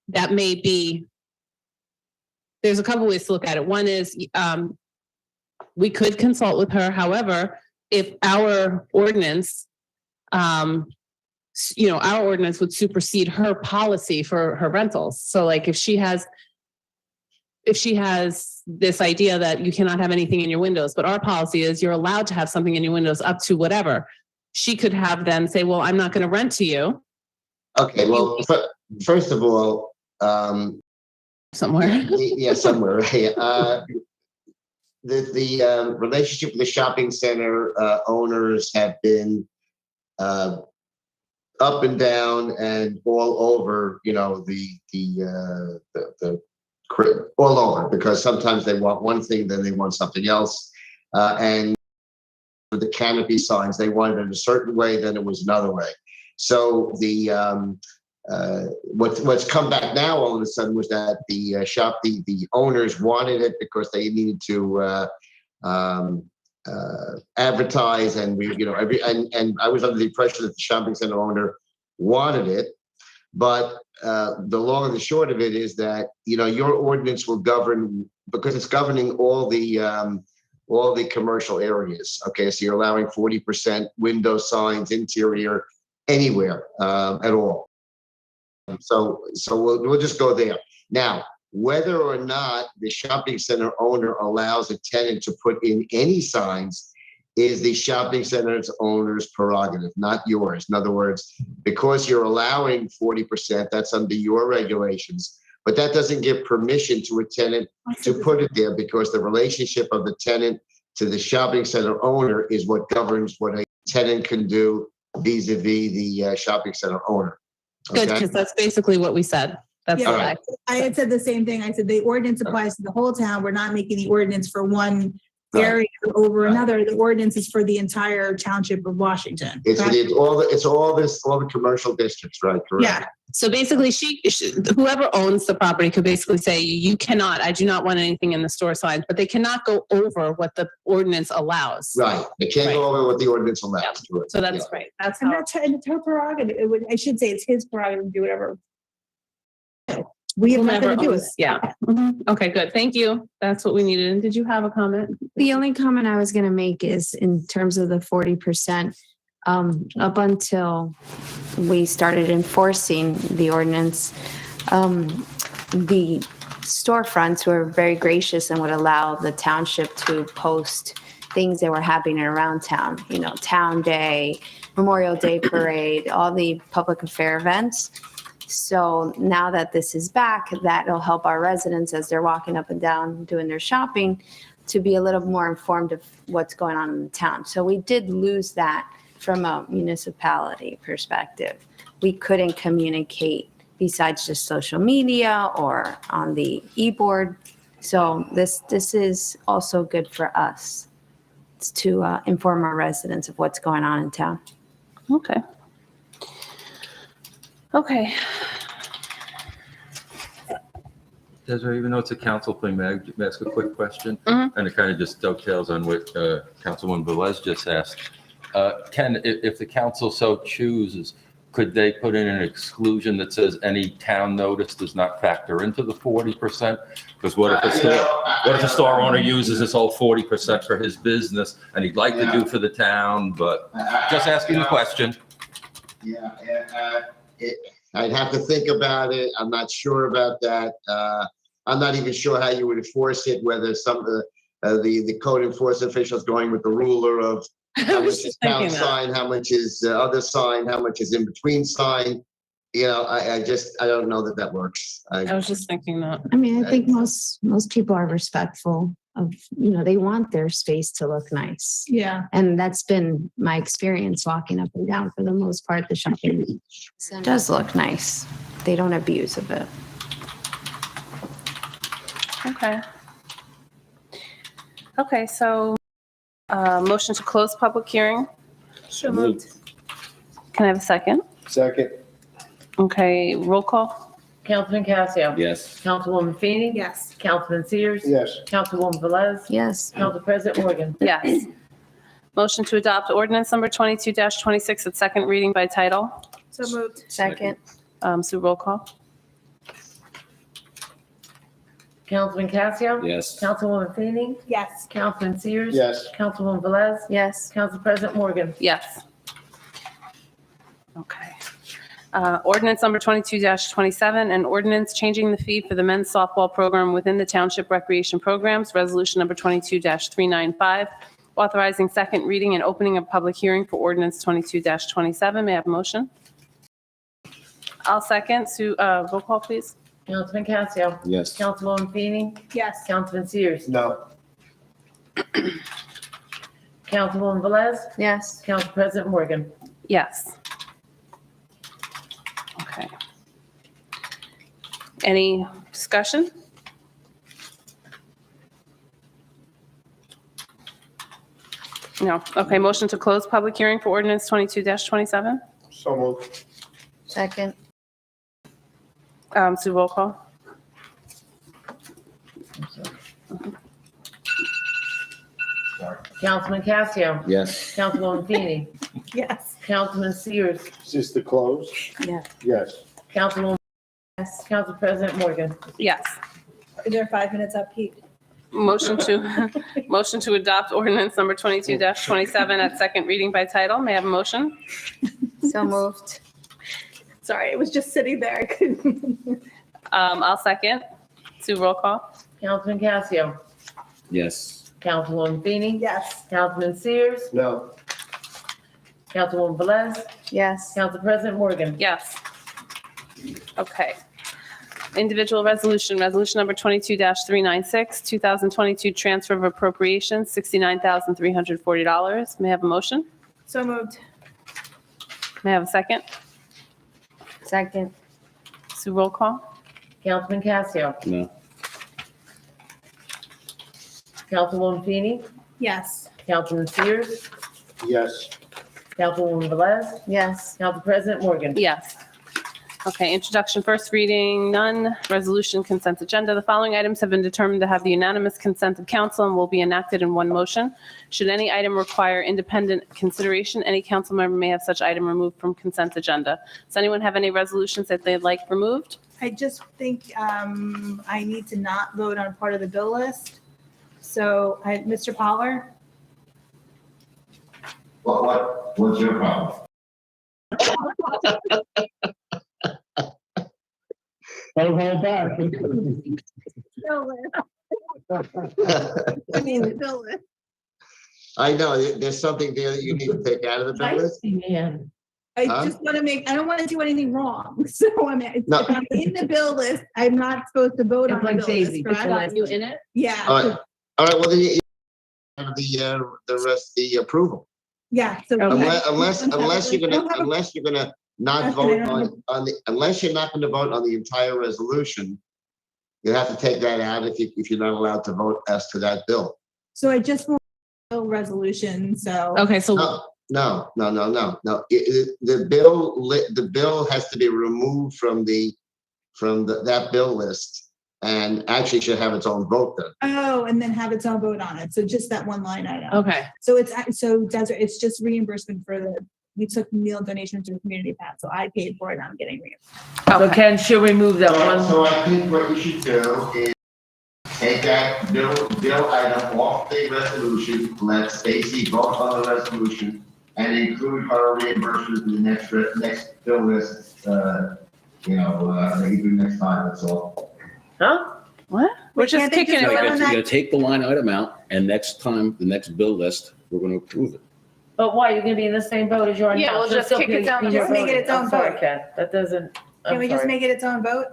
that may be, there's a couple ways to look at it. One is, we could consult with her. However, if our ordinance, our ordinance would supersede her policy for her rentals. So like if she has this idea that you cannot have anything in your windows, but our policy is you're allowed to have something in your windows up to whatever, she could have then say, well, I'm not going to rent to you. Okay, well, first of all, somewhere. Yeah, somewhere. Right. The relationship with the shopping center owners have been up and down and all over. All over, because sometimes they want one thing, then they want something else, and the canopy signs, they wanted it a certain way, then it was another way. So what's come back now all of a sudden was that the owners wanted it because they needed to advertise, and and I was under the impression that the shopping center owner wanted it, but the long and the short of it is that your ordinance will govern, because it's governing all the commercial areas. Okay, so you're allowing 40% window signs, interior, anywhere at all. So we'll just go there. Now, whether or not the shopping center owner allows a tenant to put in any signs is the shopping center's owner's prerogative, not yours. In other words, because you're allowing 40%, that's under your regulations, but that doesn't give permission to a tenant to put it there, because the relationship of the tenant to the shopping center owner is what governs what a tenant can do vis-a-vis the shopping center owner. Good, because that's basically what we said. That's Yeah, why. I had said the same thing. I said the ordinance applies to the whole town. We're not making the ordinance for one area over another. The ordinance is for the entire Township of Washington. It's all the commercial districts, right? Correct. Yeah. So basically, whoever owns the property could basically say, you cannot, I do not want anything in the store signs, but they cannot go over what the ordinance allows. Right. They can't go over what the ordinance allows. Yeah. So that's right. That's And how. and it's her prerogative. I should say it's his prerogative to do whatever. We have nothing to do with it. Yeah. Mhm. Okay, good. Thank you. That's what we needed. And did you have a comment? The only comment I was going to make is in terms of the 40%, up until we started enforcing the ordinance, the storefronts were very gracious and would allow the township to post things that were happening around town, Town Day, Memorial Day Parade, all the public affair events. So now that this is back, that'll help our residents as they're walking up and down doing their shopping to be a little more informed of what's going on in the town. So we did lose that from a municipality perspective. We couldn't communicate besides just social media or on the e-board. So this is also good for us. It's to inform our residents of what's going on in town. Okay. Okay. Desiree, even though it's a council thing, may I ask a quick question? Mhm. And it kind of just dovetails on what Councilwoman Velez just asked. Ken, if the council so chooses, could they put in an exclusion that says any town notice does not factor into the 40%? Because what if a store owner uses this whole 40% for his business and he'd like to do for the town, but just asking the question. Yeah, I'd have to think about it. I'm not sure about that. I'm not even sure how you would enforce it, whether some of the code enforcement officials going with the ruler of how much is town sign, how much is other sign, how much is in between sign. You know, I don't know that works. I was just thinking that. I mean, I think most people are respectful of, they want their space to look nice. Yeah. And that's been my experience walking up and down for the most part. The shopping center does look nice. They don't abuse of it. Okay. Okay, so motion to close public hearing. So moved. Can I have a second? Second. Okay, roll call. Councilman Casio. Yes. Councilwoman Feeney. Yes. Councilman Sears. Yes. Councilwoman Velez. Yes. Council President Morgan. Yes. Motion to adopt ordinance number 22-26 at second reading by title. So moved. Second. Sue, roll call. Councilman Casio. Yes. Councilwoman Feeney. Yes. Councilman Sears. Yes. Councilwoman Velez. Yes. Council President Morgan. Yes. Okay. Ordinance number 22-27, an ordinance changing the fee for the men's softball program within the township recreation programs, resolution number 22-395, authorizing second reading and opening a public hearing for ordinance 22-27. May I have a motion? I'll second. Sue, roll call, please. Councilman Casio. Yes. Councilwoman Feeney. Yes. Councilman Sears. No. Councilwoman Velez. Yes. Council President Morgan. Yes. Okay. Any discussion? No. Okay, motion to close public hearing for ordinance 22-27. So moved. Second. Sue, roll call. Councilman Casio. Yes. Councilwoman Feeney. Yes. Councilman Sears. Is this the close? Yes. Yes. Councilwoman. Yes. Council President Morgan. Yes. Is there 5 minutes up, Pete? Motion to adopt ordinance number 22-27 at second reading by title. May I have a motion? So moved. Sorry, it was just sitting there. I couldn't. I'll second. Sue, roll call. Councilman Casio. Yes. Councilwoman Feeney. Yes. Councilman Sears. No. Councilwoman Velez. Yes. Council President Morgan. Yes. Okay. Individual resolution number 22-396, 2022 transfer of appropriations, $69,340. May I have a motion? So moved. May I have a second? Second. Sue, roll call. Councilman Casio. No. Councilwoman Feeney. Yes. Councilman Sears. Yes. Councilwoman Velez. Yes. Council President Morgan. Yes. Okay, introduction, first reading, none. Resolution, consent agenda. The following items have been determined to have the unanimous consent of council and will be enacted in one motion. Should any item require independent consideration, any council member may have such item removed from consent agenda. Does anyone have any resolutions that they'd like removed? I just think I need to not vote on part of the bill list. So, Mr. Poller? What's your problem? Don't hold back. I mean, the bill list. I know, there's something there that you need to take out of the bill list. Man. I Huh? just want to I don't want to do anything wrong. So if No. I'm in the bill list, I'm not supposed to vote on It's the like bill Daisy. list, correct? You in it? Yeah. All right, well, then you have the rest, the approval. Yeah. So Unless you're gonna not Okay, vote I don't unless you're not gonna vote on the entire resolution, you have to take that out if you're not allowed to vote as to that bill. So I just want a bill resolution, so. Okay, so No. The bill has to be removed from that bill list and actually should have its own vote then. Oh, and then have its own vote on it. So just that one line item. Okay. So Desiree, it's just reimbursement we took meal donations to the community path. So I paid for it. I'm getting reimbursed. So Ken, she'll remove that one. So I think what you should do is take that bill item off the resolution, let Stacy vote on the resolution, and include her reimbursement in the next bill list, maybe next time, that's all. Huh? What? We're just can't they kicking just it. vote You're on gonna that? take the line item out, and next time, the next bill list, we're gonna approve it. But why? You're gonna be in the same boat as you are now. Yeah, we'll So just still kick it be- down be the your road. Just make it voting. its own I'm sorry, vote. Ken. That doesn't. Can we just make it its own vote?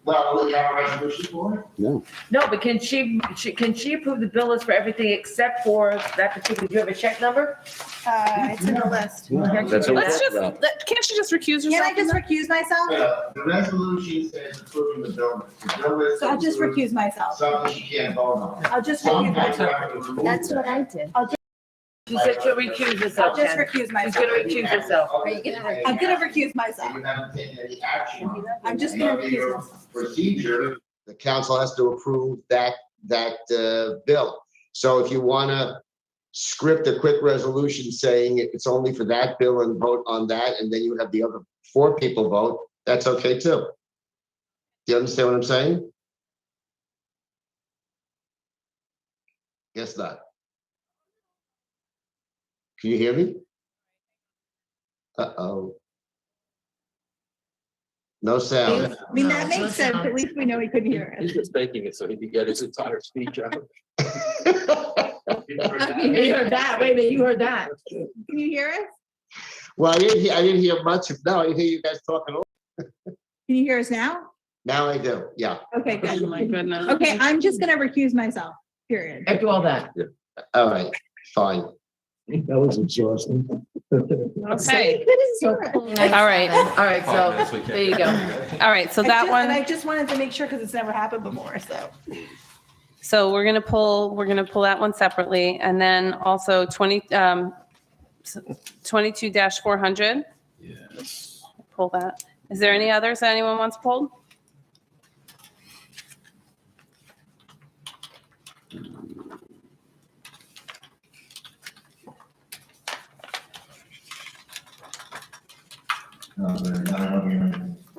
Will you have a resolution for it? No. No, but can she approve the bill list for everything except for that particular, do you have a check number? It's in the list. That's what we're Let's talking just, about. can't you just recuse yourself? Can I just from recuse myself? The resolution says approving the bill list. The bill list So I'll just includes recuse myself. something she can't vote on. I'll just recuse Sometimes you myself. have to remove That's that. what I did. She said she'll recuse herself, I'll just Ken. recuse She's myself. gonna recuse herself. Are you gonna I'm gonna recuse myself. You haven't taken any action on it. I'm just gonna Under recuse your myself. procedure, the council has to approve that bill. So if you want to script a quick resolution saying it's only for that bill and vote on that, and then you have the other 4 people vote, that's okay too. Do you understand what I'm saying? Guess not. Can you hear me? Uh-oh. No sound. I mean, that makes sense. At least we know he couldn't hear He's it. just making it so he can get his entire speech out. You heard that. Wait a minute, you heard that. Can you hear us? Well, I didn't hear much of, no, I hear you guys talking. Can you hear us now? Now I do, yeah. Okay, Oh, good. my goodness. Okay, I'm just gonna recuse myself, period. After all that. All right, fine. That was exhausting. Okay. All right. All right, so there you go. All right, so that And I one, just wanted to make sure because it's never happened before, so. so we're gonna pull that one separately, and then also 22-400. Yes. Pull that. Is there any others that anyone wants pulled?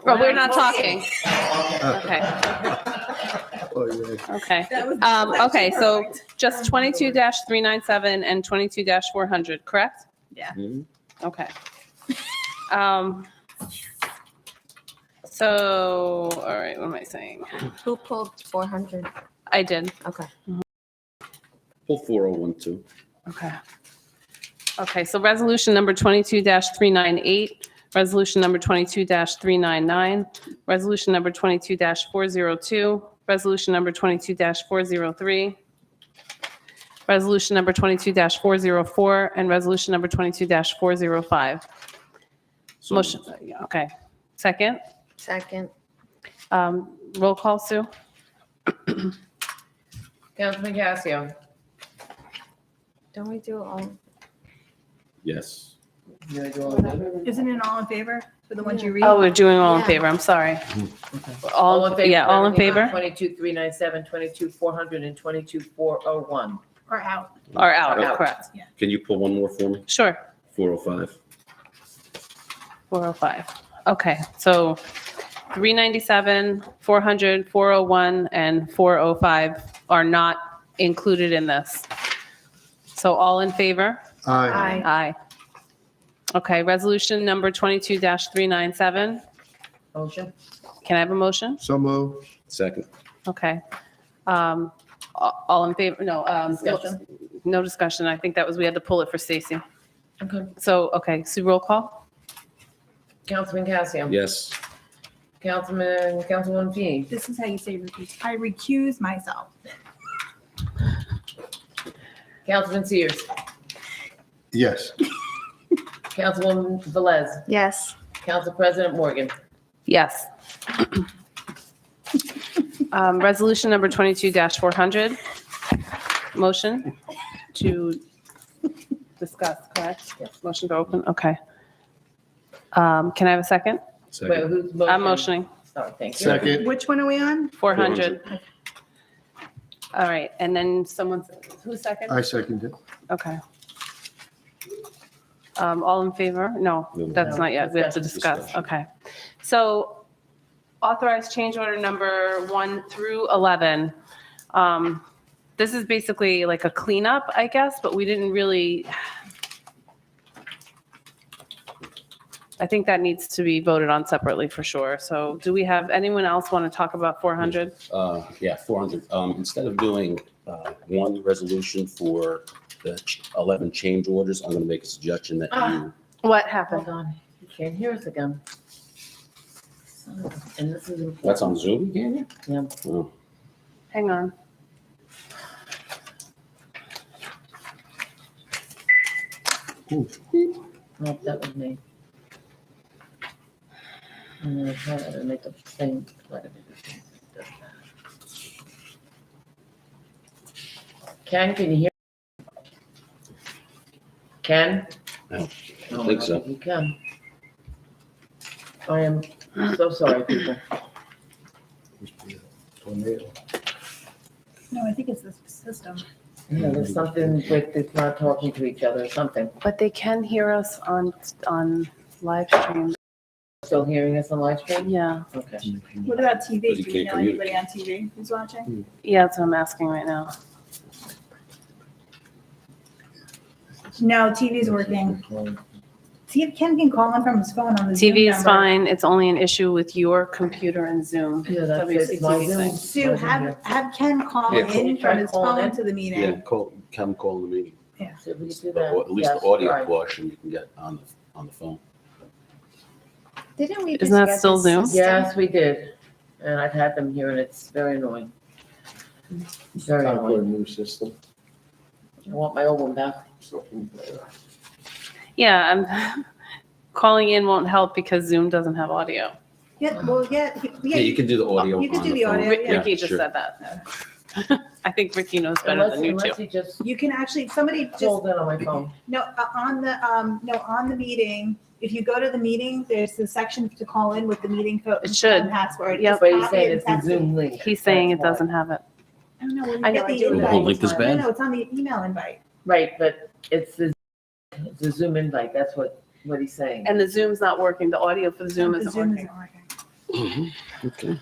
Well, we're not talking. Okay. Okay. Okay, so just 22-397 and 22-400, correct? Yeah. Okay. So, all right, what am I saying? Who pulled 400? I did. Okay. Pull 4012. Okay. Okay, so resolution number 22-398, resolution number 22-399, resolution number 22-402, resolution number 22-403, resolution number 22-404, and resolution number 22-405. Motion, okay. Second, Second. roll call, Sue? Councilman Casio. Don't we do all? Yes. Isn't it all in favor for the ones you read? Oh, we're doing all in Yeah. favor, I'm sorry. All in favor? Yeah, all in favor? 22-397, 22-400, and 22-401. Or out? Are out, Out. correct. Can you pull one more for me? Sure. 405. 405. Okay, so 397, 400, 401, and 405 are not included in this. So all in favor? Aye. Aye. Okay, resolution number 22-397. Motion? Can I have a motion? So move. Second. Okay. All in favor? No. Discussion? No discussion. I think that was, we had to pull it for Stacy. Okay. So, okay, Sue, roll call? Councilman Casio. Yes. Councilwoman Feeney. This is how you say recuse. I recuse myself. Councilman Sears. Yes. Councilwoman Velez. Yes. Council President Morgan. Yes. Resolution number 22-400. Motion to discuss, correct? Yes. Motion to open, okay. Can I have a second? Wait, Second. who's I'm motioning? motioning. Sorry, thank you. Second. Which one are we on? 400. All right, and then who seconded? I second it. Okay. All in favor? No, that's not yet. We have to discuss. Okay. So authorized change order number 1 through 11. This is basically like a cleanup, I guess, but we didn't really, I think that needs to be voted on separately for sure. So do we have, anyone else want to talk about 400? Yeah, 400. Instead of doing one resolution for the 11 change orders, I'm going to make a suggestion that you, What happened? Hold on, you can't hear us again. And this is important. that's on Zoom, can you? Yeah. Oh. Hang on. No, that was me. And then I tried to make the same. Ken, can you hear? Ken? I don't think so. You can. I am so sorry, people. No, I think it's the system. Yeah, there's something with, it's not talking to each other or something. But they can hear us on live stream. Still hearing us on live stream? Yeah. Okay. What about TV? Because you Do you can't know anybody on TV who's watching? Yeah, that's what I'm asking right now. No, TV's working. See if Ken can call in from his phone on the Zoom TV is number. fine. It's only an issue with your computer and Zoom. Yeah, that's it. WCTV My Zoom. thing. Sue, have Ken call Yeah, in Try from his calling phone in. to the meeting. Come call the meeting. So we can do But that. at least the Yes, audio right. portion you can get on the phone. Didn't we Isn't that discuss still this Zoom? system? Yes, we did. And I've had them here and it's very annoying. Very annoying. new system. I want my old one back. Yeah, calling in won't help because Zoom doesn't have audio. Yeah, well, Yeah, you can do the audio You can on do the phone. audio, yeah. Ricky just sure. said that. I think Ricky knows better than you Unless two. you just You can actually, somebody just, hold it on my phone. no, on the meeting, if you go to the meeting, there's the section to call in with the meeting code. It should. and password. Yep. Just But he's copy saying and it's a text it. Zoom link. He's saying it That's why. doesn't have it. I don't know, when I you know, get I the do it invite. all the link is time. bad? No, it's on the email invite. Right, but it's the Zoom invite. That's what he's saying. And the Zoom's not working. The audio for the Zoom The isn't Zoom working. isn't working. Okay.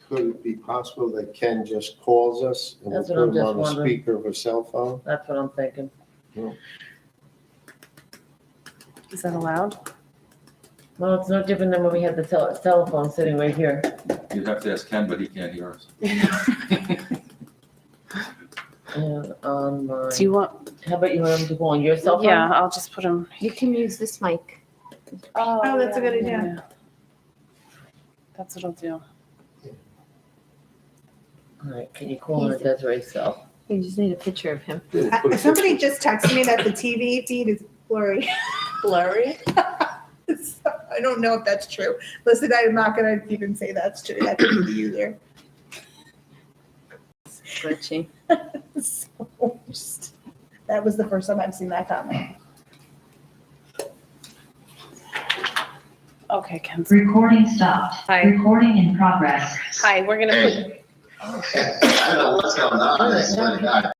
Could it be possible that Ken just calls us and we'll That's what put I'm him just on the wondering. speaker of a cell phone? That's what I'm thinking. Is that allowed? Well, it's no different than when we had the telephone sitting right here. You'd have to ask Ken, but he can't hear us. And on my, Do you want? how about you want him to go on your cell phone? Yeah, I'll just put him. You can use this mic. Oh, that's a good idea. That's what I'll do. All right, can you call on Desiree's cell? You just need a picture of him. Somebody just texted me that the TV feed is blurry. Blurry? I don't know if that's true. Listen, I'm not gonna even say that's true. That could be the user. Glitchy. That was the first time I've seen that comment. Okay, Ken. Recording stopped. Hi. Recording in progress. Hi, we're gonna put. I don't know what's going on. I swear to God.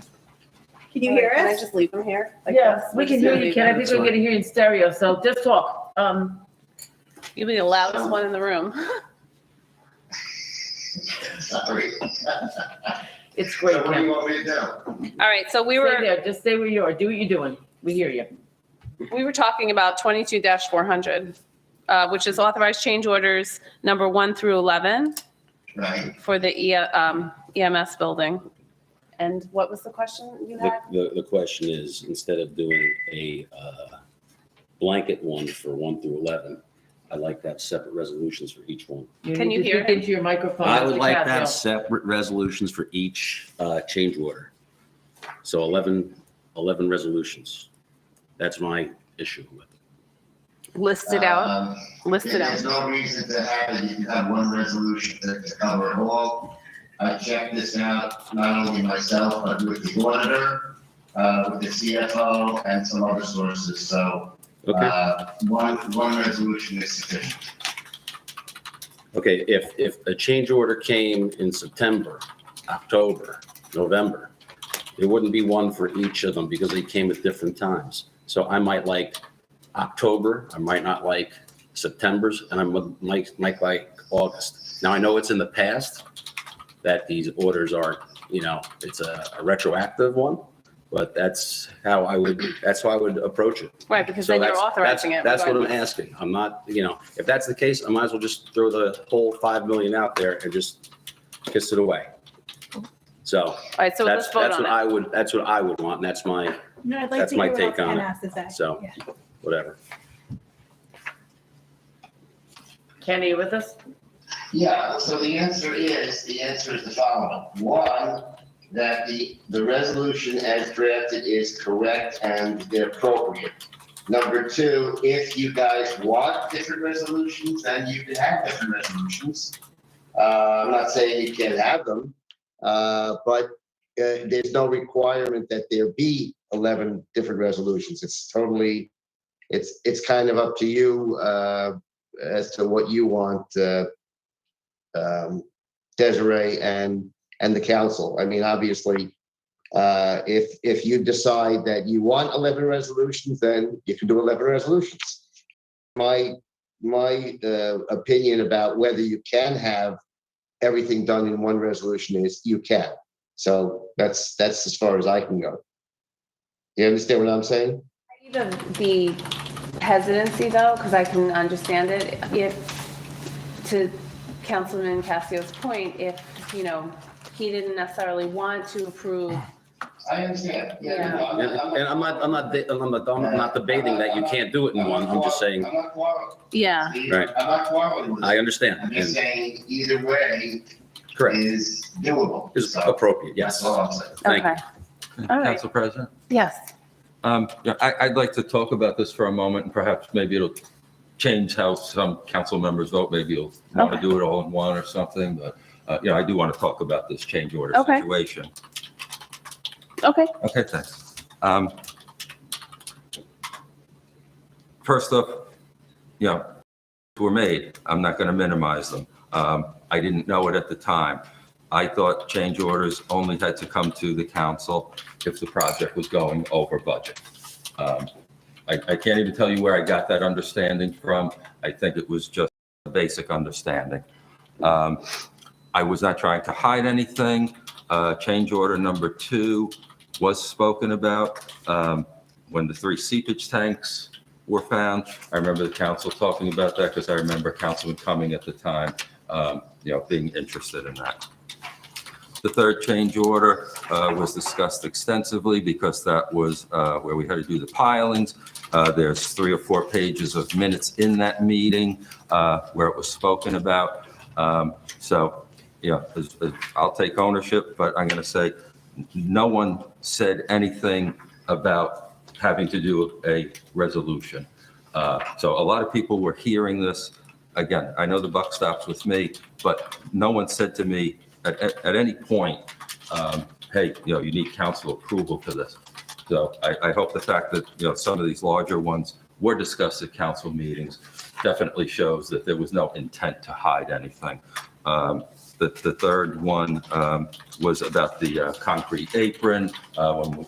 Can you hear Can I us? just leave him here? Like Yes, this? we can hear you, Ken. I think we're gonna hear you in stereo, so just talk. You'll be the loudest one in the room. Sorry. It's great, So what do Ken. you want me to do? All right, so we Stay were there, just stay where you are. Do what you're doing. We hear you. talking about 22-400, which is authorized change orders number 1 through 11 Right. for the EMS building. And what was the question you had? The question is, instead of doing a blanket one for 1 through 11, I'd like to have separate resolutions for each one. Can need you to hear speak him? into your microphone. I would Mr. like to have Casio. separate resolutions for each change order. So 11 resolutions. That's my issue with it. List it out. List it There's out. no reason to have it. You can have one resolution to cover it all. I checked this out, not only myself, but with the auditor, with the CFO, and some other sources. So Okay. one resolution is sufficient. Okay, if a change order came in September, October, November, there wouldn't be one for each of them because they came at different times. So I might like October, I might not like September's, and I might like August. Now, I know it's in the past that these orders are, it's a retroactive one, but that's how I would approach it. Right, because So then you're that's- authorizing it. That's what I'm regardless. asking. I'm not, if that's the case, I might as well just throw the whole 5 million out there and just kiss it away. So All right, so let's vote on it. that's what I would want, and that's my, No, I'd like That's to my hear what take else on Ken it. has to say. So- Yeah. whatever. Kenny, you with us? Yeah, so the answer is the following. One, that the resolution as drafted is correct and appropriate. Number two, if you guys want different resolutions, then you can have different resolutions. I'm not saying you can't have them, but there's no requirement that there be 11 different resolutions. It's kind of up to you as to what you want, Desiree and the council. I mean, obviously, if you decide that you want 11 resolutions, then you can do 11 resolutions. My opinion about whether you can have everything done in one resolution is you can. So that's as far as I can go. You understand what I'm saying? The hesitancy though, because I can understand it, if, to Councilman Casio's point, if, he didn't necessarily want to approve. I understand. Yeah. And I'm not debating that you can't do it in one. I'm just saying, I'm not quarreling. Yeah. Right. I'm not quarreling with I you. understand. I'm just saying either way Correct. is doable. Is So, appropriate, yes. That's all I'm saying. Thank you. Okay. All right. Council President? Yes. I'd like to talk about this for a moment, and perhaps maybe it'll change how some council members vote. Maybe you'll want to Okay. do it all in one or something, but, I do want to talk about this change order Okay. situation. Okay. Okay, thanks. First off, were made. I'm not going to minimize them. I didn't know it at the time. I thought change orders only had to come to the council if the project was going over budget. I can't even tell you where I got that understanding from. I think it was just a basic understanding. I was not trying to hide anything. Change order number 2 was spoken about when the 3 seepage tanks were found. I remember the council talking about that because I remember Councilman Cumming at the time, being interested in that. The third change order was discussed extensively because that was where we had to do the pilings. There's 3 or 4 pages of minutes in that meeting where it was spoken about. So, I'll take ownership, but I'm going to say no one said anything about having to do a resolution. So a lot of people were hearing this. Again, I know the buck stops with me, but no one said to me at any point, hey, you need council approval for this. So I hope the fact that, some of these larger ones were discussed at council meetings definitely shows that there was no intent to hide anything. The third one was about the concrete apron,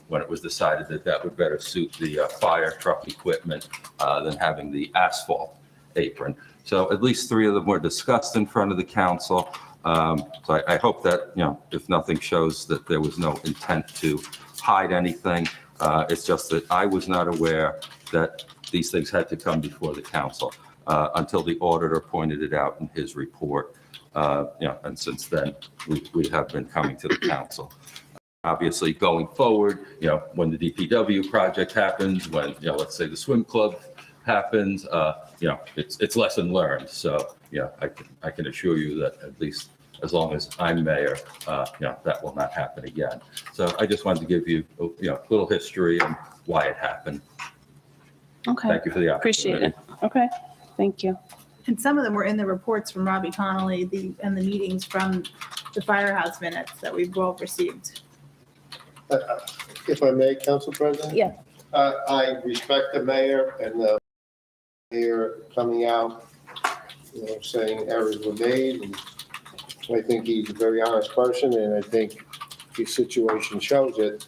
when it was decided that that would better suit the fire truck equipment than having the asphalt apron. So at least 3 of them were discussed in front of the council. So I hope that, if nothing shows that there was no intent to hide anything. It's just that I was not aware that these things had to come before the council until the auditor pointed it out in his report. And since then, we have been coming to the council. Obviously, going forward, when the DPW project happens, when, let's say the swim club happens, it's lesson learned. So, I can assure you that at least as long as I'm mayor, that will not happen again. So I just wanted to give you, a little history and why it happened. Okay. Thank you for the opportunity. Appreciate it. Okay. Thank you. And some of them were in the reports from Robbie Connolly, and the meetings from the firehouse minutes that we've all received. If I may, Council President? Yeah. I respect the mayor and the mayor coming out saying errors were made. And I think he's a very honest person, and I think his situation shows it.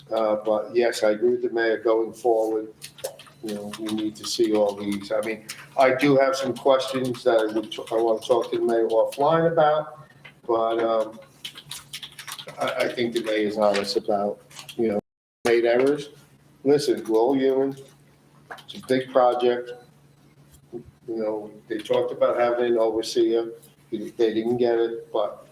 But yes, I agree with the mayor going forward. We need to see all these. I mean, I do have some questions that I want to talk to the mayor offline about, but I think the mayor is honest about, made errors. Listen, we're all human. It's a big project. They talked about having an overseer. They didn't get it, but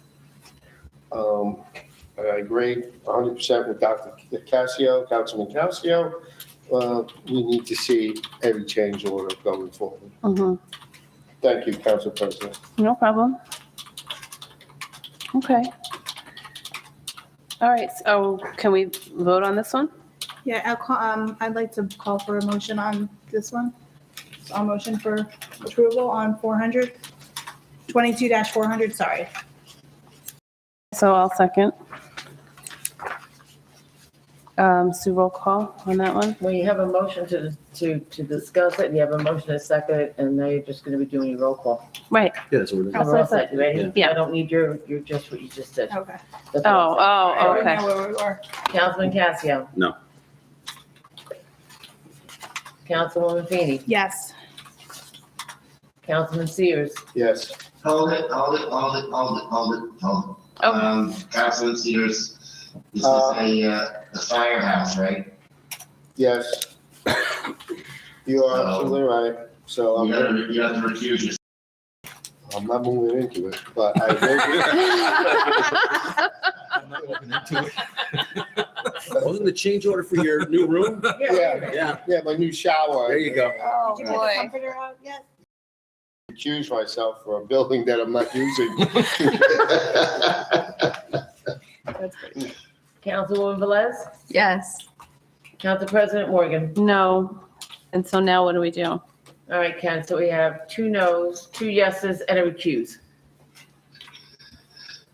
I agree 100% with Dr. Cassio, Councilman Cassio. We need to see every change order going forward. Mhm. Thank you, Council President. No problem. Okay. All right, so can we vote on this one? Yeah, I'd like to call for a motion on this one. A motion for approval on 22-400, sorry. So I'll second. Sue, roll call on that one? Well, you have a motion to discuss it, and you have a motion to second it, and now you're just gonna be doing your roll call. Right. Yeah, that's what it is. That's We're all what I said. set. You ready? Yeah. I don't need your just what you just said. Okay. That's what I'm saying. Oh, I okay. know where we were. Councilman Cassio. No. Councilwoman Feeney. Yes. Councilman Sears. Yes. Hold it. Councilman Cedars, this is the firehouse, right? Yes. You are absolutely right. So You have to recuse yourself. I'm not moving into it, but I will. Wasn't the change order for your new room? Yeah, my new shower. There you go. Oh, Did you get the comforter out yet? Accuse myself for a building that I'm not using. That's great. Councilwoman Velez. Yes. Council President Morgan. No. And so now what do we do? All right, Ken, so we have 2 noes, 2 yeses, and a recuse.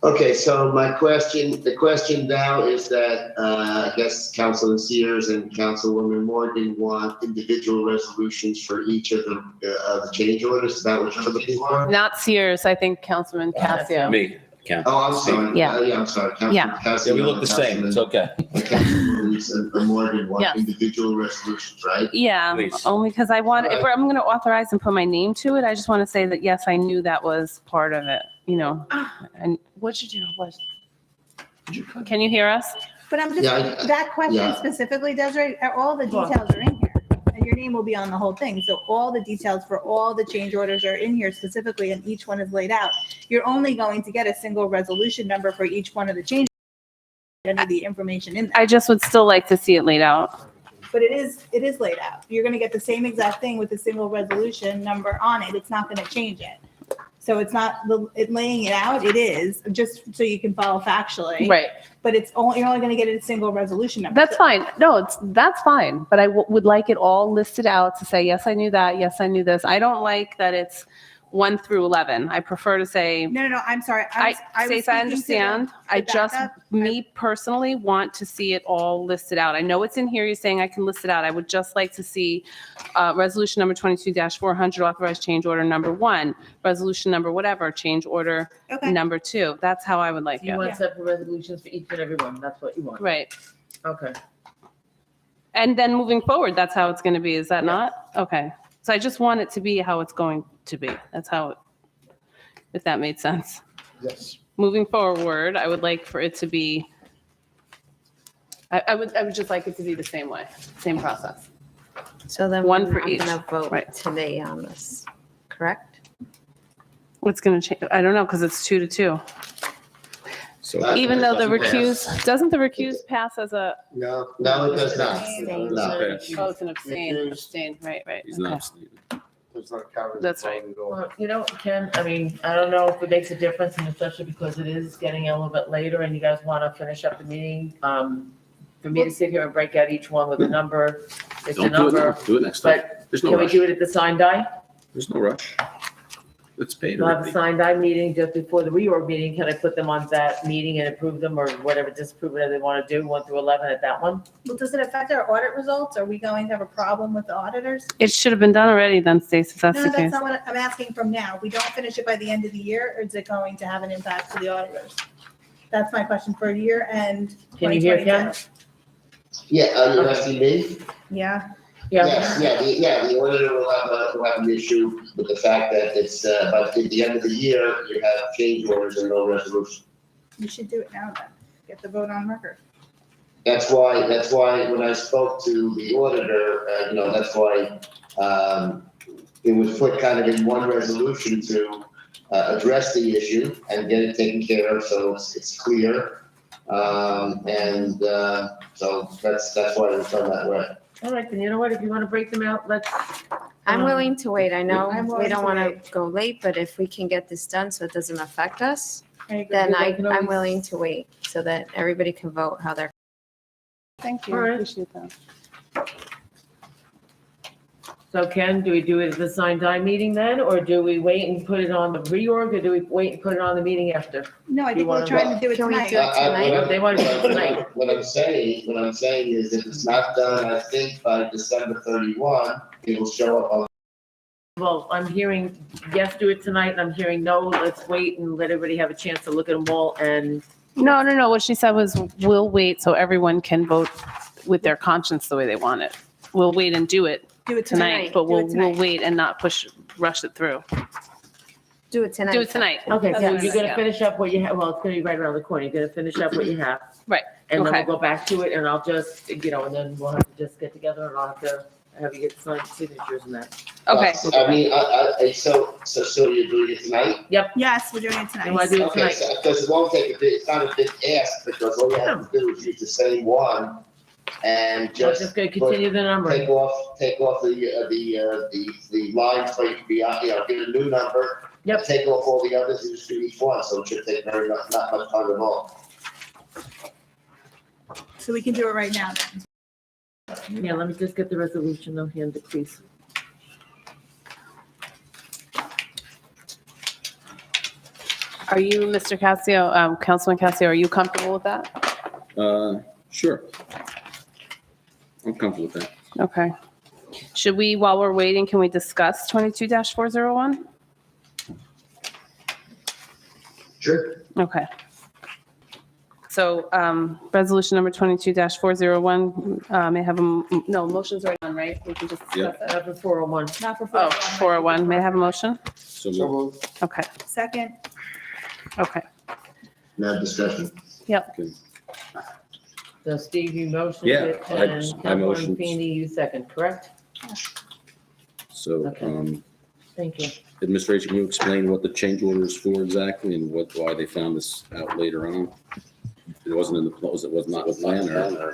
Okay, so the question now is that, I guess Councilman Sears and Councilwoman Morgan want individual resolutions for each of the change orders. Is that what you're looking for? Not Sears, I think Councilman Cassio. Me, Council. Oh, I'm sorry. Yeah. I'm sorry. Yeah. Councilman Yeah, we look the same. It's okay. Councilwoman Morgan want Yes. individual resolutions, right? Yeah, Please. only because I want, if I'm going to authorize and put my name to it, I just want to say that, yes, I knew that was part of it, And what'd you do? What? Can you hear us? But I'm Yeah, just, that question yeah. specifically, Desiree, all the details are in here. And your name will be on the whole thing. So all the details for all the change orders are in here specifically, and each one is laid out. You're only going to get a single resolution number for each one of the changes. Under the information in there. I just would still like to see it laid out. But it is laid out. You're gonna get the same exact thing with a single resolution number on it. It's not gonna change it. So it's not laying it out. It is just so you can follow factually. Right. But you're only gonna get a single resolution number. That's fine. No, that's fine. But I would like it all listed out to say, yes, I knew that. Yes, I knew this. I don't like that it's 1 through 11. I prefer to say, No, I'm sorry. I was Stace, I understand. I just, me personally, want to see it all listed out. I know it's in here. You're saying I can list it out. I would just like to see resolution number 22-400, authorized change order number 1, resolution number whatever, change order Okay. number 2. That's how I would like You it. want separate resolutions for each and every one. That's what you want. Right. Okay. And then moving forward, that's how it's going to be. Is that not? Okay. So I just want it to be how it's going to be. That's how, if that made sense. Yes. Moving forward, I would like for it to be, I would just like it to be the same way, same process. So then One we're for not each. gonna vote Right. today on this, correct? What's going to change? I don't know, because it's 2 to 2. So Even though the Doesn't recuse, pass. doesn't the recuse pass as a, No. No, it does not. Abstain. No. oh, it's an abstain, Recuse. abstain, right. He's not Okay. abstaining. It's not counted. That's right. at all. Well, Ken, I mean, I don't know if it makes a difference, and especially because it is getting a little bit later and you guys want to finish up the meeting. For me to sit here and break out each one with a number, it's a Don't do it now. number. Do it next time. But There's no can we rush. do it at the sign die? There's no rush. It's paid We'll have a already. signed I meeting just before the reorg meeting. Can I put them on that meeting and approve them or whatever, disapprove whatever they want to do, 1 through 11 at that one? Well, does it affect our audit results? Are we going to have a problem with the auditors? It should have been done already then, Stace, if that's No, the that's case. not what I'm asking from now. We don't finish it by the end of the year, or is it going to have an impact to the auditors? That's my question for year end Can you hear Ken? 2022. Yeah, are you asking me? Yeah, Yes, the auditor will have an issue with the fact that it's, but at the end of the year, you have change orders and no resolution. we should do it now then. Get the vote on record. That's why when I spoke to the auditor, that's why, it was put kind of in one resolution to, address the issue and get it taken care of, so it's clear. So that's why it was done that way. All right, then you know what? If you want to break them out, let's. I'm willing to wait. I know I'm we willing don't to want wait. to go late, but if we can get this done so it doesn't affect us, I agree. then I can always- I'm willing to wait so that everybody can vote how they're. Thank you, All I right. appreciate that. So Ken, do we do it at the signed I meeting then, or do we wait and put it on the reorg, or do we wait and put it on the meeting after? No, I You think we're wanna- trying to do it Can we tonight. do it tonight? They want to do it tonight. What I'm saying is if it's not done, I think by December 31, it will show up on. Well, I'm hearing yes, do it tonight, and I'm hearing no, let's wait and let everybody have a chance to look at them all and. No. What she said was, we'll wait so everyone can vote with their conscience the way they want it. We'll wait and do it Do it tonight, tonight. but Do it we'll tonight. wait and not rush it through. Do it tonight. Do it tonight. Okay, so Yes. you're Yeah. gonna finish up what you have, well, it's gonna be right around the corner, you're gonna finish up what you have. Right, And then okay. we'll go back to it, and I'll just, and then we'll have to just get together, and I'll have to have you get signed signatures and that. Okay. I mean, so you're doing it tonight? Yes, we're doing it You wanna tonight. do it Okay, tonight? because it won't take it's not a big ask, because all you have to do is use the same one and I'm just just gonna continue the number. take off the lines where you can be, get a new number. Yep. Take off all the others and just do each one, so it should take not much time at all. So we can do it right now then. Yeah, let me just get the resolution though, handed, please. Are you, Mr. Cassio, Councilman Cassio, are you comfortable with that? Sure. I'm comfortable with that. Okay. Should we, while we're waiting, can we discuss 22-401? Sure. Okay. So, resolution number 22-401, may I have no, motion's already on, right? We can just discuss it. Not for 401. Not for Oh, 401. 401, may I have a motion? So So moved. moved. Okay, Second, okay. Now discussion. So Steve, you motioned Yeah, it, I and Councilman motioned. Feeney, you second, correct? So, Okay. Thank you. administration, can you explain what the change order is for exactly and why they found this out later on? It wasn't in the, it was not the plan or? or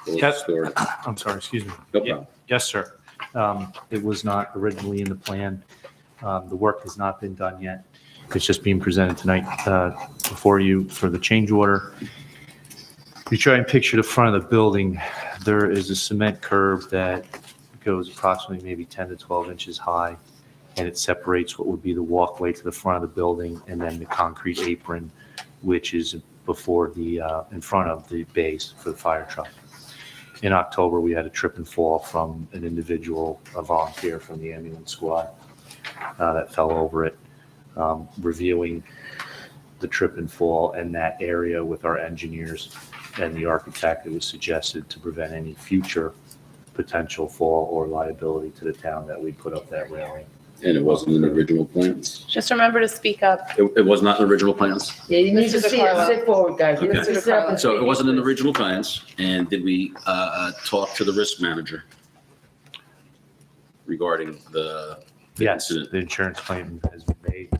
was it Yes. stored? I'm sorry, excuse me. No problem. Yes, sir. It was not originally in the plan. The work has not been done yet. It's just being presented tonight before you for the change order. If you try and picture the front of the building, there is a cement curb that goes approximately maybe 10 to 12 inches high, and it separates what would be the walkway to the front of the building and then the concrete apron, which is before the, in front of the base for the fire truck. In October, we had a trip and fall from an individual, a volunteer from the ambulance squad that fell over it. Reviewing the trip and fall in that area with our engineers and the architect, it was suggested to prevent any future potential fall or liability to the town that we put up that railing. And it wasn't in the original plans? Just remember to speak up. It was not in the original plans? Yeah, you need to Mr. see it, DeCarlo. sit forward, guys. You Okay. need to sit up and So it speak. wasn't in the original plans, and did we talk to the risk manager regarding the Yes, incident? the insurance claim has been made.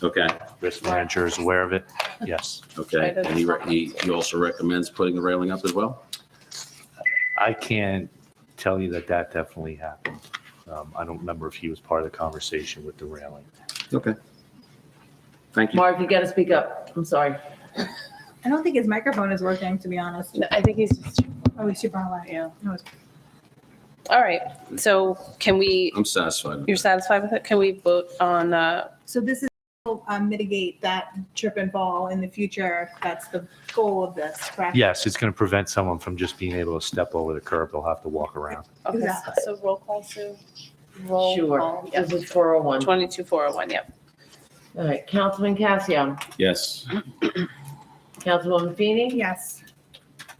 Okay, Risk manager is aware of it. Yes. okay. And he also recommends putting the railing up as well? I can't tell you that definitely happened. I don't remember if he was part of the conversation with the railing. Okay. Thank you. Mark, you gotta speak up. I'm sorry. I don't think his microphone is working, to be honest. I think he's just, Oh, he's super loud. yeah. No, it's- All right, so can we, I'm satisfied. you're satisfied with it? Can we vote on, So this is to mitigate that trip and fall in the future. That's the goal of this, correct? Yes, it's going to prevent someone from just being able to step over the curb. They'll have to walk around. okay, Exactly. so roll call, Sue? Roll Sure. call, yep. This is 401. 22401, yep. All right, Councilman Cassio, Yes. Councilwoman Feeney, Yes.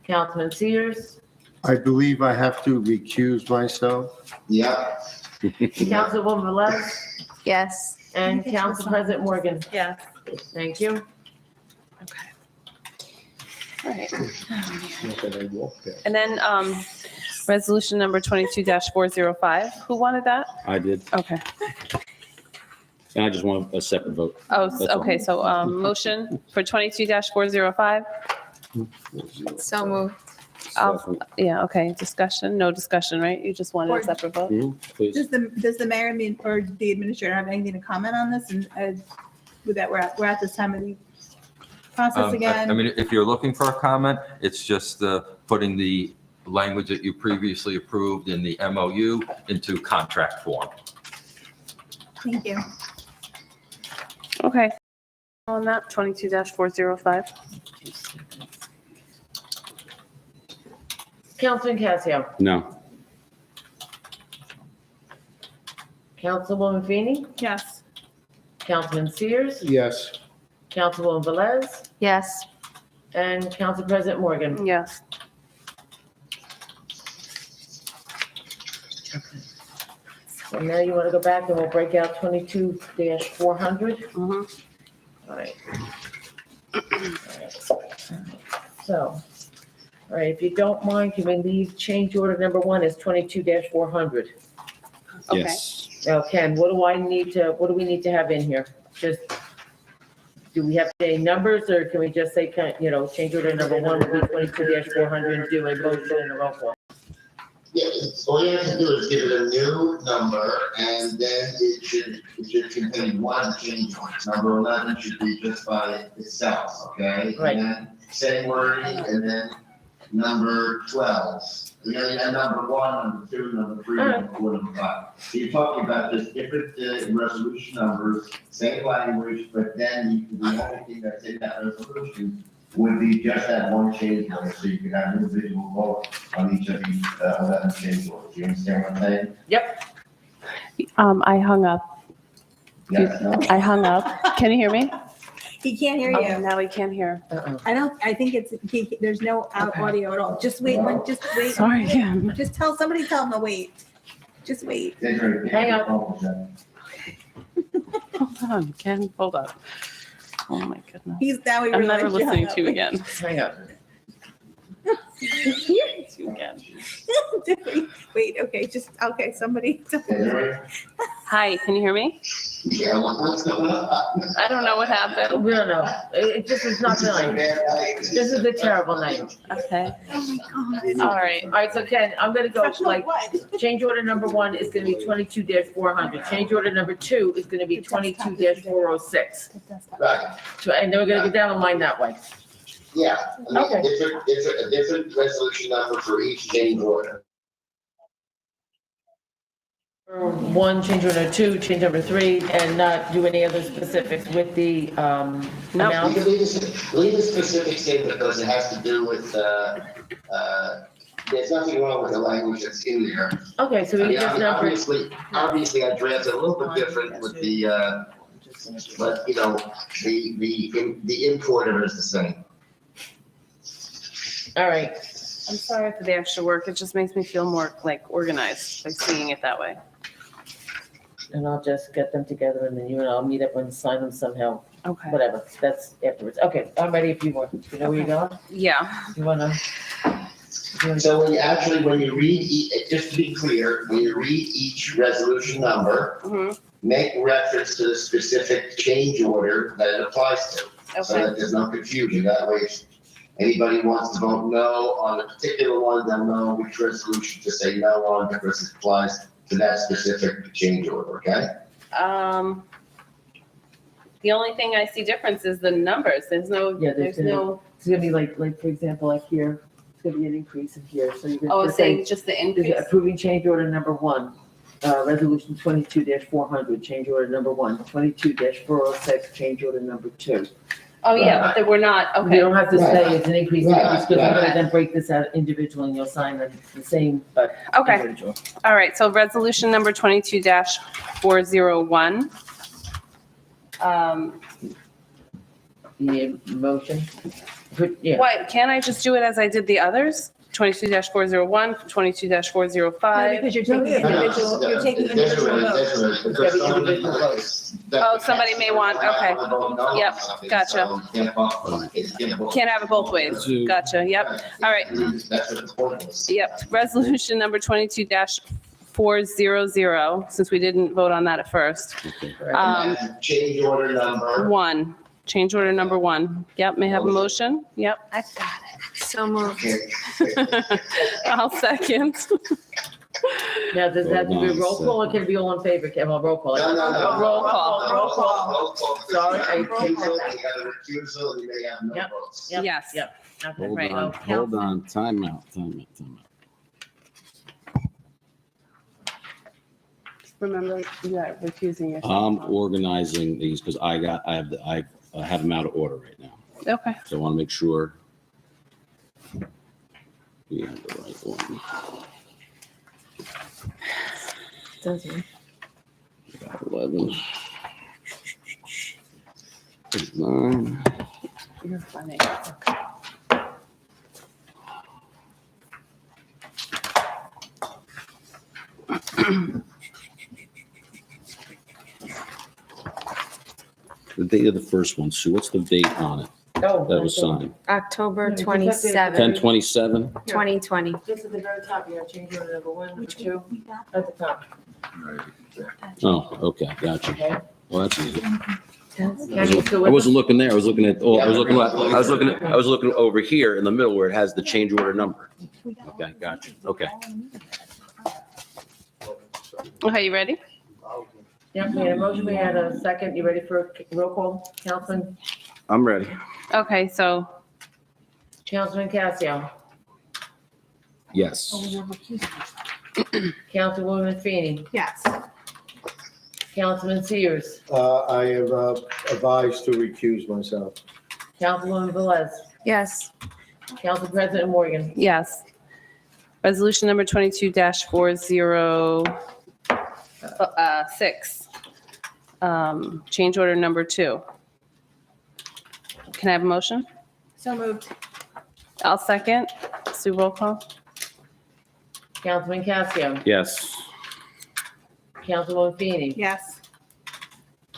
Councilman Sears, I believe I have to recuse myself. Yeah. Councilwoman Velez, Yes. and Council President Morgan. Yes. Thank you. Okay. All right. And then resolution number 22-405, who wanted that? I did. Okay. And I just want a separate vote. Oh, That's all. okay, so motion for 22-405? So moved. Second. Yeah, okay, discussion, no discussion, right? You just wanted a Or- separate vote? Please. Does the mayor or the administrator have anything to comment on this? And with that, we're at this time of the process again. I mean, if you're looking for a comment, it's just putting the language that you previously approved in the MOU into contract form. Thank you. Okay. On that, 22-405? Councilman Cassio, No. Councilwoman Feeney, Yes. Councilman Sears, Yes. Councilwoman Velez, Yes. and Council President Morgan. Yes. So now you want to go back and we'll break out 22-400. Mhm. All right. So, all right, if you don't mind, can we leave change order number 1 as 22-400? Okay. Yes. Now, Ken, what do we need to have in here? Just, do we have to say numbers, or can we just say, change order number 1 would be 22-400, and do a motion and a roll call? Yeah, all you have to do is give it a new number, and then it should contain one change order. Number 11 should be just by itself, okay? Right. And then same wording, and then number 12. And number 1, number 2, number 3, number 4, number 5. So you're talking about just different resolution numbers, same language, but then the only thing that's in that resolution would be just that one change order, so you can have an individual vote on each of these 11 change orders. You understand what I'm saying? Yep. I hung up. Yes, no? I hung up. Can you hear me? He can't hear Oh, you. now we can't hear. I think there's no audio at all. Just wait, just wait. Sorry, yeah. Just tell him to wait. Just wait. Hang on. Hold on, Ken, hold up. Oh, my goodness. Now we I'm realize never you hung listening up. to you again. Hang on. You again. Wait, okay, somebody. Hi, can you hear me? Yeah, what's going on? I don't know what happened. We don't know. It just is not feeling. This is a terrible night. Okay, Oh my God. all right. All right, so Ken, I'm gonna go Professional like, what? change order number 1 is gonna be 22-400. Change order number 2 is gonna be 22-406. Right, And then we're gonna go down the line that way. yeah. I mean, Okay. a different resolution number for each change order. Or 1, change order 2, change number 3, and not do any other specifics with the You amount. can leave the specifics in because it has to do with, there's nothing wrong with the language that's in there. Okay, so I we mean, just number, obviously I drafted a little bit different with the, but, the importer is the same. all right. I'm sorry for the extra work. It just makes me feel more like organized by seeing it that way. And I'll just get them together and then you and I'll meet up and sign them somehow, Okay. whatever, that's afterwards. Okay, I'm ready if you want. You know where you're going? Yeah. You wanna? So when you read, just to be clear, when you read each resolution number, Mhm. make reference to the specific change order that it applies to. So Okay. that there's no confusion. That way, if anybody wants to vote no on a particular one, they'll know which resolution to say no on because it applies to that specific change order, okay? The only thing I see difference is the numbers. There's no, Yeah, there's no, It's gonna be like, for example, like here, It's gonna be an increase in here, so you're Oh, gonna it's say, saying just the increase? approving change order number 1, resolution 22-400, change order number 1, 22-406, change order number 2. Oh, yeah, but we're not, You okay. don't have to say it's an increase, Right. because I'm gonna then break this out individually, and you'll sign the same, but Okay, individual. all right, so resolution number 22-401. You need a motion? Yeah. What, can't I just do it as I did the others? 22-401, 22-405? Because you're taking individual, you're taking individual votes. Oh, somebody may want, okay. Yep, gotcha. Can't have it both ways. Gotcha, yep. All right, yep. Resolution number 22-400, since we didn't vote on that at first. Change order number. 1, change order number 1. Yep, may I have a motion? Yep. I've got it. So moved. I'll second. Now, does that have to be a roll call, or can it be all in favor? Can I roll call? No. Roll call. Roll call. Sorry, I- You got a recusal, you may have no Yep. votes. Yep. Yes. Yep. Okay. Hold Right. on, hold on, time out. Remember, you are recusing yourself. I'm organizing these because I have them out of order right now. Okay. So I want to make sure we have the right one. Doesn't. 11. 9. You're funny. The date of the first one, Sue, what's the date on it Oh, that was signed? October Yeah, 27, 10/27? 2020. Just at the very top, you have change order number 1, number 2, at the top, Oh, okay, gotcha. okay? Well, that's easy. So I wasn't looking there. I was looking at, I was looking over here in the middle where it has the change order number. Okay, gotcha. Okay. Okay, you ready? Yep, we had a motion, we had a second. You ready for a roll call? Councilman, I'm ready. Okay, so, Councilman Casio, Yes. Councilwoman Feeney, Yes. Councilman Sears, I am advised to recuse myself. Councilwoman Velez, Yes. Council President Morgan. yes. Resolution number 22-406. Change order number 2. Can I have a motion? So moved. I'll second. Sue, roll call. Councilman Casio, Yes. Councilwoman Feeney, Yes.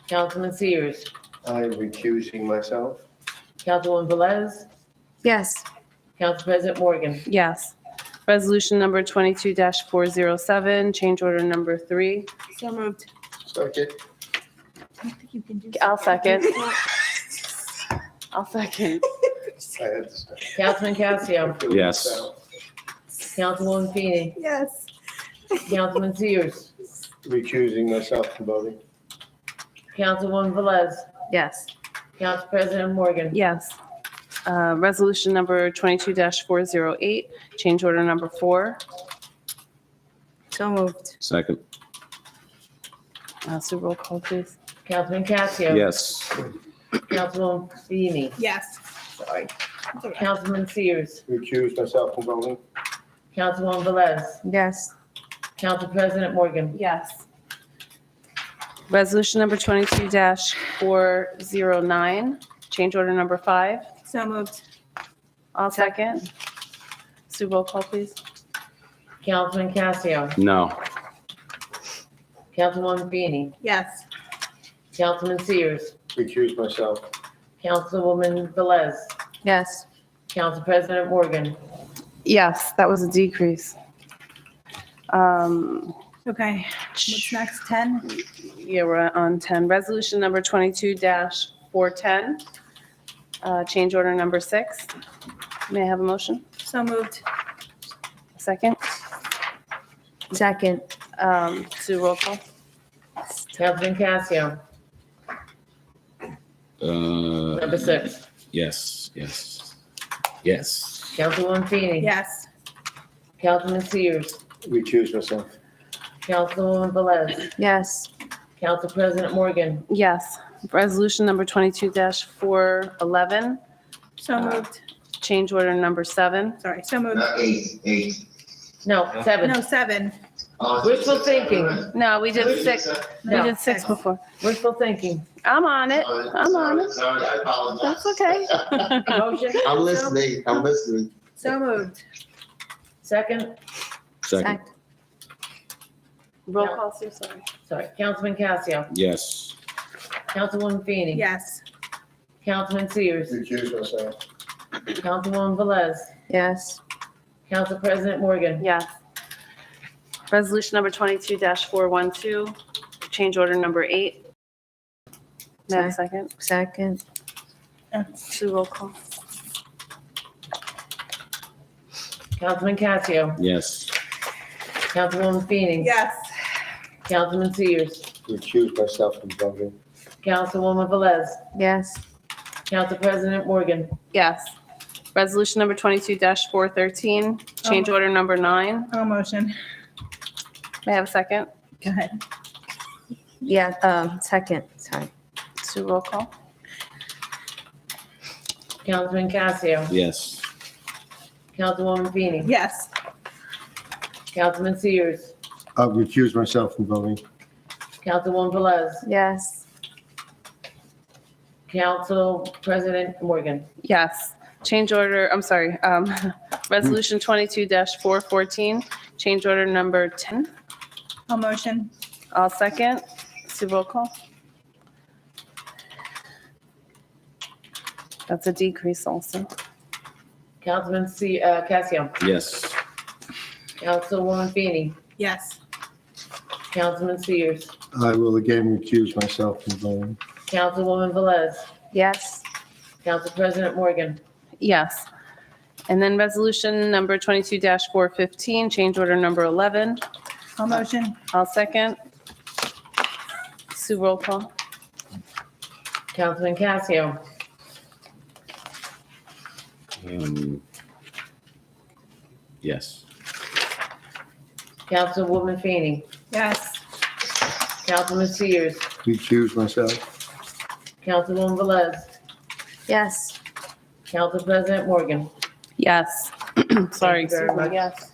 Councilman Sears, I am recusing myself. Councilwoman Velez, Yes. Council President Morgan. Yes. Resolution number 22-407, change order number 3. So moved. Second. I'll second. I'll second. I had to say. Councilman Casio, Yes. Councilwoman Feeney, Yes. Councilman Sears, Recusing myself from voting. Councilwoman Velez, Yes. Council President Morgan. Yes. Resolution number 22-408, change order number 4. So moved. Second. Sue, roll call, please. Councilman Casio. Yes. Councilwoman Feeney, Yes. sorry. Councilman Sears, Recuse myself from voting. Councilwoman Velez, Yes. Council President Morgan. Yes. Resolution number 22-409, change order number 5. So moved. I'll second. Sue, roll call, please. Councilman Casio, No. Councilwoman Feeney, Yes. Councilman Sears, Recuse myself. Councilwoman Velez, Yes. Council President Morgan. Yes, that was a decrease. Okay. What's next? 10? Yeah, we're on 10. Resolution number 22-410, change order number 6. May I have a motion? So moved. Second. Second. Sue, roll call. Councilman Casio, number 6. Yes, yes, yes. Councilwoman Feeney. Yes. Councilman Sears. Recuse myself. Councilwoman Velez. Yes. Council President Morgan. Yes. Resolution number 22-411, So moved. change order number 7. Sorry, so moved. Eight. No, 7. No, 7. Oh, Wishful thinking. No, we did 6. We No. did 6 before. Wishful thinking. I'm on it. I'm on it. Sorry, I apologize. That's okay. Motion? I'm listening, I'm listening. So moved. Second? Second. Roll call, Sue, sorry. Sorry. Councilman Casio. Yes. Councilwoman Feeney. Yes. Councilman Sears. Recuse myself. Councilwoman Velez. Yes. Council President Morgan. Yes. Resolution number 22-412, change order number 8. May I have a second? Second. Sue, roll call. Councilman Casio. Yes. Councilwoman Feeney. Yes. Councilman Sears. Recuse myself from voting. Councilwoman Velez. Yes. Council President Morgan. Yes. Resolution number 22-413, change order number 9. Oh, motion. May I have a second? Go ahead. Yeah, second, sorry. Sue, roll call. Councilman Casio. Yes. Councilwoman Feeney. Yes. Councilman Sears. I'll recuse myself from voting. Councilwoman Velez. Yes. Council President Morgan. Yes. Change order, I'm sorry, resolution 22-414, change order number 10. Oh, motion. I'll second. Sue, roll call. That's a decrease also. Councilman Casio. Yes. Councilwoman Feeney. Yes. Councilman Sears. I will again recuse myself from voting. Councilwoman Velez. Yes. Council President Morgan. Yes. And then resolution number 22-415, change order number 11. Oh, motion. I'll second. Sue, roll call. Councilman Casio. Yes. Councilwoman Feeney. Yes. Councilman Sears. Recuse myself. Councilwoman Velez. Yes. Council President Morgan. Yes. Sorry. Thank you very much. Yes.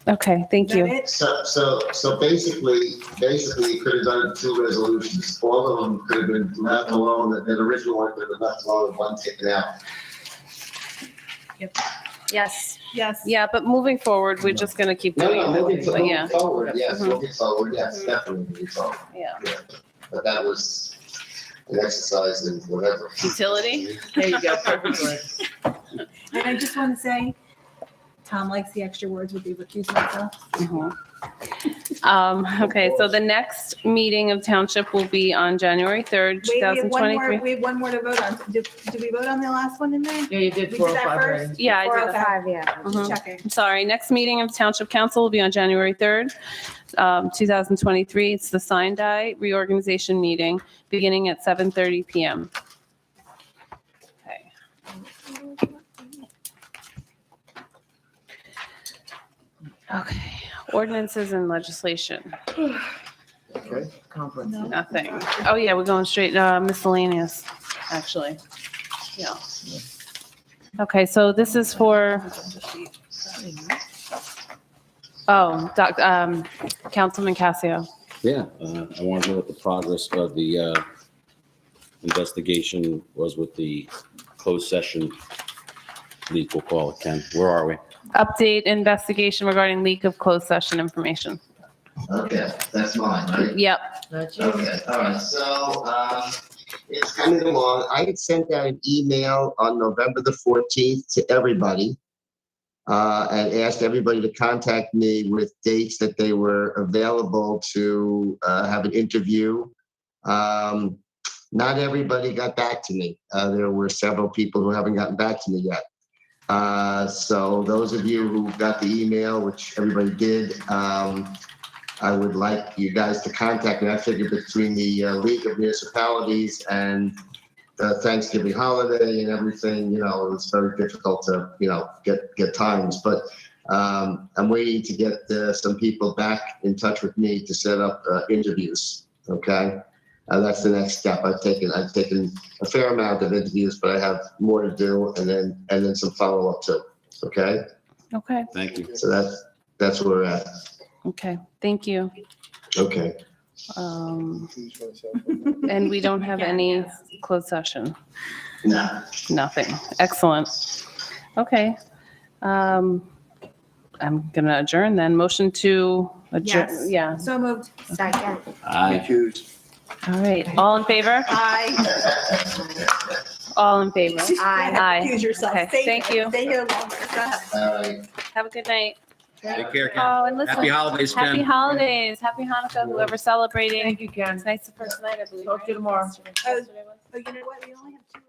Okay, thank Is that you. it? So basically, you could have done 2 resolutions. All of them could have been left alone, the original one could have been left alone, and one taken out. Yes. Yes. Yeah, but moving forward, we're just going to keep doing it. But yeah, Moving forward, yes, Mhm. moving forward, yes, definitely moving forward. yeah. But that was an exercise in whatever. Futility? There you go. Perfect word. And I just want to say, Tom likes the extra words with the recuse myself. Okay, so the next meeting of township will be on January 3rd, Wait, we have one more, 2023. we have one more to vote on. Did we vote on the last one in there? Yeah, you did We 4 did or that 5 first? already. Yeah, I did. 405, yeah. Mhm. Just checking. I'm sorry, next meeting of Township Council will be on January 3rd, 2023. It's the sign die reorganization meeting, beginning at 7:30 PM. Okay. Okay, ordinances and legislation, Okay. Conference. nothing. Oh, yeah, we're going straight miscellaneous, actually. Yeah. Okay, so this is for, Councilman Casio. Yeah, I want to know what the progress of the investigation was with the closed session leak, we'll call it, Ken. Where are we? Update investigation regarding leak of closed session information. Okay, that's mine, right? Yep. That's you. Okay, all right, so, it's coming along. I had sent out an email on November the 14th to everybody, and asked everybody to contact me with dates that they were available to, have an interview. Not everybody got back to me. There were several people who haven't gotten back to me yet. So those of you who got the email, which everybody did, I would like you guys to contact me. I figured between the League of Municipalities and Thanksgiving holiday and everything, it was very difficult to, get times, but I'm waiting to get some people back in touch with me to set up interviews, okay? That's the next step. I've taken a fair amount of interviews, but I have more to do, and then some follow-up too, okay? Okay, Thank you. So that's where we're at, okay, thank you. okay? And we don't have any closed session, Nah. nothing. Excellent. Okay. I'm gonna adjourn then. Motion to adjourn, Yes. yeah. So moved. Second. Aye. All right, all in favor? Aye. All in favor? Aye. Accuse yourself. Okay, Stay thank here. you. Stay here longer. Go ahead. All right. Have a good night. Take care, Ken. Oh, and listen. Happy holidays, Ken. Happy holidays. Happy Hanukkah, whoever's celebrating. Thank you, Ken. It's nice the first night, I believe. Talk to you right? tomorrow. Yesterday was? Oh, you know what? We only have 2